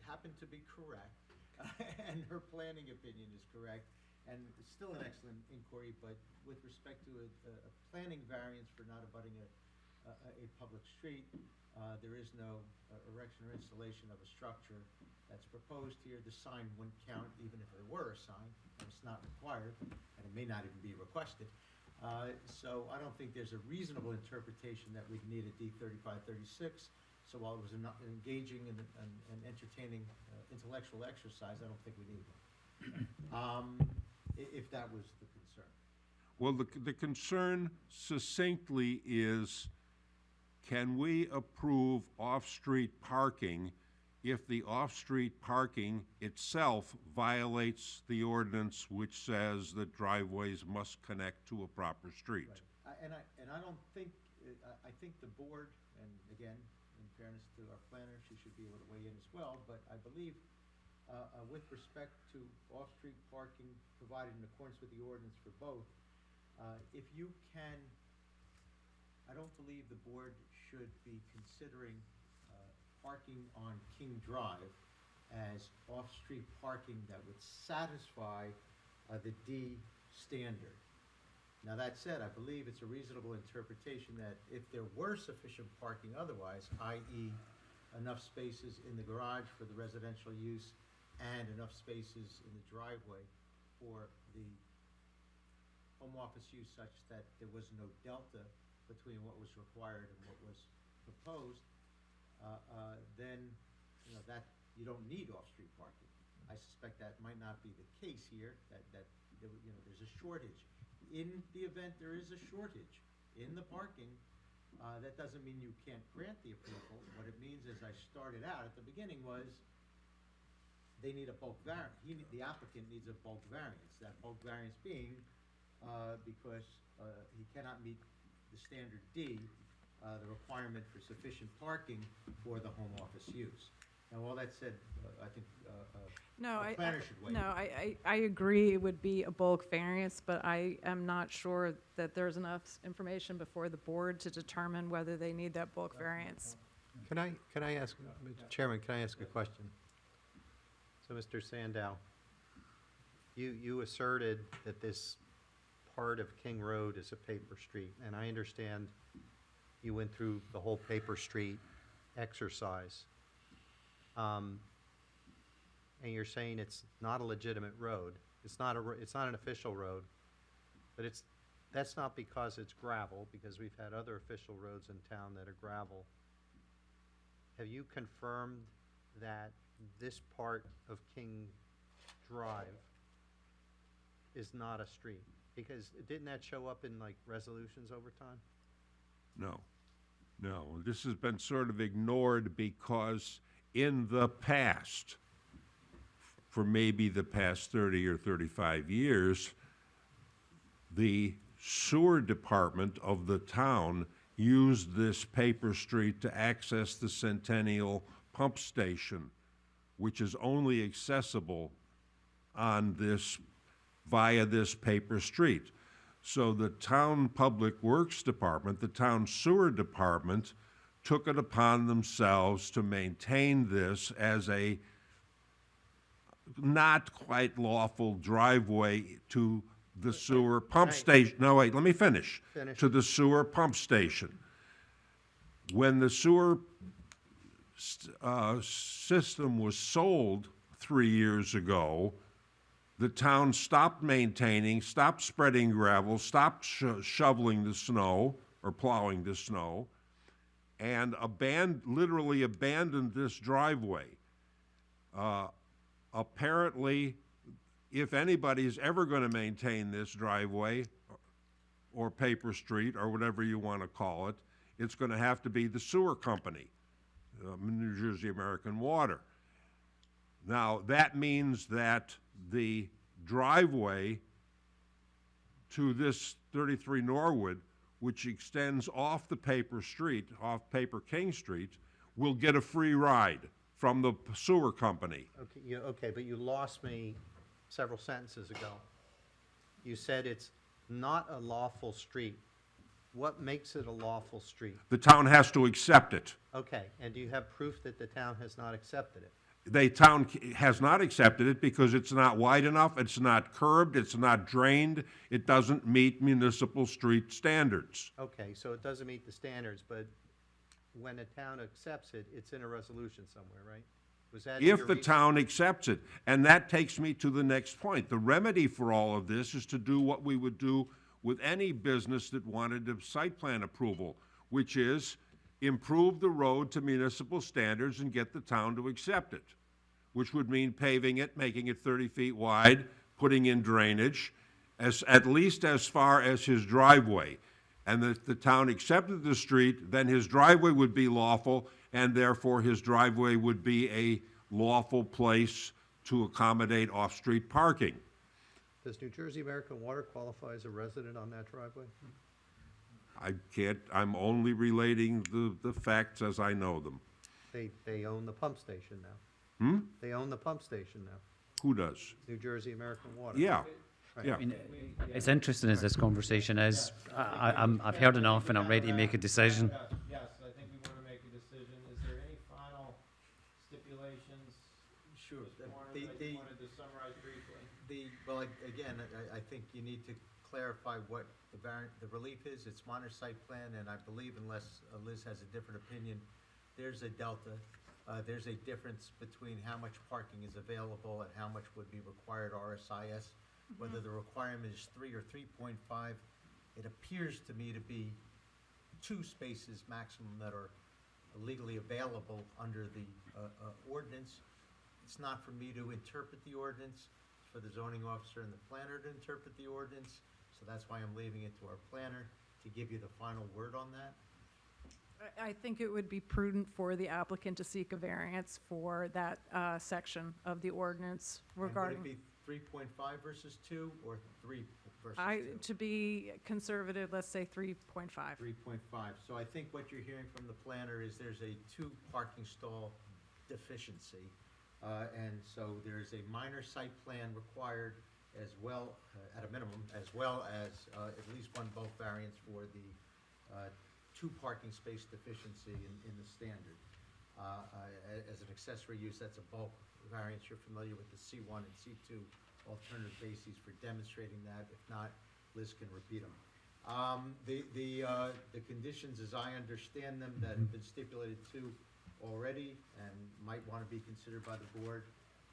happened to be correct, and her planning opinion is correct, and it's still an excellent inquiry, but with respect to a planning variance for not abutting a public street, there is no erection or installation of a structure that's proposed here. The sign wouldn't count even if there were a sign, and it's not required, and it may not even be requested. So I don't think there's a reasonable interpretation that we'd need a D35, 36. So while it was engaging and entertaining intellectual exercise, I don't think we need one, if that was the concern. Well, the concern succinctly is, can we approve off-street parking if the off-street parking itself violates the ordinance which says that driveways must connect to a proper street? Right. And I don't think, I think the board, and again, in fairness to our planner, she should be able to weigh in as well, but I believe with respect to off-street parking provided in accordance with the ordinance for both, if you can, I don't believe the board should be considering parking on King Drive as off-street parking that would satisfy the D standard. Now, that said, I believe it's a reasonable interpretation that if there were sufficient parking otherwise, i.e. enough spaces in the garage for the residential use and enough spaces in the driveway for the home office use such that there was no delta between what was required and what was proposed, then that you don't need off-street parking. I suspect that might not be the case here, that there's a shortage. In the event there is a shortage in the parking, that doesn't mean you can't grant the approval. What it means, as I started out at the beginning, was they need a bulk variance. The applicant needs a bulk variance. That bulk variance being because he cannot meet the standard D, the requirement for sufficient parking for the home office use. Now, all that said, I think a planner should weigh in. No, I agree it would be a bulk variance, but I am not sure that there's enough information before the board to determine whether they need that bulk variance. Can I ask, Mr. Chairman, can I ask a question? So, Mr. Sandow, you asserted that this part of King Road is a paper street, and I understand you went through the whole paper street exercise. And you're saying it's not a legitimate road. It's not an official road, but that's not because it's gravel, because we've had other official roads in town that are gravel. Have you confirmed that this part of King Drive is not a street? Because didn't that show up in like resolutions over time? No. This has been sort of ignored because in the past, for maybe the past 30 or 35 years, the sewer department of the town used this paper street to access the Centennial pump station, which is only accessible on this, via this paper street. So the town public works department, the town sewer department, took it upon themselves to maintain this as a not quite lawful driveway to the sewer pump station. No, wait, let me finish. Finish. To the sewer pump station. When the sewer system was sold 3 years ago, the town stopped maintaining, stopped spreading gravel, stopped shoveling the snow or plowing the snow, and literally abandoned this driveway. Apparently, if anybody's ever going to maintain this driveway or paper street or whatever you want to call it, it's going to have to be the sewer company, New Jersey American Water. Now, that means that the driveway to this 33 Norwood, which extends off the paper street, off Paper King Street, will get a free ride from the sewer company. Okay, but you lost me several sentences ago. You said it's not a lawful street. What makes it a lawful street? The town has to accept it. Okay, and do you have proof that the town has not accepted it? The town has not accepted it because it's not wide enough, it's not curbed, it's not drained, it doesn't meet municipal street standards. Okay, so it doesn't meet the standards, but when a town accepts it, it's in a resolution somewhere, right? Was that in If your the research? town accepts it. And that takes me to the next point. The remedy for all of this is to do what we would do with any business that wanted a site plan approval, which is improve the road to municipal standards and get the town to accept it, which would mean paving it, making it 30 feet wide, putting in drainage, at least as far as his driveway. And if the town accepted the street, then his driveway would be lawful, and therefore his driveway would be a lawful place to accommodate off-street parking. Does New Jersey American Water qualify as a resident on that driveway? I can't, I'm only relating the facts as I know them. They own the pump station now. They own the pump station now, Who does? New Jersey American Water. Yeah, Right. yeah. I mean, it's interesting as this conversation is. I've heard enough and I'm ready to make a decision. Yes, I think we want to make a decision. Is there any final stipulations? Sure. Mr. Warner, that you wanted to summarize briefly? Well, again, I think you need to clarify what the relief is. It's minor site plan, and I believe unless Liz has a different opinion, there's a delta. There's a difference between how much parking is available and how much would be required RSIS. Whether the requirement is 3 or 3.5, it appears to me to be 2 spaces maximum that are legally available under the ordinance. It's not for me to interpret the ordinance, it's for the zoning officer and the planner to interpret the ordinance. So that's why I'm leaving it to our planner to give you the final word on that. I think it would be prudent for the applicant to seek a variance for that section of the ordinance regarding. And would it be 3.5 versus 2 or 3 versus 2? To be conservative, let's say 3.5. 3.5. So I think what you're hearing from the planner is there's a 2 parking stall deficiency. And so there's a minor site plan required as well, at a minimum, as well as at least 1 bulk variance for the 2 parking space deficiency in the standard. As an accessory use, that's a bulk variance. You're familiar with the C1 and C2 alternative bases for demonstrating that. If not, Liz can repeat them. The conditions, as I understand them, that have been stipulated to already and might want to be considered by the board,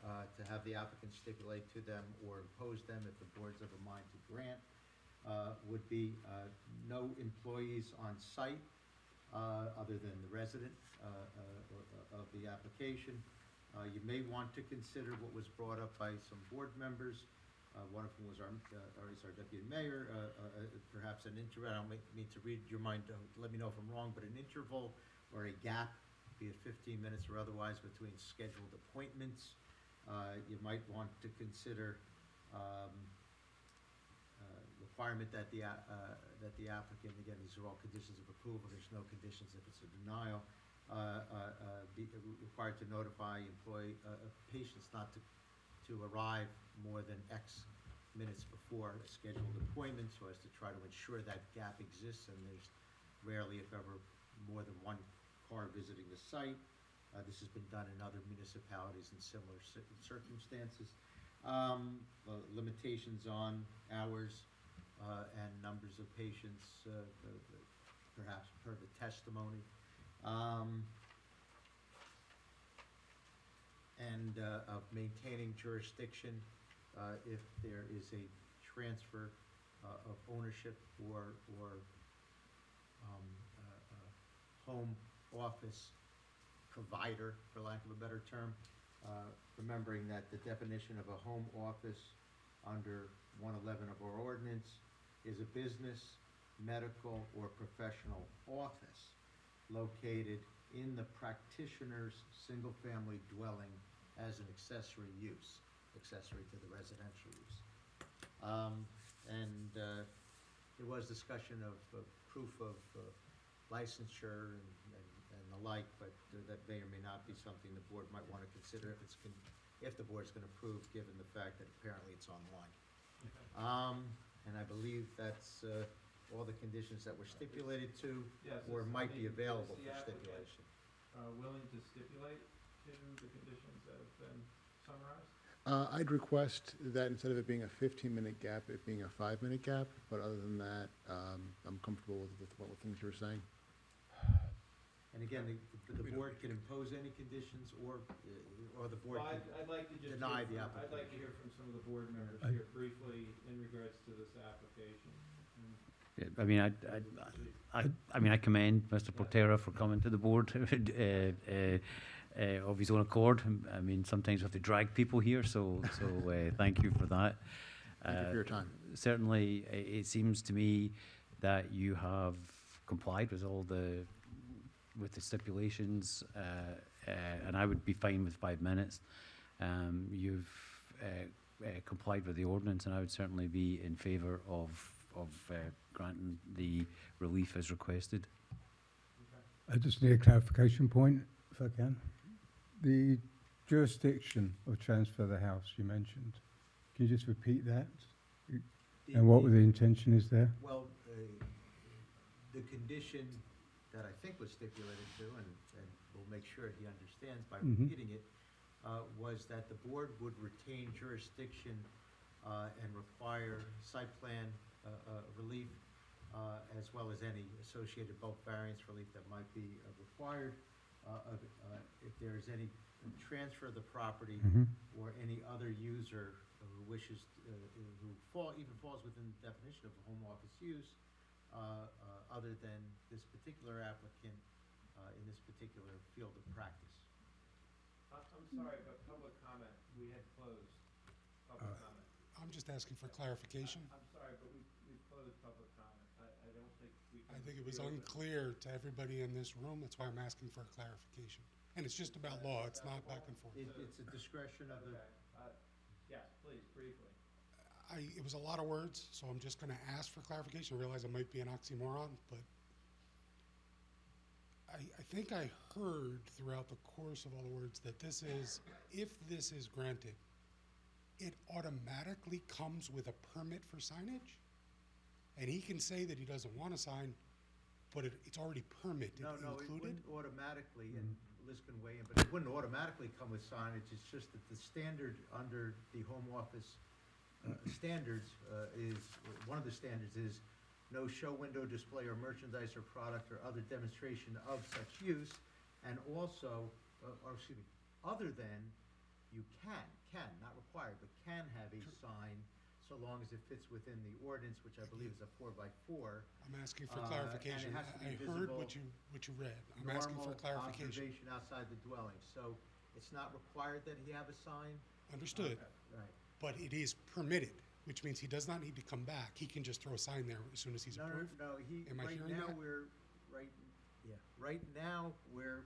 to have the applicant stipulate to them or impose them if the board's of a mind to grant, would be no employees on site other than the resident of the application. You may want to consider what was brought up by some board members. One of whom was our deputy mayor, perhaps an interval. I don't mean to read your mind, let me know if I'm wrong, but an interval or a gap, be it 15 minutes or otherwise, between scheduled appointments. You might want to consider requirement that the applicant, again, these are all conditions of approval, there's no conditions if it's a denial, be required to notify patients not to arrive more than X minutes before a scheduled appointment, so as to try to ensure that gap exists, and there's rarely, if ever, more than one car visiting the site. This has been done in other municipalities in similar circumstances. Limitations on hours and numbers of patients, perhaps per the testimony. And of maintaining jurisdiction if there is a transfer of ownership or home office provider, for lack of a better term, remembering that the definition of a home office under 111 of our ordinance is a business, medical, or professional office located in the practitioner's single-family dwelling as an accessory use, accessory to the residential use. There was discussion of proof of licensure and the like, but that may or may not be something the board might want to consider if the board's going to approve, given the fact that apparently it's online. And I believe that's all the conditions that were stipulated to, Yes, or might be is the available for applicant, stipulation. Willing to stipulate to the conditions that have been summarized? I'd request that instead of it being a 15-minute gap, it being a 5-minute gap, but other than that, I'm comfortable with what things you were saying. And again, the board can impose any conditions, or the board Well, can I'd like to just deny hear the from- I'd like to application. hear from some of the board members here briefly in regards to this application. Yeah, I mean, I commend Mr. Portera for coming to the board of his own accord. I mean, sometimes we have to drag people here, so thank you for that. Thank you for your time. Certainly, it seems to me that you have complied with with the stipulations, and I would be fine with 5 minutes. You've complied with the ordinance, and I would certainly be in favour of granting the relief as requested. I just need a clarification point, if I can. The jurisdiction of transfer of the house you mentioned, can you just repeat that? And what the intention is there? Well, the condition that I think was stipulated to, and we'll make sure he understands by repeating it, was that the board would retain jurisdiction and require site plan relief, as well as any associated bulk variance relief that might be required. If there is any transfer of the property or any other user who wishes, who falls within the definition of a home office use, other than this particular applicant in this particular field of practice. I'm sorry, but public comment, we had closed public comment. I'm just asking for clarification. I'm sorry, but we've closed public comment. I don't think we can. I think it was reopen. unclear to everybody in this room, that's why I'm asking for a clarification. And it's just about law, it's not back and forth. It's a discretion of the. Okay, yes, please, briefly. It was a lot of words, so I'm just gonna ask for clarification. I realize it might be an oxymoron, but I think I heard throughout the course of all the words that this is, if this is granted, it automatically comes with a permit for signage? And he can say that he doesn't want a sign, but it's already permitted, No, it included? wouldn't automatically, and Liz can weigh in, but it wouldn't automatically come with signage. It's just that the standard under the home office standards is, one of the standards is no show window display or merchandise or product or other demonstration of such use, and also, other than, you can, not required, but can have a sign so long as it fits within the ordinance, which I believe is a 4x4. I'm asking for and it clarification. has to be I heard visible, what you read. I'm asking for normal clarification. observation outside the dwelling, so it's not required that he have a sign. Understood, Right. but it is permitted, which means he does not need to come back. He can just throw a sign there as soon as he's No, approved. Am I right hearing now, that? right now, we're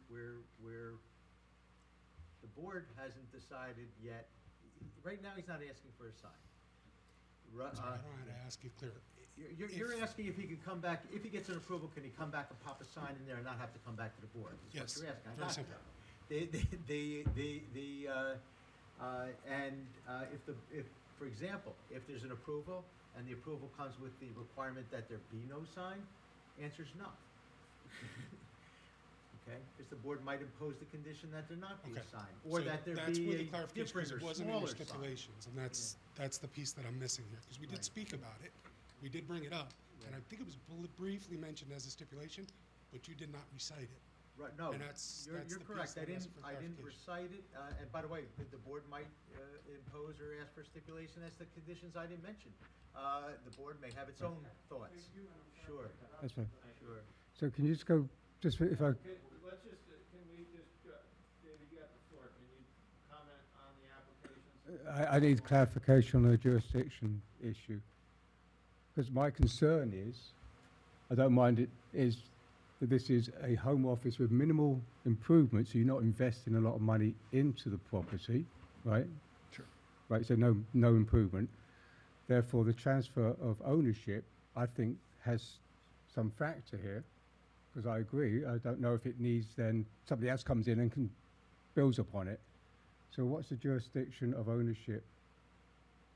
The board hasn't decided yet. Right now, he's not asking for a sign. I don't know how to ask it clear. You're asking if he can come back, if he gets an approval, can he come back and pop a sign in there and not have to come back to the board? Is Yes, what you're asking. I very got simple. that. If, for example, if there's an approval and the approval comes with the requirement that there be no sign, answer's no. Okay, because the board might impose the condition that there not be a Okay. sign, or So that there that's be where a the clarification, different because or it wasn't in smaller the sign. stipulations, and that's the piece that I'm missing here, because we did Right. speak about it, we did bring it up, and I think it was briefly mentioned as a stipulation, but you did not recite it. Right, no, And that's you're the piece correct. that I'm asking for I didn't clarification. recite it, and by the way, the board might impose or ask for stipulation as the conditions I didn't mention. The board may have its own thoughts. Sure, That's fine. sure. So can you just go, just if I, Okay, let's just, can we just, David, you got the floor, can you comment on the applications? I need clarification on the jurisdiction issue. Because my concern is, I don't mind it, is that this is a home office with minimal improvements, so you're not investing a lot of money into the property, right? Sure. Right, so no improvement. Therefore, the transfer of ownership, I think, has some factor here, because I agree. I don't know if it needs then, somebody else comes in and can builds upon it. So what's the jurisdiction of ownership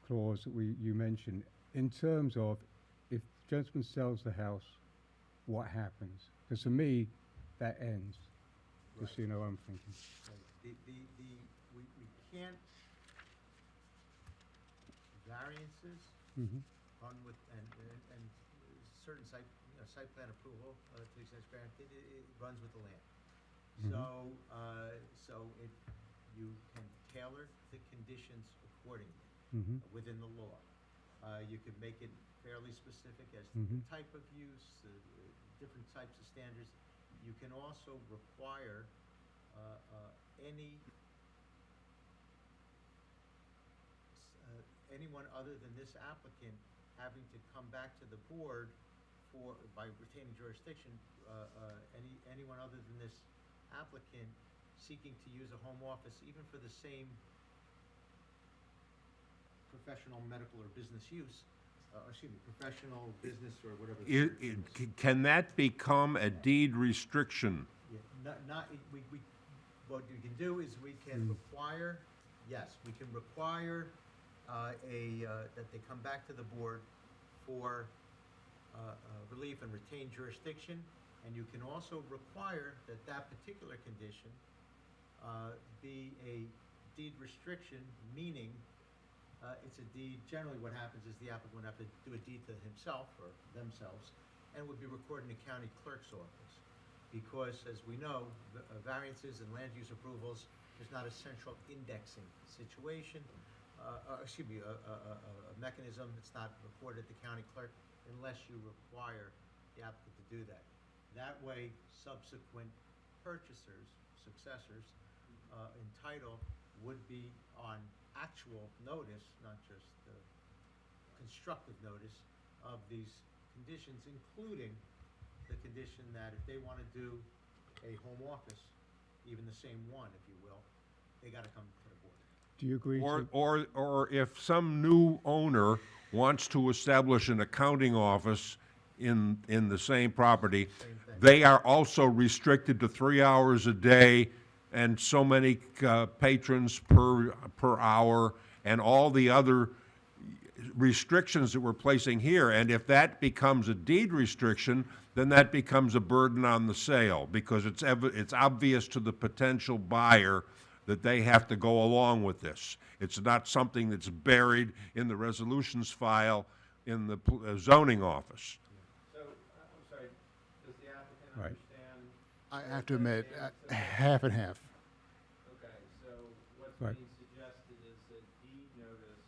clause that you mentioned? In terms of, if the gentleman sells the house, what happens? Because for me, that ends, just so you know what I'm thinking. Right. We can't, variances Mhm. run with, and certain site plan approval, to the extent it's granted, it runs with the land. Mhm. So you can tailor the conditions accordingly Mhm. within the law. You could make it fairly specific as to the Mhm. type of use, different types of standards. You can also require anyone other than this applicant having to come back to the board by retaining jurisdiction, anyone other than this applicant seeking to use a home office, even for the same professional, medical, or business use, professional, business, or whatever. the word is. Can that become a deed restriction? Yeah, what we can do is we can require, yes, we can require that they come back to the board for relief and retain jurisdiction, and you can also require that that particular condition be a deed restriction, meaning it's a deed, generally what happens is the applicant would have to do a deed to himself or themselves, and would be recorded in the county clerk's office. Because, as we know, variances and land use approvals, there's not a central indexing situation, a mechanism. It's not recorded at the county clerk unless you require the applicant to do that. That way, subsequent purchasers, successors, in title would be on actual notice, not just constructive notice, of these conditions, including the condition that if they want to do a home office, even the same one, if you will, they got to come to the board. Do you agree to? Or if some new owner wants to establish an accounting office in the same property, Same thing. they are also restricted to 3 hours a day and so many patrons per hour, and all the other restrictions that we're placing here. And if that becomes a deed restriction, then that becomes a burden on the sale, because it's obvious to the potential buyer that they have to go along with this. It's not something that's buried in the resolutions file in the zoning office. So, I'm sorry, does the applicant Right. understand? I have to admit, half and half. Okay, so what's Right. being suggested is a deed notice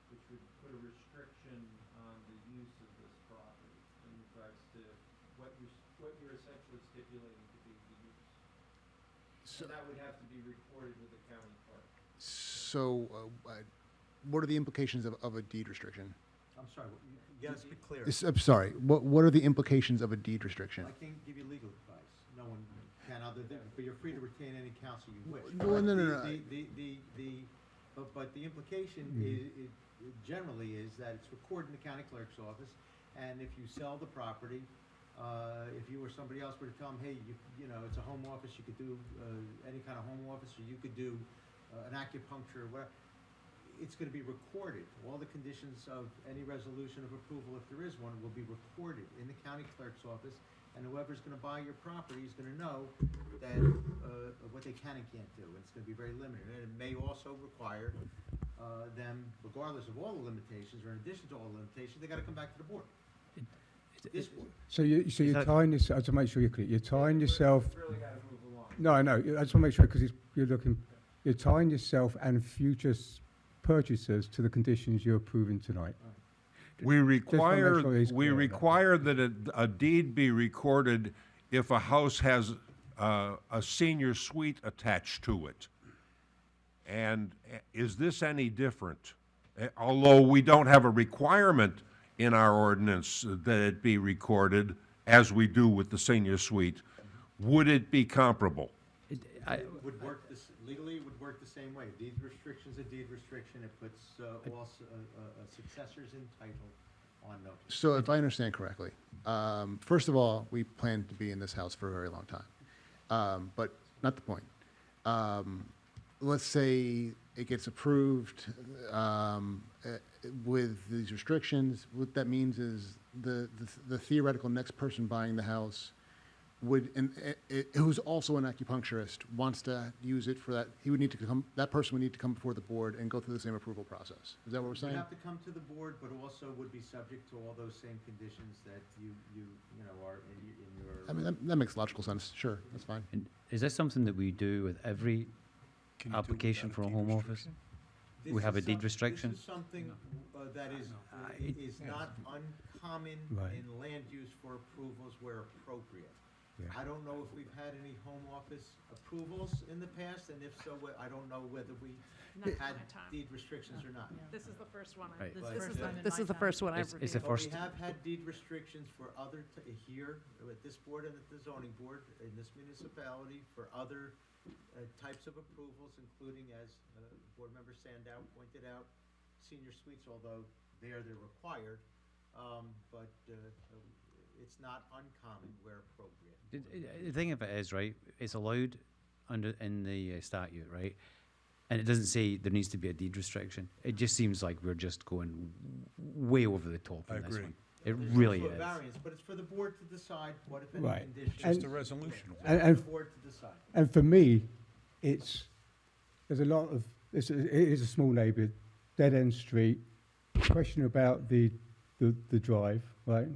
which would put a restriction on the use of this property in regards to what you're essentially stipulating to be the use. So- And that would have to be recorded with the county clerk. So, what are the implications of a deed restriction? I'm sorry, you got to speak clear. I'm sorry, what are the implications of a deed restriction? I can't give you legal advice. No one Ken, but you're free to retain any counsel you wish. No, no, no, no. But the implication is generally is that it's recorded in the county clerk's office, and if you sell the property, if you or somebody else were to tell them, hey, you know, it's a home office, you could do any kind of home office, or you could do an acupuncture or whatever, it's going to be recorded. All the conditions of any resolution of approval, if there is one, will be recorded in the county clerk's office, and whoever's going to buy your property is going to know that what they can and can't do, and it's going to be very limited. And it may also require them, regardless of all the limitations, or in addition to all the limitations, they got to come back to the board. This board. So you're tying this, to make sure you're clear, you're tying yourself. No, I know, I just want to make sure, because you're tying yourself and future purchasers to the conditions you're approving tonight. We require, sure he's we clear on that. require that a deed be recorded if a house has a senior suite attached to it. And is this any different? Although we don't have a requirement in our ordinance that it be recorded, as we do with the senior suite, would it be comparable? It would work legally, it would work the same way. Deed restriction's a deed restriction. It puts all successors in title on notice. So if I understand correctly, first of all, we plan to be in this house for a very long time. But not the point. Let's say it gets approved with these restrictions. What that means is the theoretical next person buying the house would, who's also an acupuncturist, wants to use it for that, he would need to come, that person would need to come before the board and go through the same approval process. Is that what we're saying? You have to come to the board, but also would be subject to all those same conditions that you know, are in your. I mean, that makes logical sense. Sure, that's fine. And is this something that we do with every application for a home office? We have a deed restriction? This is something that is not uncommon in land use for approvals where appropriate. Yeah. I don't know if we've had any home office approvals in the past, and if so, I don't know whether we Not in had my time. deed restrictions or not. This is the first one. Right. This is the first one I've It's the reviewed. first. We have had deed restrictions for other, here, at this board and at the zoning board, in this municipality, for other types of approvals, including, as Board Member Sandow pointed out, senior suites, although they're required, but it's not uncommon where appropriate. The thing of it is, right, it's allowed in the statute, right? And it doesn't say there needs to be a deed restriction. It just seems like we're just going way over the top on this one. It really There's also a is. variance, but it's for the board to decide what, if any, Right. conditions. Just a resolution. For the board to decide. And for me, there's a lot of, it is a small neighbourhood, dead-end street, question about the drive, right?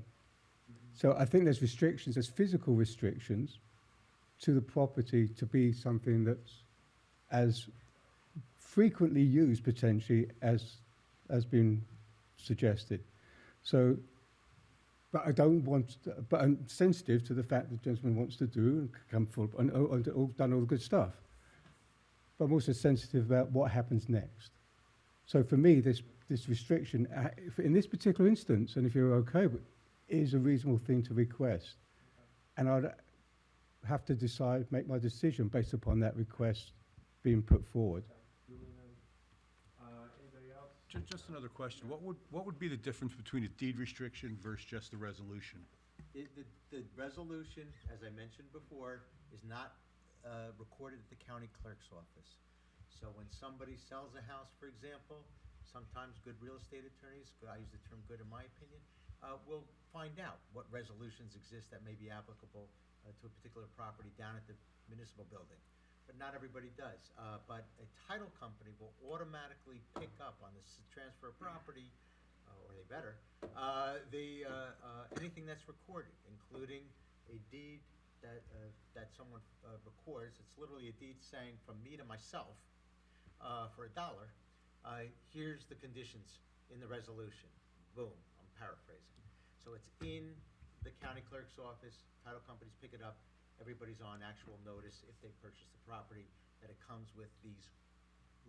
So I think there's restrictions, there's physical restrictions to the property to be something that's as frequently used potentially as been suggested. So, but I don't want, but I'm sensitive to the fact the gentleman wants to do and come forward and done all the good stuff. But I'm also sensitive about what happens next. So for me, this restriction, in this particular instance, and if you're okay with, is a reasonable thing to request. And I'd have to make my decision based upon that request being put forward. Anybody else? Just another question. What would be the difference between a deed restriction versus just the resolution? The resolution, as I mentioned before, is not recorded at the county clerk's office. So when somebody sells a house, for example, sometimes good real estate attorneys, I use the term good in my opinion, will find out what resolutions exist that may be applicable to a particular property down at the municipal building. But not everybody does. But a title company will automatically pick up on this transfer of property, or they better, anything that's recorded, including a deed that someone records. It's literally a deed saying from me to myself for $1. Here's the conditions in the resolution. Boom, I'm paraphrasing. So it's in the county clerk's office, title companies pick it up, everybody's on actual notice if they purchase the property, that it comes with these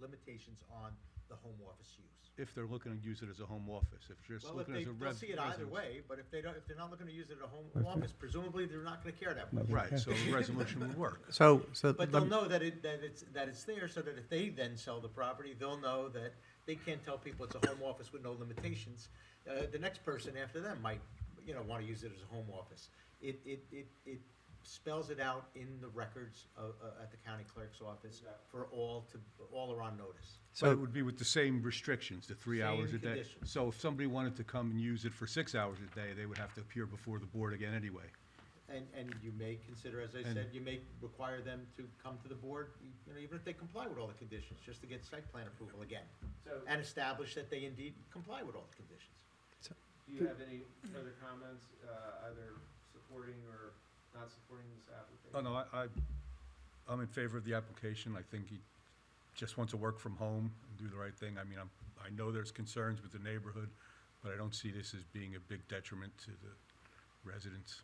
limitations on the home office use. If they're looking to use it as a home office, if you're just Well, if looking as a they'll see it either residence. way, but if they're not looking to use it as a home office, presumably they're not gonna care that much. Right, so a resolution would work. So, But they'll know that it's there, so that if they then sell the property, they'll know that they can't tell people it's a home office with no limitations. The next person after them might, wanna use it as a home office. It spells it out in the records at the county clerk's office for all are on notice. So it would be with the same restrictions, the 3 hours Same a day. conditions. So if somebody wanted to come and use it for 6 hours a day, they would have to appear before the board again anyway. And you may consider, as I And- said, you may require them to come to the board, even if they comply with all the conditions, just to get site plan approval again. And establish that they indeed comply with all the conditions. Do you have any further comments, either supporting or not supporting this application? Oh, no, I'm in favor of the application. I think he just wants to work from home and do the right thing. I mean, I know there's concerns with the neighborhood, but I don't see this as being a big detriment to the residents.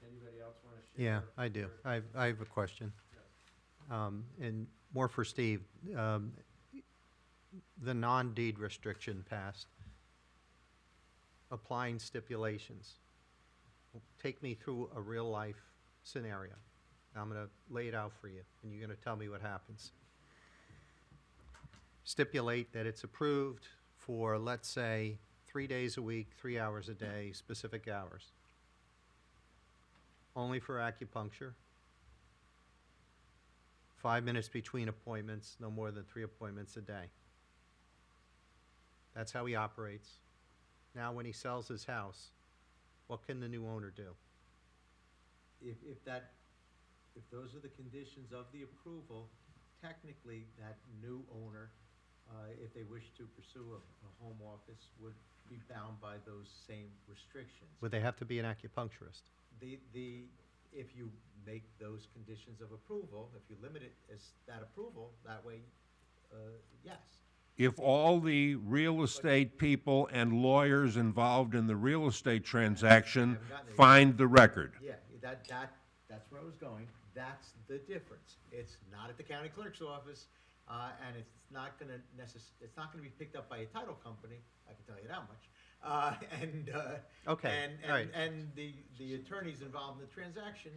Anybody else want to share? yeah, I do. I have a question. And more for Steve. The non-deed restriction passed, applying stipulations. Take me through a real-life scenario. I'm going to lay it out for you, and you're going to tell me what happens. Stipulate that it's approved for, let's say, 3 days a week, 3 hours a day, specific hours. Only for acupuncture. 5 minutes between appointments, no more than 3 appointments a day. That's how he operates. Now, when he sells his house, what can the new owner do? If those are the conditions of the approval, technically, that new owner, if they wish to pursue a home office, would be bound by those same restrictions. Would they have to be an acupuncturist? If you make those conditions of approval, if you limit it as that approval, that way, yes. If all the real estate people and lawyers involved in the real estate transaction find the record. Yeah, that's where I was going. That's the difference. It's not at the county clerk's office, and it's not gonna be picked up by a title company, I can tell you that much. Okay, all right. And the attorneys involved in the transaction,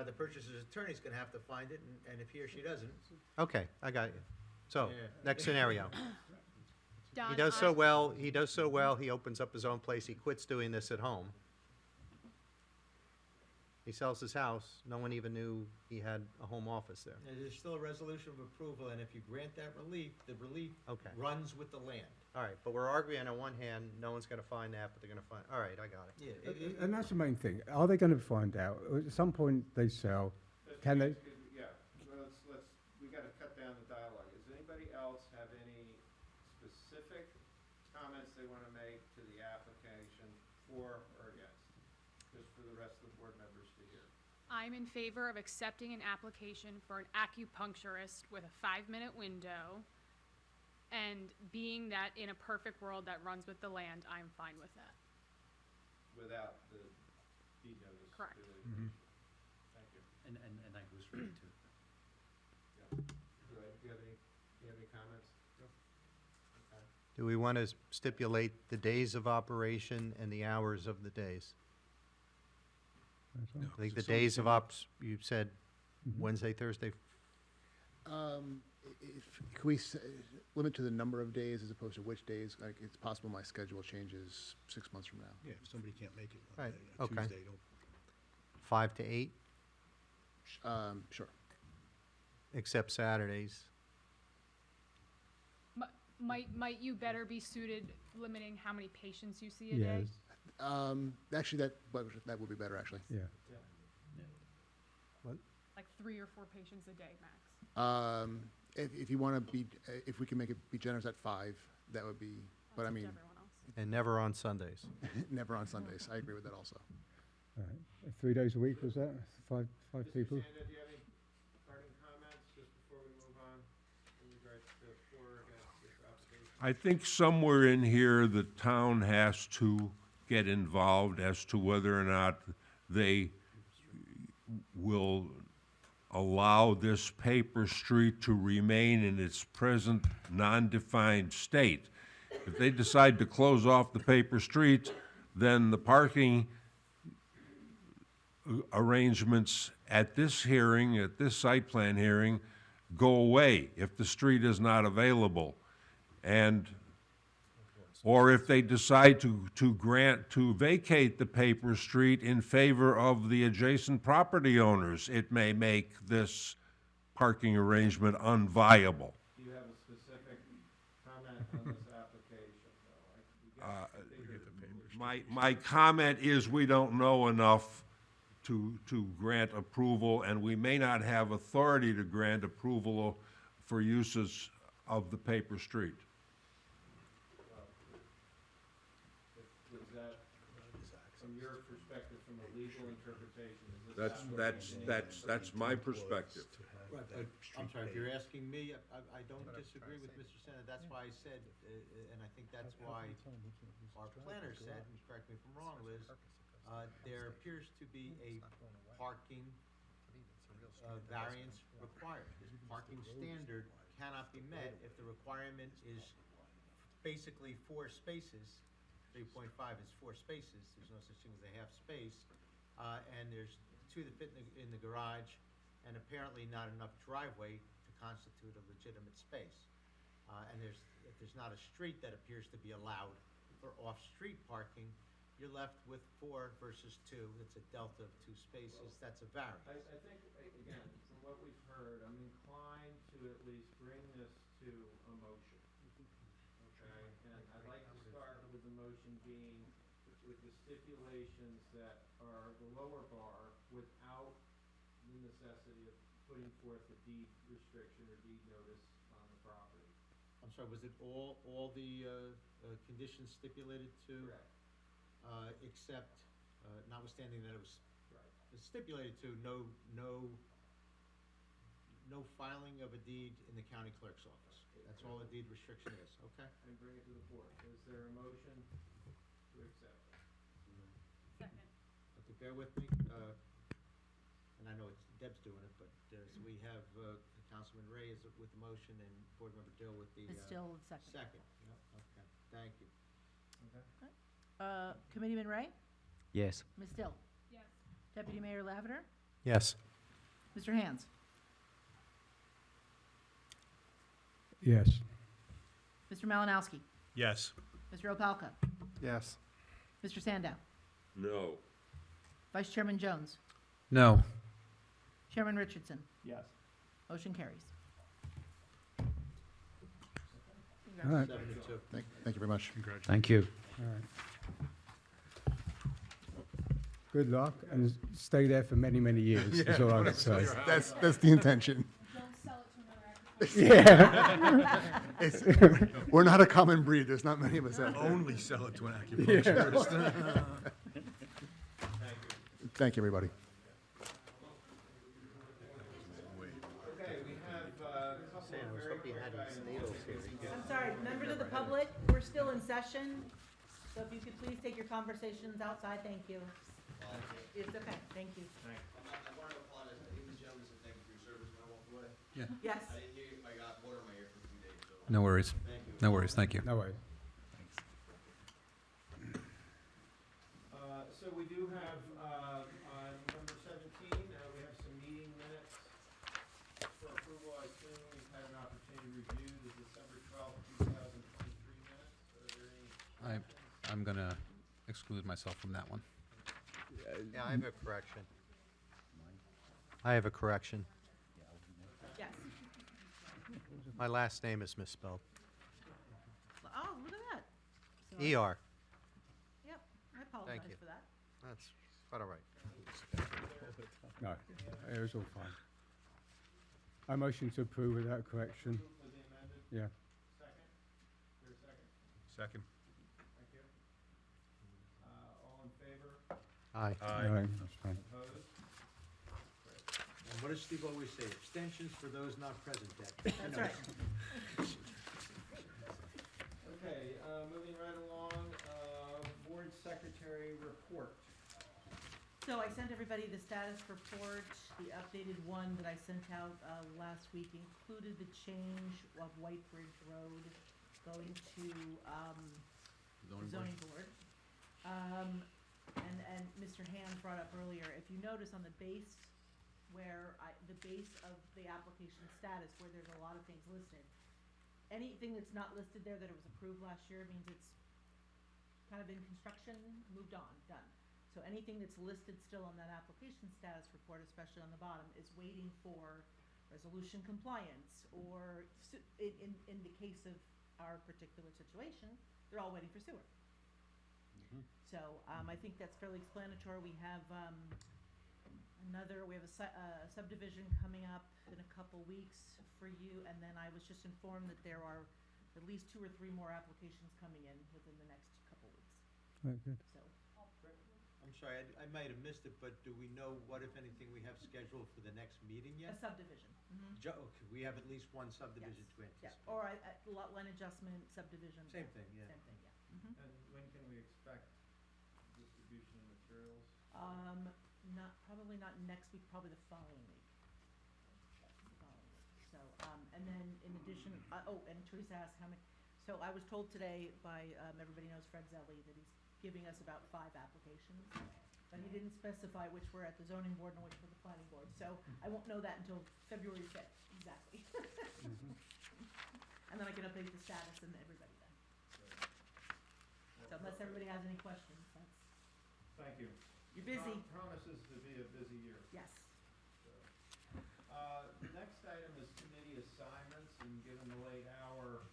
the purchaser's attorney's gonna have to find it, and if he or she doesn't, Okay, I got you. So, Yeah. next scenario. He Don, does so well, he opens up his own place, he quits doing this at home. He sells his house, no one even knew he had a home office there. there's still a resolution of approval, and if you grant that relief, the relief Okay. runs with the land. All right, but we're arguing on one hand, no one's gonna find that, but they're gonna find, all right, I got it. Yeah, And that's the main thing. Are they going to find out? At some point, they sell. Can they? Yeah, we got to cut down the dialogue. Does anybody else have any specific comments they want to make to the application for or against? Just for the rest of the board members to hear. I'm in favor of accepting an application for an acupuncturist with a 5-minute window. And being that in a perfect world that runs with the land, I'm fine with that. Without the deed notice. Correct. Thank you. And that goes right to it. Yeah. Do you have any comments? No. Okay. Do we want to stipulate the days of operation and the hours of the days? I think the days of ops, you said Wednesday, Thursday, Can we limit to the number of days as opposed to which days? Like, it's possible my schedule changes 6 months from now. Yeah, if somebody can't make it Right, one day, on okay. Tuesday, don't. 5 to 8, Sure. except Saturdays. Might you better be suited limiting how many patients you see a Yeah. day? Actually, that would be better, actually. Yeah. Like 3 or 4 patients a day max. If you want to be, if we can make it be generous at 5, that would be, but I That's up to mean, everyone else. And never on Sundays. never on Sundays. I agree with that also. All right. 3 days a week, was that? Five people? Mr. Sanda, do you have any parting comments just before we move on in regards to for or against this application? I think somewhere in here, the town has to get involved as to whether or not they will allow this paper street to remain in its present non-defined state. If they decide to close off the paper street, then the parking arrangements at this hearing, at this site plan hearing, go away if the street is not available. And, or if they decide to vacate the paper street in favor of the adjacent property owners, it may make this parking arrangement unviable. Do you have a specific comment on this application, though? My comment is we don't know enough to grant approval, and we may not have authority to grant approval for uses of the paper street. Is that, from your perspective, from a legal interpretation, is this? That's my perspective. Right, but, I'm sorry, if you're asking me, I don't disagree with Mr. Senna. That's why I said, and I think that's why our planner said, and correct me if I'm wrong, Liz, there appears to be a parking variance required. This parking standard cannot be met if the requirement is basically 4 spaces. 3.5 is 4 spaces. There's no such thing as a half space. And there's 2 that fit in the garage, and apparently not enough driveway to constitute a legitimate space. And if there's not a street that appears to be allowed for off-street parking, you're left with 4 versus 2. It's a delta of 2 spaces. That's a variance. I think, again, from what we've heard, I'm inclined to at least bring this to a motion. Okay, and I'd like to start with the motion being with the stipulations that are the lower bar without the necessity of putting forth a deed restriction or deed notice on the property. I'm sorry, was it all the conditions stipulated to? Correct. Except, notwithstanding that it was Right. stipulated to no filing of a deed in the county clerk's office. That's all a deed restriction is, okay? And bring it to the board. Is there a motion to accept it? Second. Okay, bear with me, and I know it's Deb's doing it, but, so we have, Councilman Ray is with the motion and Board Member Dill with the, It's still second. second. Yep, okay, thank you. Committeeman Ray? Yes. Ms. Dill? Yes. Deputy Mayor Lavender? Yes. Mr. Hands? Yes. Mr. Malinowski? Yes. Mr. Opalka? Yes. Mr. Sandow? No. Vice Chairman Jones? No. Chairman Richardson? Yes. Motion carries. All right. 7-2. Thank you very much. Thank you. All right. Good luck, and stay there for many, many years, is all I can say. That's the intention. Don't sell it to another application. Yeah. We're not a common breed. There's not many of us out there. Only sell it to an acupuncturist. Thank you, everybody. Okay, we have a couple of very quick items. I'm sorry, members of the public, we're still in session, so if you could please take your conversations outside, thank you. It's okay, thank you. I wanted to apologize. I think Ms. Jones said thank you for your service when I walked away. Yeah. Yes. I didn't hear you. I got water in my ear for a few days, so. No worries. Thank you. No worries. Thank you. No way. So we do have, on number 17, we have some meeting minutes for approval. I assume we've had an opportunity to review the December 12th, 2023 minutes. Are there any? I'm going to exclude myself from that one. Yeah, I have a correction. I have a correction. Yes. My last name is misspelled. Oh, look at that. So- ER. Yep, I apologize you. for that. That's quite all right. No, it was all fine. I motion to approve without correction. With the amended Yeah. second? Is there a second? Second. Thank you. All in favor? Aye. All right, that's fine. Opposed? And what does Steve always say? Abstentions for those not present, Deb. That's right. Okay, moving right along, board secretary report. So I sent everybody the status report. The updated one that I sent out last week included the change of White Bridge Road going to the zoning board. And Mr. Hand brought up earlier, if you notice on the base the base of the application status where there's a lot of things listed, anything that's not listed there that it was approved last year means it's kind of in construction, moved on, done. So anything that's listed still on that application status report, especially on the bottom, is waiting for resolution compliance, or in the case of our particular situation, they're all waiting for sewer. So I think that's fairly explanatory. We have we have a subdivision coming up in a couple weeks for you, and then I was just informed that there are at least 2 or 3 more applications coming in within the next couple weeks. Right, good. So. I'm sorry, I might have missed it, but do we know what, if anything, we have scheduled for the next meeting A yet? subdivision. Okay, we have at least one subdivision to Yeah, anticipate. or a lot line adjustment, subdivision. Same thing, yeah. Same thing, yeah. And when can we expect distribution of materials? Probably not next week, probably the following week. So, and then in addition, and Teresa asked how many, so I was told today by, everybody knows Fred Zelli, that he's giving us about 5 applications, but he didn't specify which were at the zoning board and which were the planning board, so I won't know that until February 5th, exactly. And then I can update the status and everybody then. So unless everybody has any questions, that's, Thank you. you're busy. Promises to be a busy year. Yes. The next item is committee assignments, and given the late hour,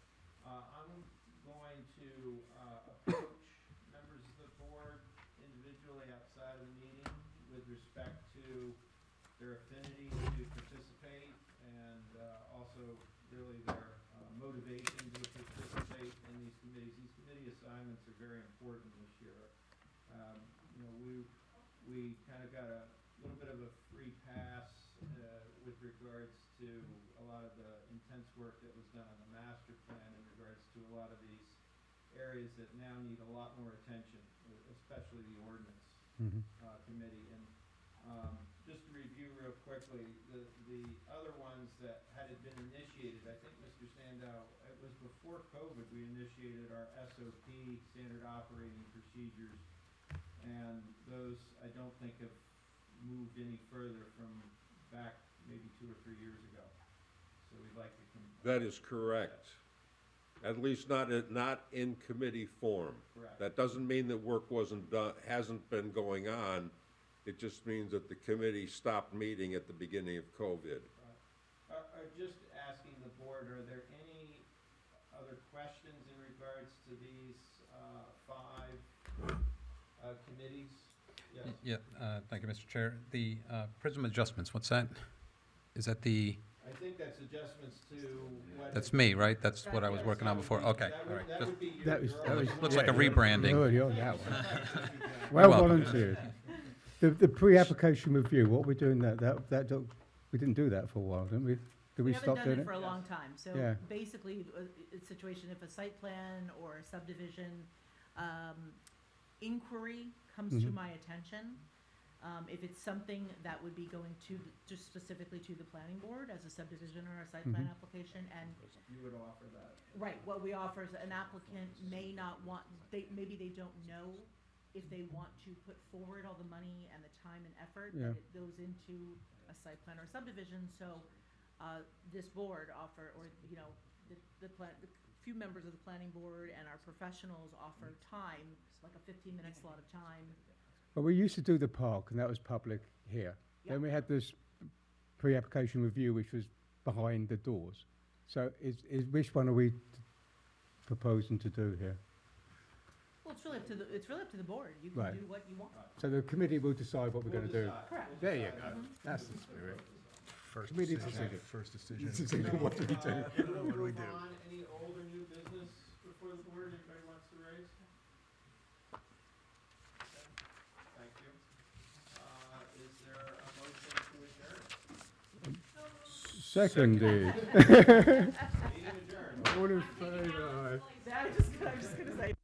I'm going to approach members of the board individually outside of the meeting with respect to their affinity to participate and also really their motivation to participate in these committees. These committee assignments are very important this year. We kind of got a little bit of a free pass with regards to a lot of the intense work that was done on the master plan in regards to a lot of these areas that now need a lot more attention, especially the ordinance committee. And just to review real quickly, the other ones that had been initiated, I think Mr. Sandow, it was before COVID, we initiated our SOP, standard operating procedures, and those I don't think have moved any further from back maybe 2 or 3 years ago. So we'd like to. That is correct. At least not in committee form. Correct. That doesn't mean that work wasn't done, hasn't been going on. It just means that the committee stopped meeting at the beginning of COVID. Just asking the board, are there any other questions in regards to these 5 committees? Yes. Yeah, thank you, Mr. Chair. The prism adjustments, what's that? Is that the, I think that's adjustments to what. that's me, right? That's what I was working on before? Okay, all right. That Just- would be your. That was, Looks like a yeah, rebranding. Good, you're on that one. You're Well welcome. volunteered. The pre-application review, what we're doing we didn't do that for a while, didn't we? Did we haven't stop done doing it it? for a long time, so Yeah. basically, it's a situation, if a site plan or a subdivision inquiry comes to Mhm. my attention, if it's something that would be going just specifically to the planning board as a subdivision or a site plan Mhm. application, and You would offer that. right, what we offer is an applicant may not want, maybe they don't know if they want to put forward all the money and the time and effort Yeah. that it goes into a site plan or subdivision, so, this board offer, or, the few members of the planning board and our professionals offer time, like a 15-minute slot of time. Well, we used to do the park, and that was public here. Then we had this pre-application review, which was behind the doors. So which one are we proposing to do here? Well, it's really up to the board, you can Right. do what you want. So the committee will decide what we're going to do. Correct. There you go. That's the spirit. First Committee decision. decision. First decision. Decision, what do we do? What do we do? Any old or new business before the board anybody wants to raise? Thank you. Is there a motion to adjourn? Seconded. Meeting adjourned. All in favour? I'm just gonna say.